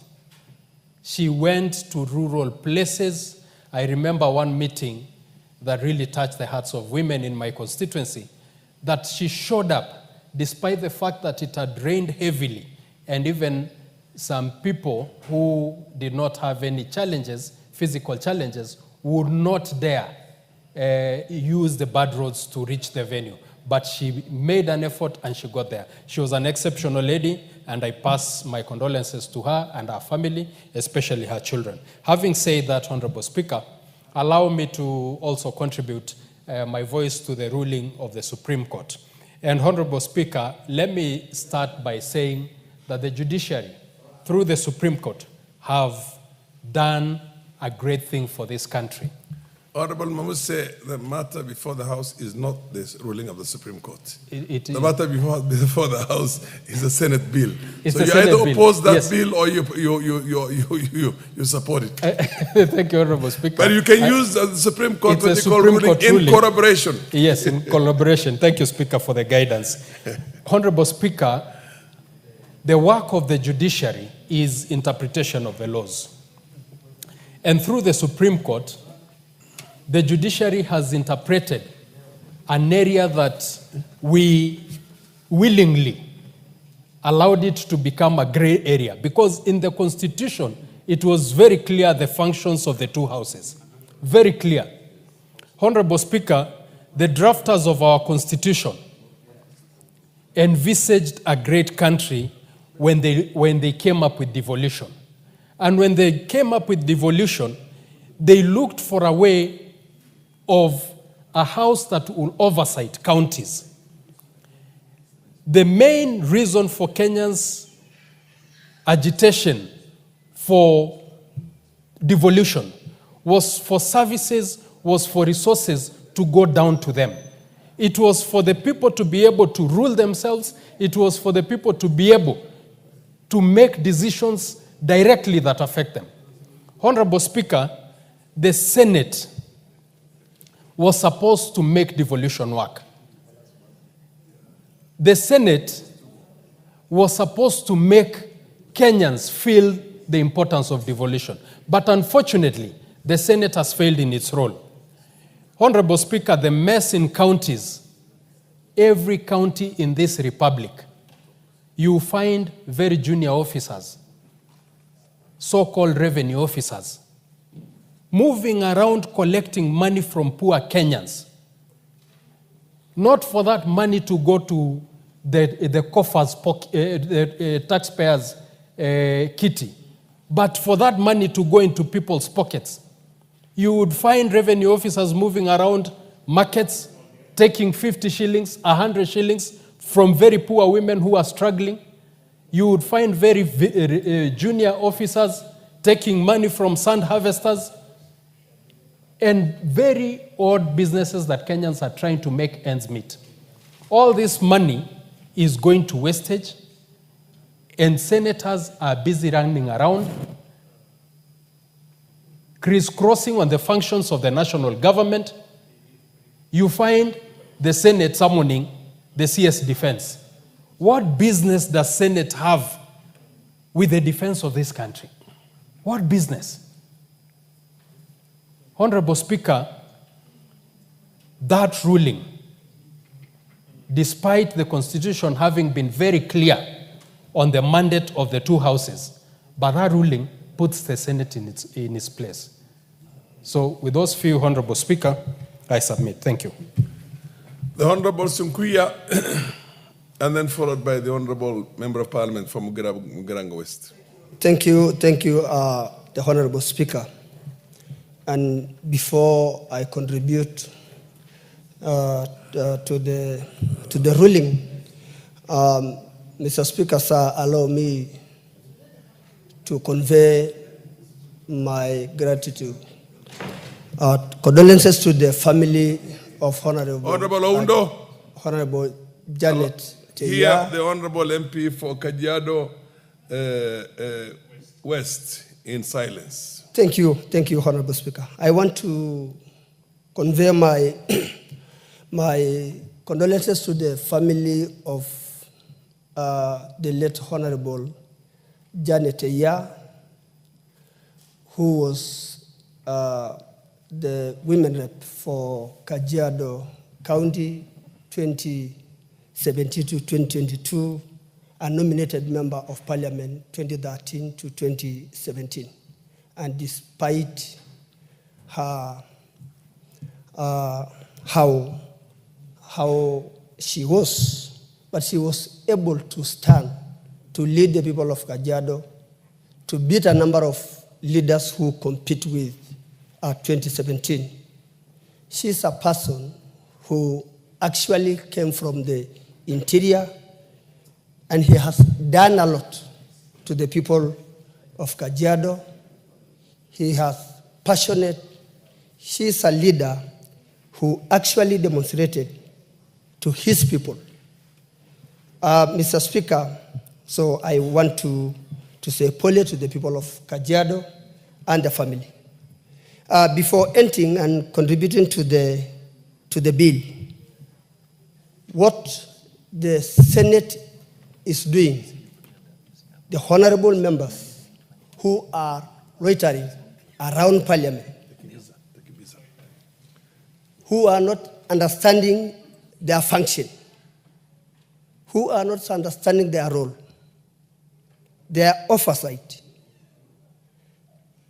She went to rural places. I remember one meeting that really touched the hearts of women in my constituency, that she showed up despite the fact that it had rained heavily, and even some people who did not have any challenges, physical challenges, would not dare use the bad roads to reach the venue. But she made an effort and she got there. She was an exceptional lady, and I pass my condolences to her and her family, especially her children. Having said that, Honorable Speaker, allow me to also contribute my voice to the ruling of the Supreme Court. And Honorable Speaker, let me start by saying that the judiciary, through the Supreme Court, have done a great thing for this country. Honorable Memusi, the matter before the House is not the ruling of the Supreme Court. The matter before the House is a Senate bill. It's so you Senate either bill. oppose that Yes. bill or you support it. Thank you, Honorable Speaker. But you can use the Supreme Court It's a what they call Supreme ruling Court in ruling. collaboration. Yes, in collaboration. Thank you, Speaker, for the guidance. Honorable Speaker, the work of the judiciary is interpretation of the laws. And through the Supreme Court, the judiciary has interpreted an area that we willingly allowed it to become a gray area, because in the Constitution, it was very clear the functions of the two houses. Very clear. Honorable Speaker, the drafters of our Constitution envisaged a great country when they came up with devolution. And when they came up with devolution, they looked for a way of a house that will oversight counties. The main reason for Kenyans' agitation for devolution was for services, was for resources to go down to them. It was for the people to be able to rule themselves. It was for the people to be able to make decisions directly that affect them. Honorable Speaker, the Senate was supposed to make devolution work. The Senate was supposed to make Kenyans feel the importance of devolution. But unfortunately, the Senate has failed in its role. Honorable Speaker, the mess in counties, every county in this republic, you find very junior officers, so-called revenue officers, moving around collecting money from poor Kenyans. Not for that money to go to the coffers, the taxpayers' kitty, but for that money to go into people's pockets. You would find revenue officers moving around markets, taking 50 shillings, 100 shillings from very poor women who are struggling. You would find very junior officers taking money from sand harvesters and very odd businesses that Kenyans are trying to make ends meet. All this money is going to wastage, and senators are busy running around, crisscrossing on the functions of the national government. You find the Senate summoning the CS Defense. What business does Senate have with the defense of this country? What business? Honorable Speaker, that ruling, despite the Constitution having been very clear on the mandate of the two houses, but that ruling puts the Senate in its place. So with those few, Honorable Speaker, I submit. Thank you. The Honorable Sunkuya, and then followed by the Honorable Member of Parliament from Mugirango West. Thank you, the Honorable Speaker. And before I contribute to the ruling, Mr. Speaker, sir, allow me to convey my gratitude. Condolences to the family of Honorable Janet Teiyaa. Here, the Honorable MP for Kajiado West in silence. Thank you, Honorable Speaker. I want to convey my my condolences to the family of the late Honorable Janet Teiyaa, who was the women rep for Kajiado County 2017 to 2022, and nominated member of Parliament 2013 to 2017. And despite her how she was, but she was able to stand to lead the people of Kajiado, to beat a number of leaders who compete with 2017. She's a person who actually came from the interior, and he has done a lot to the people of Kajiado. He has passionate. She's a leader who actually demonstrated to his people. Mr. Speaker, so I want to say apology to the people of Kajiado and the family. Before entering and contributing to the bill, what the Senate is doing, the honorable members who are loitering around Parliament, who are not understanding their function, who are not understanding their role, their oversight,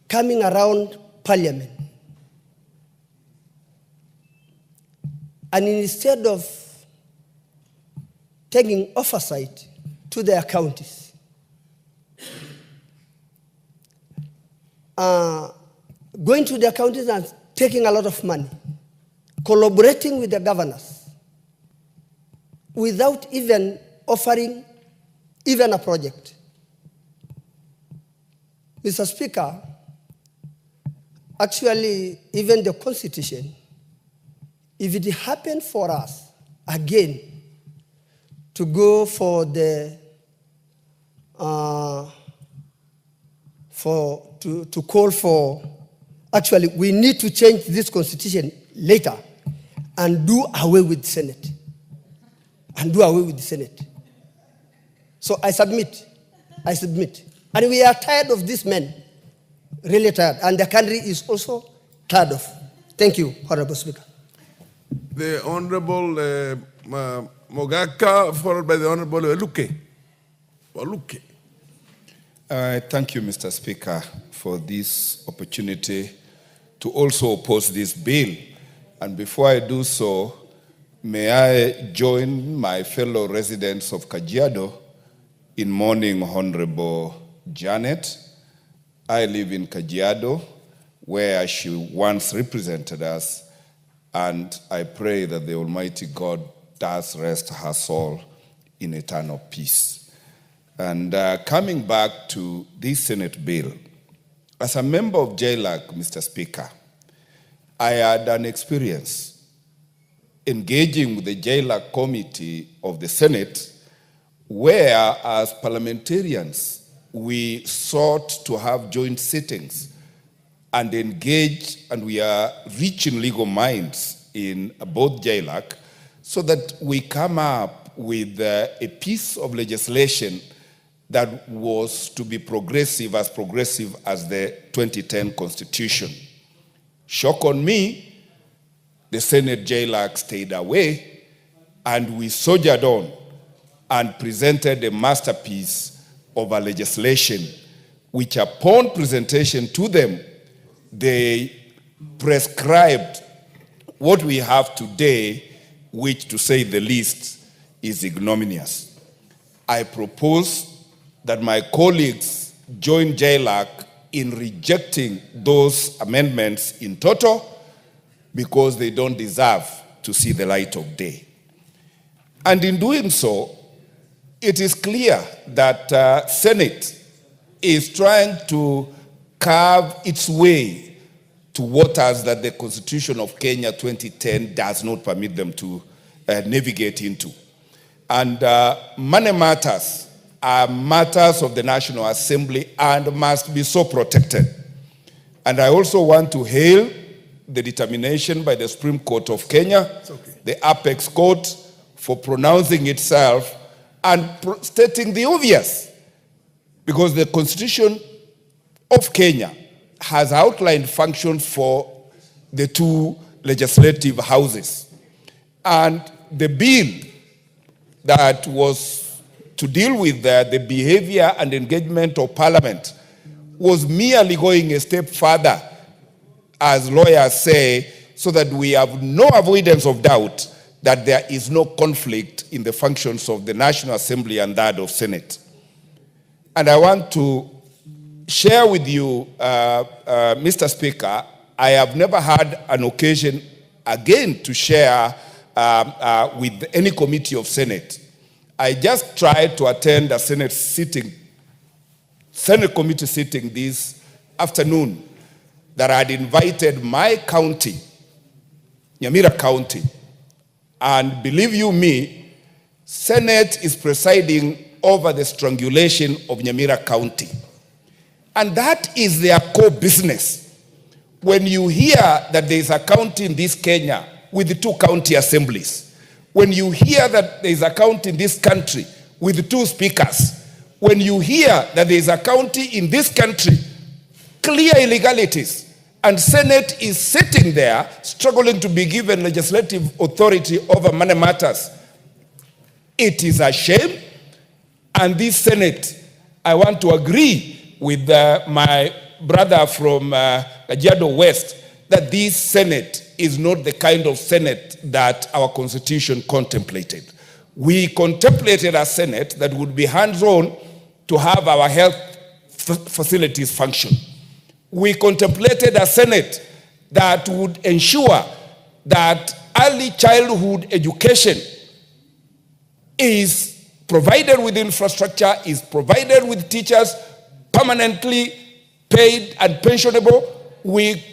coming around Parliament, and instead of taking oversight to their counties, going to their counties and taking a lot of money, collaborating with the governors, without even offering even a project. Mr. Speaker, actually, even the Constitution, if it happened for us again to go for the to call for, actually, we need to change this Constitution later and do away with the Senate. And do away with the Senate. So I submit. And we are tired of these men, really tired. And the country is also tired of. Thank you, Honorable Speaker. the Honorable Mogaka, followed by the Honorable Waluke. Thank you, Mr. Speaker, for this opportunity to also oppose this bill. And before I do so, may I join my fellow residents of Kajiado in mourning Honorable Janet. I live in Kajiado, where she once represented us, and I pray that the Almighty God does rest her soul in eternal peace. And coming back to this Senate bill, as a member of JLAC, Mr. Speaker, I had an experience engaging with the JLAC committee of the Senate, where as parliamentarians, we sought to have joint sittings and engage, and we are reaching legal minds in both JLAC, so that we come up with a piece of legislation that was to be progressive as the 2010 Constitution. Shock on me, the Senate JLAC stayed away, and we soldiered on and presented a masterpiece of a legislation, which upon presentation to them, they prescribed what we have today, which, to say the least, is ignominious. I propose that my colleagues join JLAC in rejecting those amendments in total, because they don't deserve to see the light of day. And in doing so, it is clear that Senate is trying to carve its way to waters that the Constitution of Kenya 2010 does not permit them to navigate into. And money matters are matters of the National Assembly and must be so protected. And I also want to hail the determination by the Supreme Court of Kenya, the Apex Court, for pronouncing itself and stating the obvious. Because the Constitution of Kenya has outlined functions for the two legislative houses. And the bill that was to deal with the behavior and engagement of Parliament was merely going a step further, as lawyers say, so that we have no avoidance of doubt that there is no conflict in the functions of the National Assembly and that of Senate. And I want to share with you, Mr. Speaker, I have never had an occasion again to share with any committee of Senate. I just tried to attend a Senate committee sitting this afternoon that had invited my county, Nyamira County. And believe you me, Senate is presiding over the strangulation of Nyamira County. And that is their core business. When you hear that there is a county in this Kenya with 2 county assemblies, when you hear that there is a county in this country with 2 speakers, when you hear that there is a county in this country, clear illegalities, and Senate is sitting there struggling to be given legislative authority over money matters, it is a shame. And this Senate, I want to agree with my brother from Kajiado West, that this Senate is not the kind of Senate that our Constitution contemplated. We contemplated a Senate that would be hands-on to have our health facilities function. We contemplated a Senate that would ensure that early childhood education is provided with infrastructure, is provided with teachers permanently paid and pensionable. We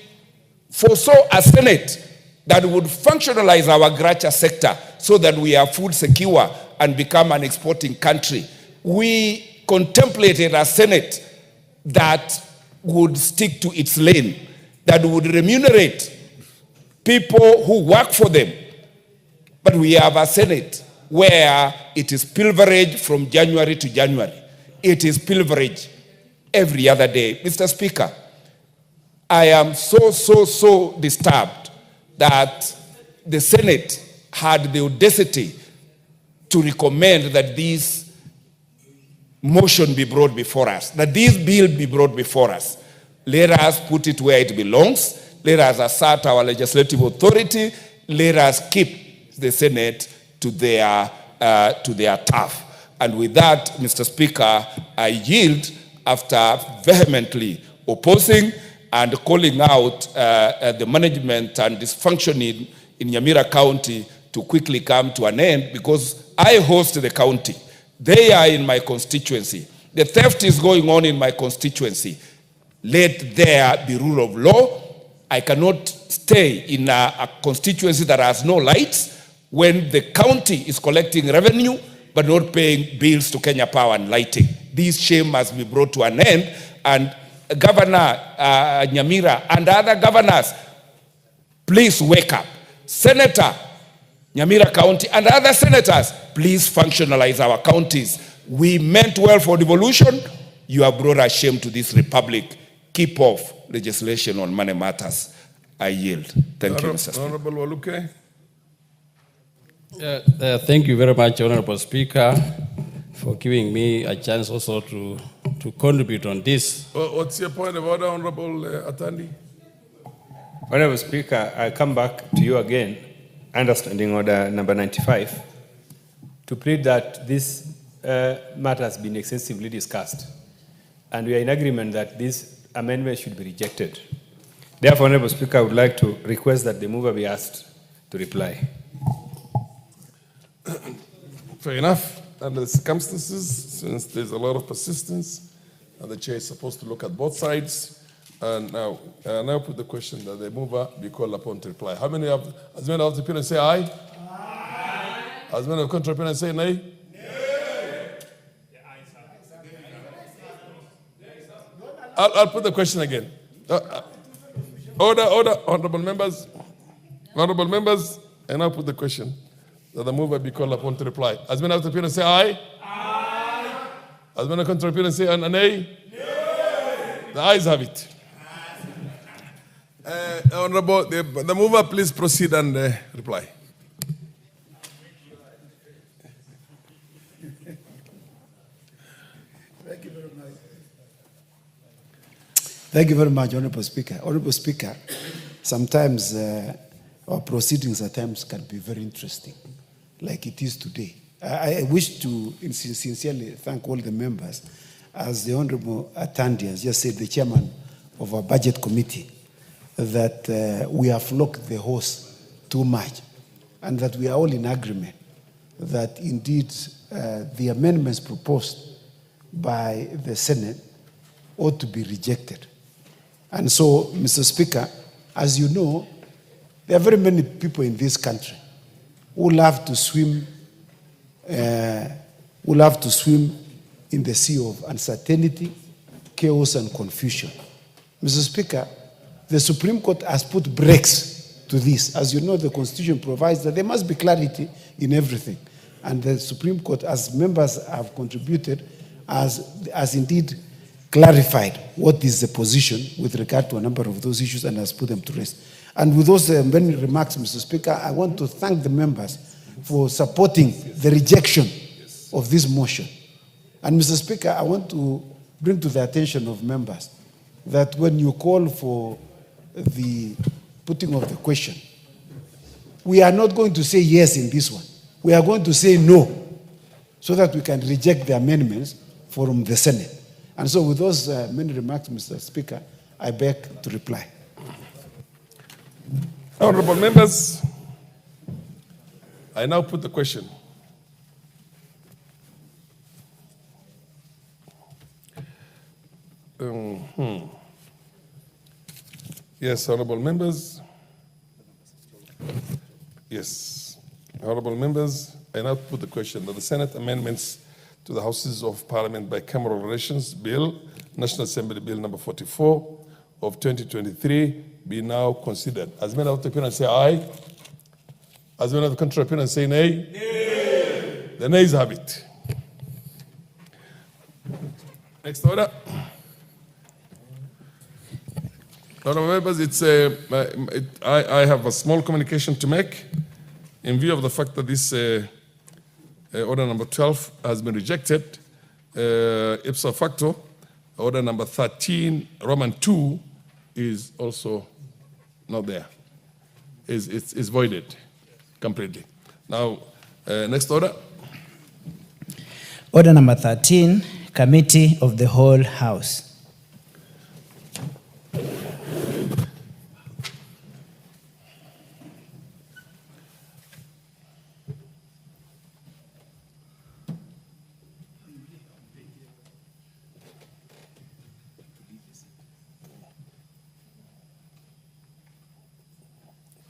foresaw a Senate that would functionalize our agriculture sector so that we are food secure and become an exporting country. We contemplated a Senate that would stick to its lane, that would remunerate people who work for them. But we have a Senate where it is pilferage from January to January. It is pilferage every other day. Mr. Speaker, I am so disturbed that the Senate had the audacity to recommend that this motion be brought before us, that this bill be brought before us. Let us put it where it belongs. Let us assert our legislative authority. Let us keep the Senate to their turf. And with that, Mr. Speaker, I yield after vehemently opposing and calling out the management and dysfunctioning in Nyamira County to quickly come to an end, because I host the county. They are in my constituency. The theft is going on in my constituency. Let there be rule of law. I cannot stay in a constituency that has no lights when the county is collecting revenue but not paying bills to Kenya Power and Lighting. This shame must be brought to an end. And Governor Nyamira and other governors, please wake up. Senator Nyamira County and other senators, please functionalize our counties. We meant well for devolution. You have brought a shame to this republic. Keep off legislation on money matters. I yield. Thank you, Mr. Speaker. Honorable Waluke. Thank you very much, Honorable Speaker, for giving me a chance also to contribute on this. What's your point of order, Honorable Atandi? Honorable Speaker, I come back to you again, understanding order number 95, to plead that this matter has been extensively discussed, and we are in agreement that this amendment should be rejected. Therefore, Honorable Speaker, I would like to request that the mover be asked to reply. Fair enough. Under the circumstances, since there's a lot of persistence, and the chair is supposed to look at both sides, and now put the question that the mover be called upon to reply. How many have, as many of the people say aye? Aye. As many of the contrary say nay? No. I'll put the question again. Order, honorable members, and I'll put the question that the mover be called upon to reply. As many of the people say aye? Aye. As many of the contrary say nay? No. The ayes have it. Honorable, the mover, please proceed and reply. Thank you very much. Thank you very much, Honorable Speaker. Honorable Speaker, sometimes our proceedings at times can be very interesting, like it is today. I wish to sincerely thank all the members, as the Honorable Atandi has just said, the chairman of our budget committee, that we have flogged the horse too much, and that we are all in agreement that indeed the amendments proposed by the Senate ought to be rejected. And so, Mr. Speaker, as you know, there are very many people in this country who love to swim in the sea of uncertainty, chaos, and confusion. Mr. Speaker, the Supreme Court has put brakes to this. As you know, the Constitution provides that there must be clarity in everything. And the Supreme Court, as members have contributed, has indeed clarified what is the position with regard to a number of those issues and has put them to rest. And with those many remarks, Mr. Speaker, I want to thank the members for supporting the rejection of this motion. And Mr. Speaker, I want to bring to the attention of members that when you call for the putting of the question, we are not going to say yes in this one. We are going to say no, so that we can reject the amendments from the Senate. And so with those many remarks, Mr. Speaker, I beg to reply. Honorable members, I now put the question. Yes, honorable members. Yes, honorable members, I now put the question that the Senate amendments to the Houses of Parliament Bicameral Relations Bill, National Assembly Bill number 44 of 2023 be now considered. As many of the opinion say aye. As many of the contrary opinion say nay. Nay. The nays have it. Next order. Honorable members, I have a small communication to make in view of the fact that this order number 12 has been rejected. Ipso facto, order number 13, Roman 2, is also not there. Is voided completely. Now, next order. Order number 13, Committee of the Whole House.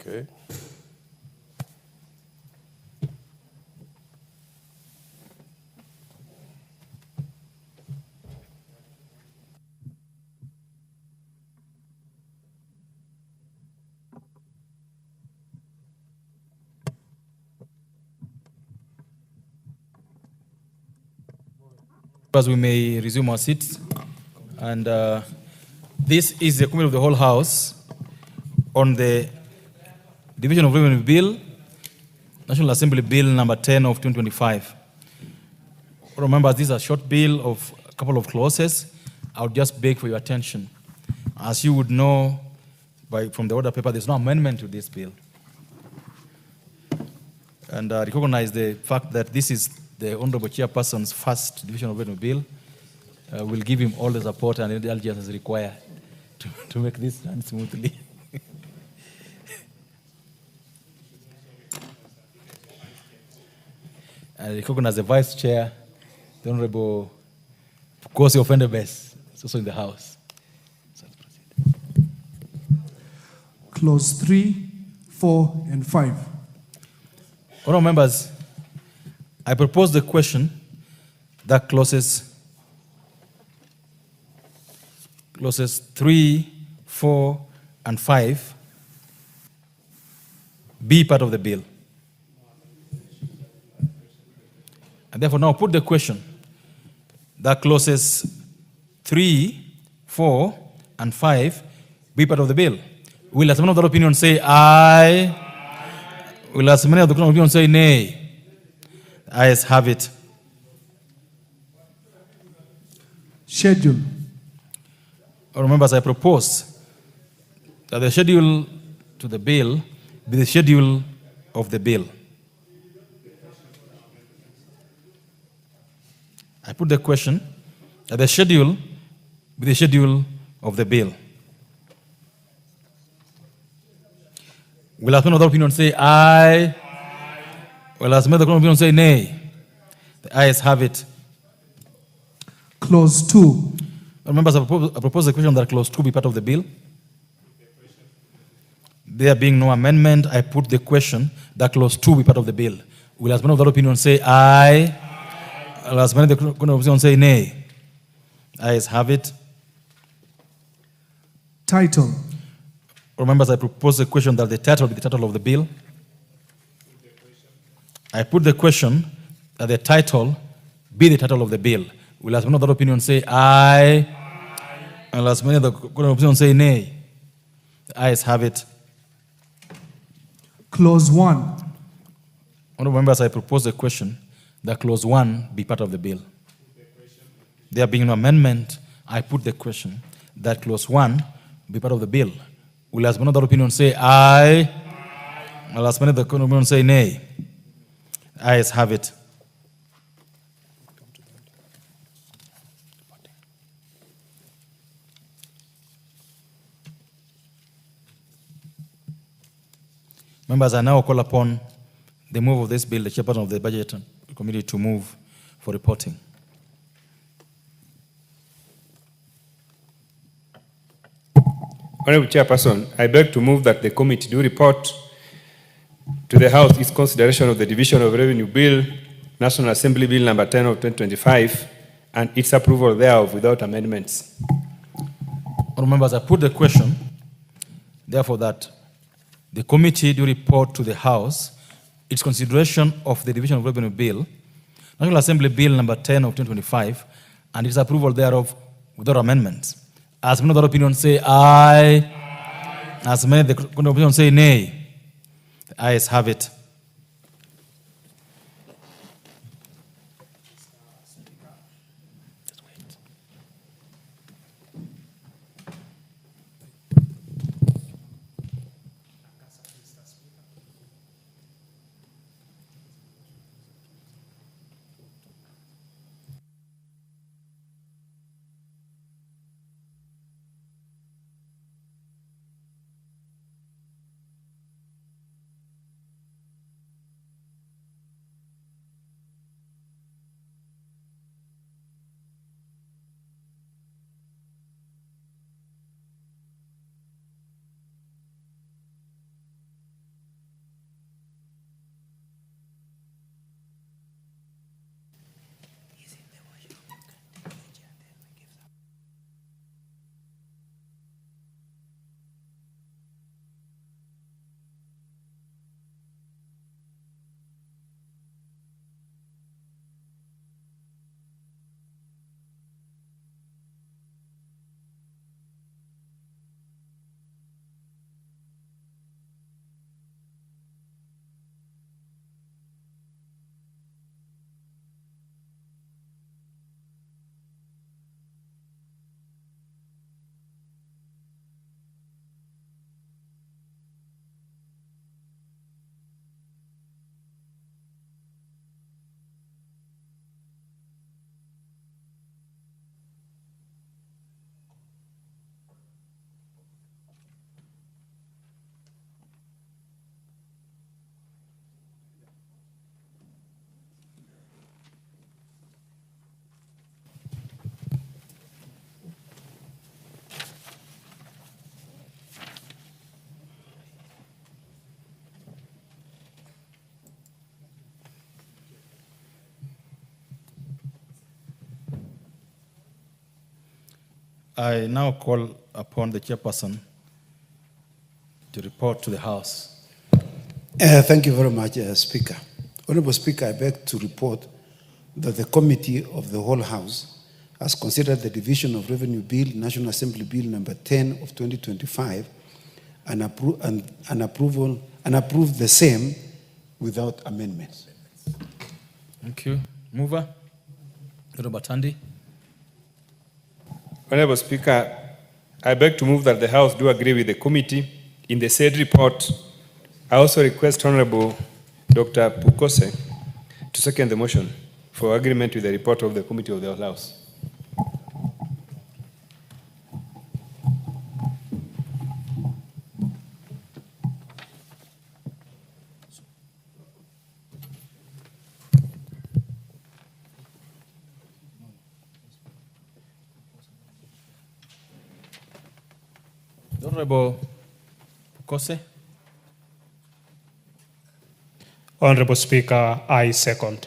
Okay. As we may resume our seats, and this is the Committee of the Whole House on the Division of Revenue Bill, National Assembly Bill number 10 of 2025. Remember, this is a short bill of a couple of clauses. I would just beg for your attention. As you would know from the order paper, there's no amendment to this bill. And recognize the fact that this is the Honorable Chairperson's first Division of Revenue Bill. We'll give him all the support and indulgence is required to make this run smoothly. I recognize the Vice Chair, the Honorable Kosi Ofendebes, is also in the House. Clause 3, 4, and 5. Honourable members, I propose the question that clauses 3, 4, and 5 be part of the bill. And therefore now put the question that clauses 3, 4, and 5 be part of the bill. Will as many of the opinion say aye? Will as many of the opinion say nay? Ayes have it. Schedule. Members, I propose that the schedule to the bill be the schedule of the bill. I put the question that the schedule be the schedule of the bill. Will as many of the opinion say aye? Will as many of the opinion say nay? The ayes have it. Clause 2. Members, I propose the question that clause 2 be part of the bill. There being no amendment, I put the question that clause 2 be part of the bill. Will as many of the opinion say aye? Will as many of the opinion say nay? Ayes have it. Title. Members, I propose the question that the title be the title of the bill. I put the question that the title be the title of the bill. Will as many of the opinion say aye? And as many of the opinion say nay? The ayes have it. Clause 1. Honourable members, I propose the question that clause 1 be part of the bill. There being no amendment, I put the question that clause 1 be part of the bill. Will as many of the opinion say aye? And as many of the opinion say nay? The ayes have it. Members, I now call upon the move of this bill, the chairperson of the Budget Committee, to move for reporting. Honourable Chairperson, I beg to move that the committee do report to the House its consideration of the Division of Revenue Bill, National Assembly Bill number 10 of 2025, and its approval thereof without amendments. Honourable members, I put the question, therefore, that the committee do report to the House its consideration of the Division of Revenue Bill, National Assembly Bill number 10 of 2025, and its approval thereof without amendments. As many other opinions say aye. As many the opposition say nay, the ayes have it. I now call upon the chairperson to report to the House. Thank you very much, Speaker. Honorable Speaker, I beg to report that the Committee of the Whole House has considered the Division of Revenue Bill, National Assembly Bill number 10 of 2025, and approved the same without amendments. Thank you. Mover, Honorable Tandi. Honorable Speaker, I beg to move that the House do agree with the committee in the said report. I also request Honorable Dr. Pukose to second the motion for agreement with the report of the Committee of the House. Honorable Pukose. Honorable Speaker, I second.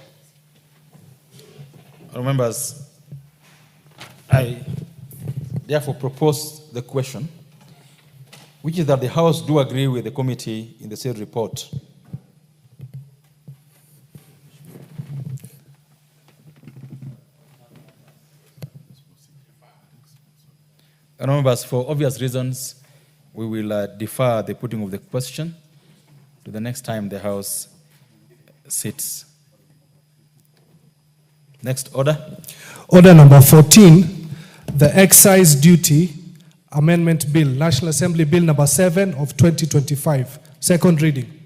Members, I therefore propose the question, which is that the House do agree with the committee in the said report. Members, for obvious reasons, we will defer the putting of the question to the next time the House sits. Next order. Order number 14, the Excise Duty Amendment Bill, National Assembly Bill number 7 of 2025, second reading.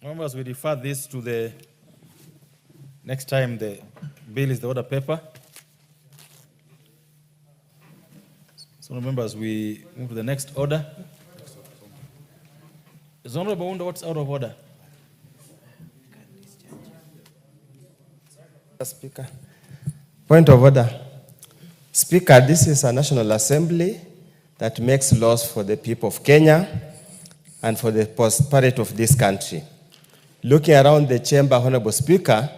Members, we defer this to the next time the bill is the order paper. So, members, we move to the next order. Is Honorable Wonder what's out of order? Speaker. Point of order. Speaker, this is a National Assembly that makes laws for the people of Kenya and for the prosperity of this country. Looking around the chamber, Honorable Speaker,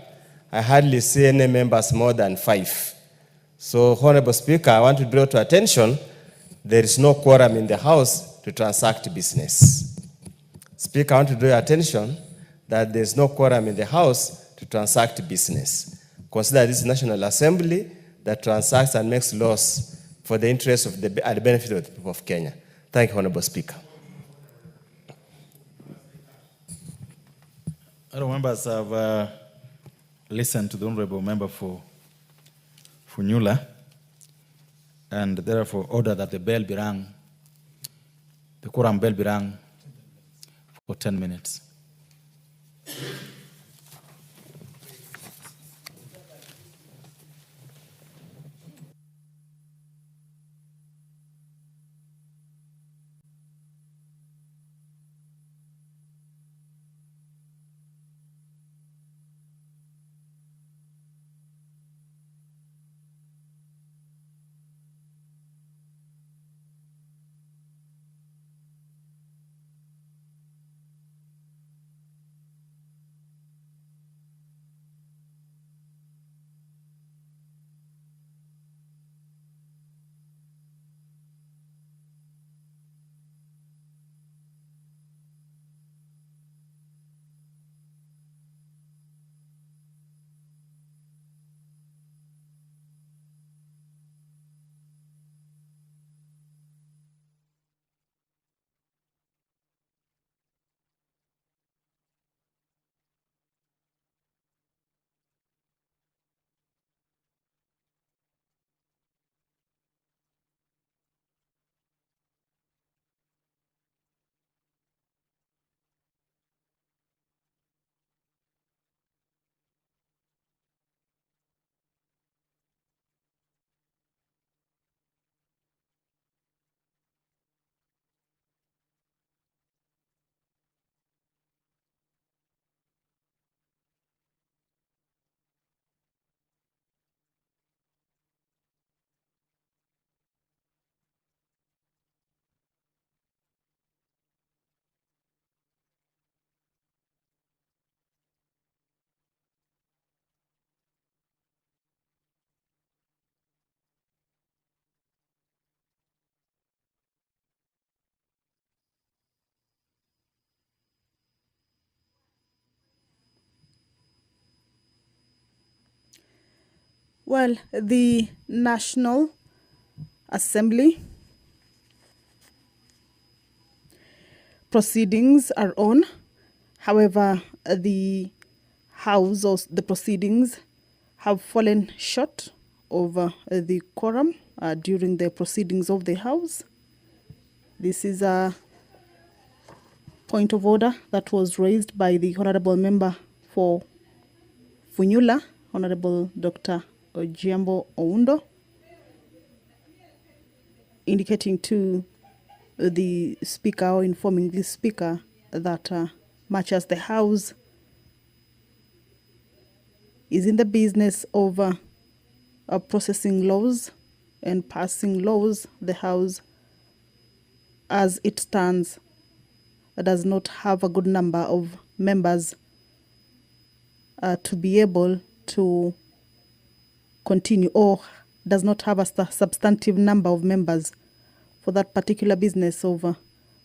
I hardly see any members more than 5. So, Honorable Speaker, I want to draw to attention, there is no quorum in the House to transact business. Speaker, I want to draw your attention that there is no quorum in the House to transact business. Consider this National Assembly that transacts and makes laws for the interest of the benefit of the people of Kenya. Thank you, Honorable Speaker. Honourable members have listened to the Honourable Member for Funyula, and therefore order that the bell be rung, the quorum bell be rung for 10 minutes. Well, the National Assembly proceedings are on. However, the House or the proceedings have fallen short of the quorum during the proceedings of the House. This is a point of order that was raised by the Honorable Member for Funyula, Honorable Dr. Ojiambo Oundo, indicating to the Speaker or informing the Speaker that much as the House is in the business of processing laws and passing laws, the House, as it stands, does not have a good number of members to be able to continue, or does not have a substantive number of members for that particular business of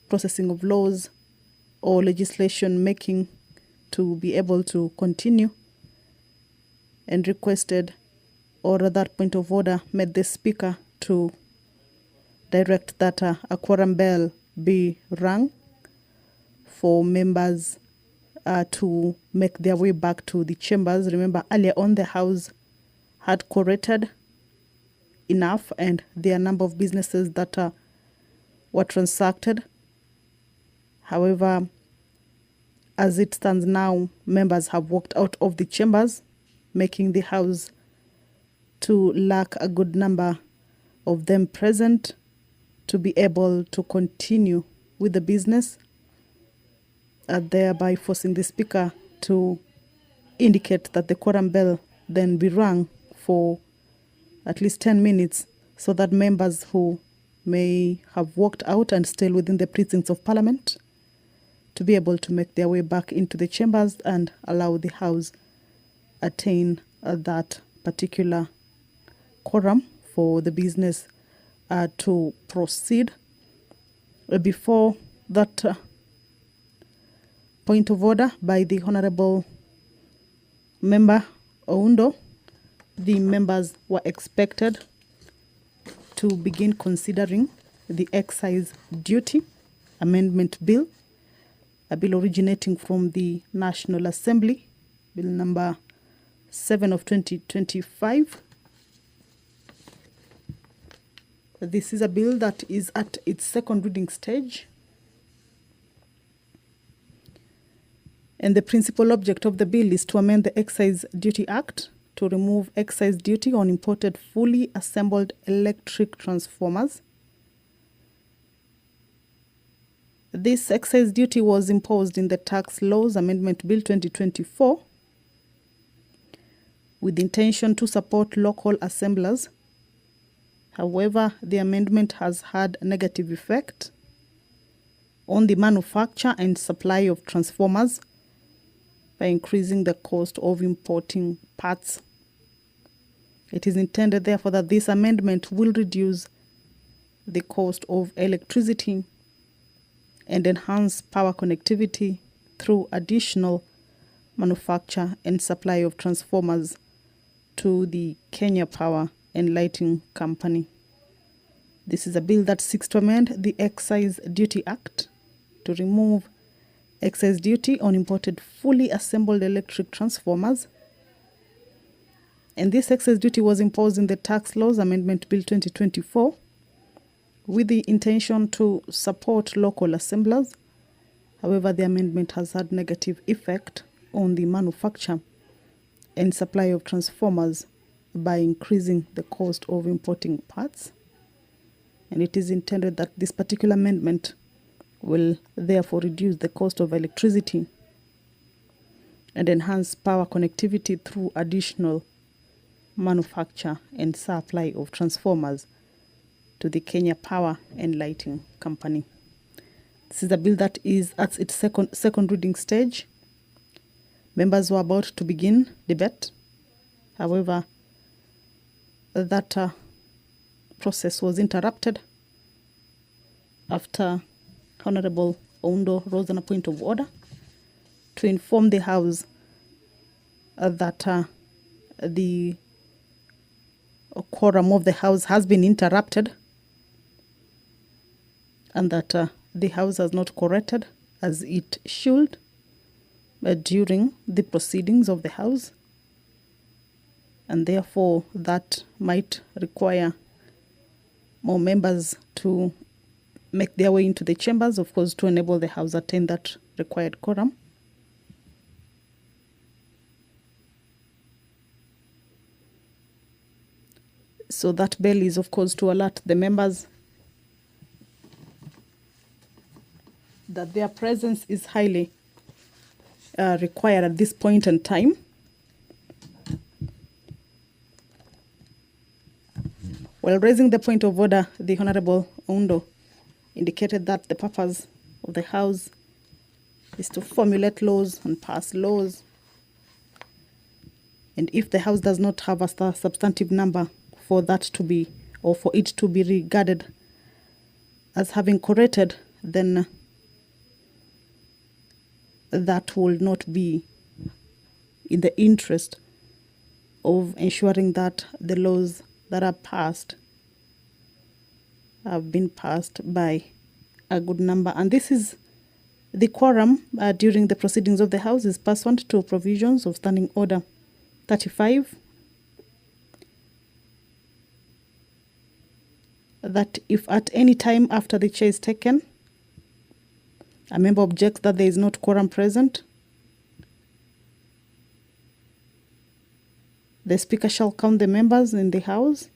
processing of laws or legislation making to be able to continue, and requested, or that point of order made the Speaker to direct that a quorum bell be rung for members to make their way back to the chambers. Remember, earlier on the House had quorated enough, and there are a number of businesses that were transacted. However, as it stands now, members have walked out of the chambers, making the House to lack a good number of them present to be able to continue with the business, thereby forcing the Speaker to indicate that the quorum bell then be rung for at least 10 minutes so that members who may have walked out and still within the precincts of Parliament to be able to make their way back into the chambers and allow the House attain that particular quorum for the business to proceed. Before that point of order by the Honorable Member Oundo, the members were expected to begin considering the excise duty amendment bill, a bill originating from the National Assembly, Bill number 7 of 2025. This is a bill that is at its second reading stage. And the principal object of the bill is to amend the Excise Duty Act to remove excise duty on imported fully assembled electric transformers. This excise duty was imposed in the Tax Laws Amendment Bill 2024 with the intention to support local assemblers. However, the amendment has had a negative effect on the manufacture and supply of transformers by increasing the cost of importing parts. It is intended, therefore, that this amendment will reduce the cost of electricity and enhance power connectivity through additional manufacture and supply of transformers to the Kenya Power and Lighting Company. This is a bill that seeks to amend the Excise Duty Act to remove excise duty on imported fully assembled electric transformers. And this excise duty was imposed in the Tax Laws Amendment Bill 2024 with the intention to support local assemblers. However, the amendment has had negative effect on the manufacture and supply of transformers by increasing the cost of importing parts. And it is intended that this particular amendment will therefore reduce the cost of electricity and enhance power connectivity through additional manufacture and supply of transformers to the Kenya Power and Lighting Company. This is a bill that is at its second reading stage. Members were about to begin debate. However, that process was interrupted after Honorable Oundo rose on a point of order to inform the House that the quorum of the House has been interrupted and that the House has not corrected as it should during the proceedings of the House, and therefore that might require more members to make their way into the chambers, of course, to enable the House attain that required quorum. So that bell is, of course, to alert the members that their presence is highly required at this point in time. While raising the point of order, the Honorable Oundo indicated that the purpose of the House is to formulate laws and pass laws. And if the House does not have a substantive number for that to be, or for it to be regarded as having corrected, then that will not be in the interest of ensuring that the laws that are passed have been passed by a good number. And this is the quorum during the proceedings of the House is pursuant to provisions of Standing Order 35, that if at any time after the chair is taken, a member objects that there is not quorum present, the Speaker shall count the members in the House.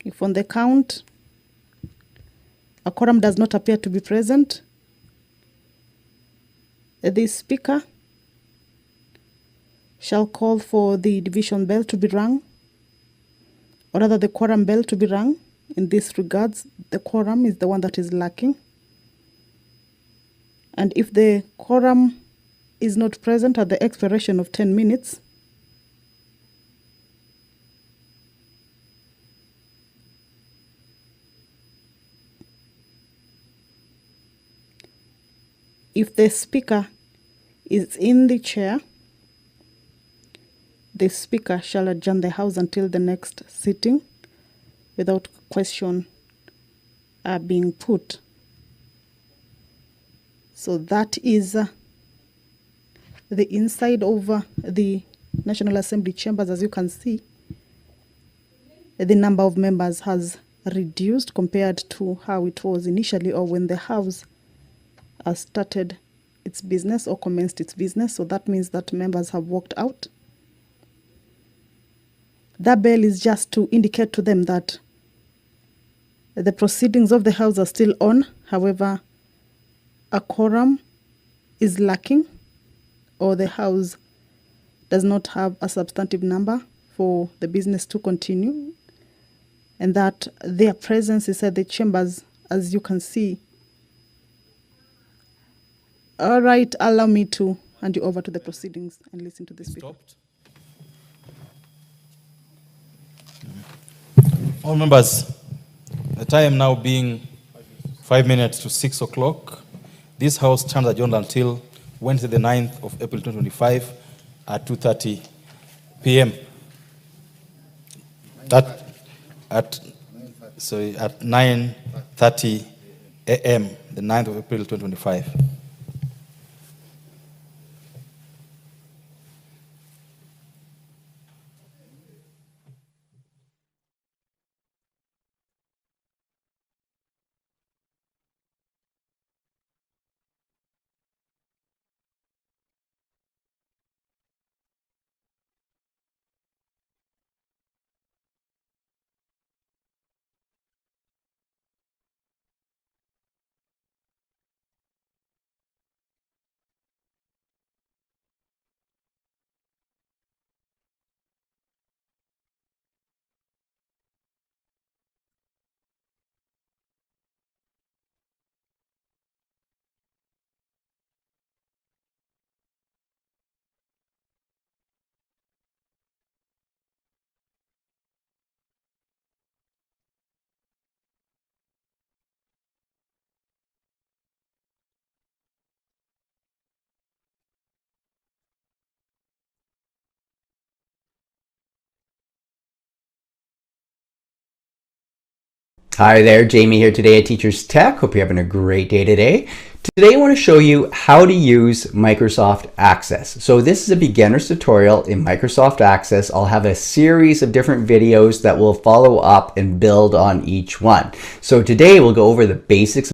If on the count a quorum does not appear to be present, the Speaker shall call for the division bell to be rung, or rather the quorum bell to be rung. In this regards, the quorum is the one that is lacking. And if the quorum is not present at the expiration of 10 minutes, if the speaker is in the chair, the speaker shall adjourn the House until the next sitting without question being put. So that is the inside of the National Assembly chambers. As you can see, the number of members has reduced compared to how it was initially, or when the House started its business or commenced its business. So that means that members have walked out. That bell is just to indicate to them that the proceedings of the House are still on. However, a quorum is lacking, or the House does not have a substantive number for the business to continue, and that their presence is at the chambers, as you can see. All right, allow me to hand you over to the proceedings and listen to the speaker. All members, the time now being 5 minutes to 6 o'clock, this House stands adjourned until Wednesday the 9th of April 2025 at 2:30 p.m. At 9:30 a.m., the 9th of April 2025. Hi there, Jamie here today at Teachers Tech. Hope you're having a great day today. Today I want to show you how to use Microsoft Access. So this is a beginner's tutorial in Microsoft Access. I'll have a series of different videos that will follow up and build on each one. So today we'll go over the basics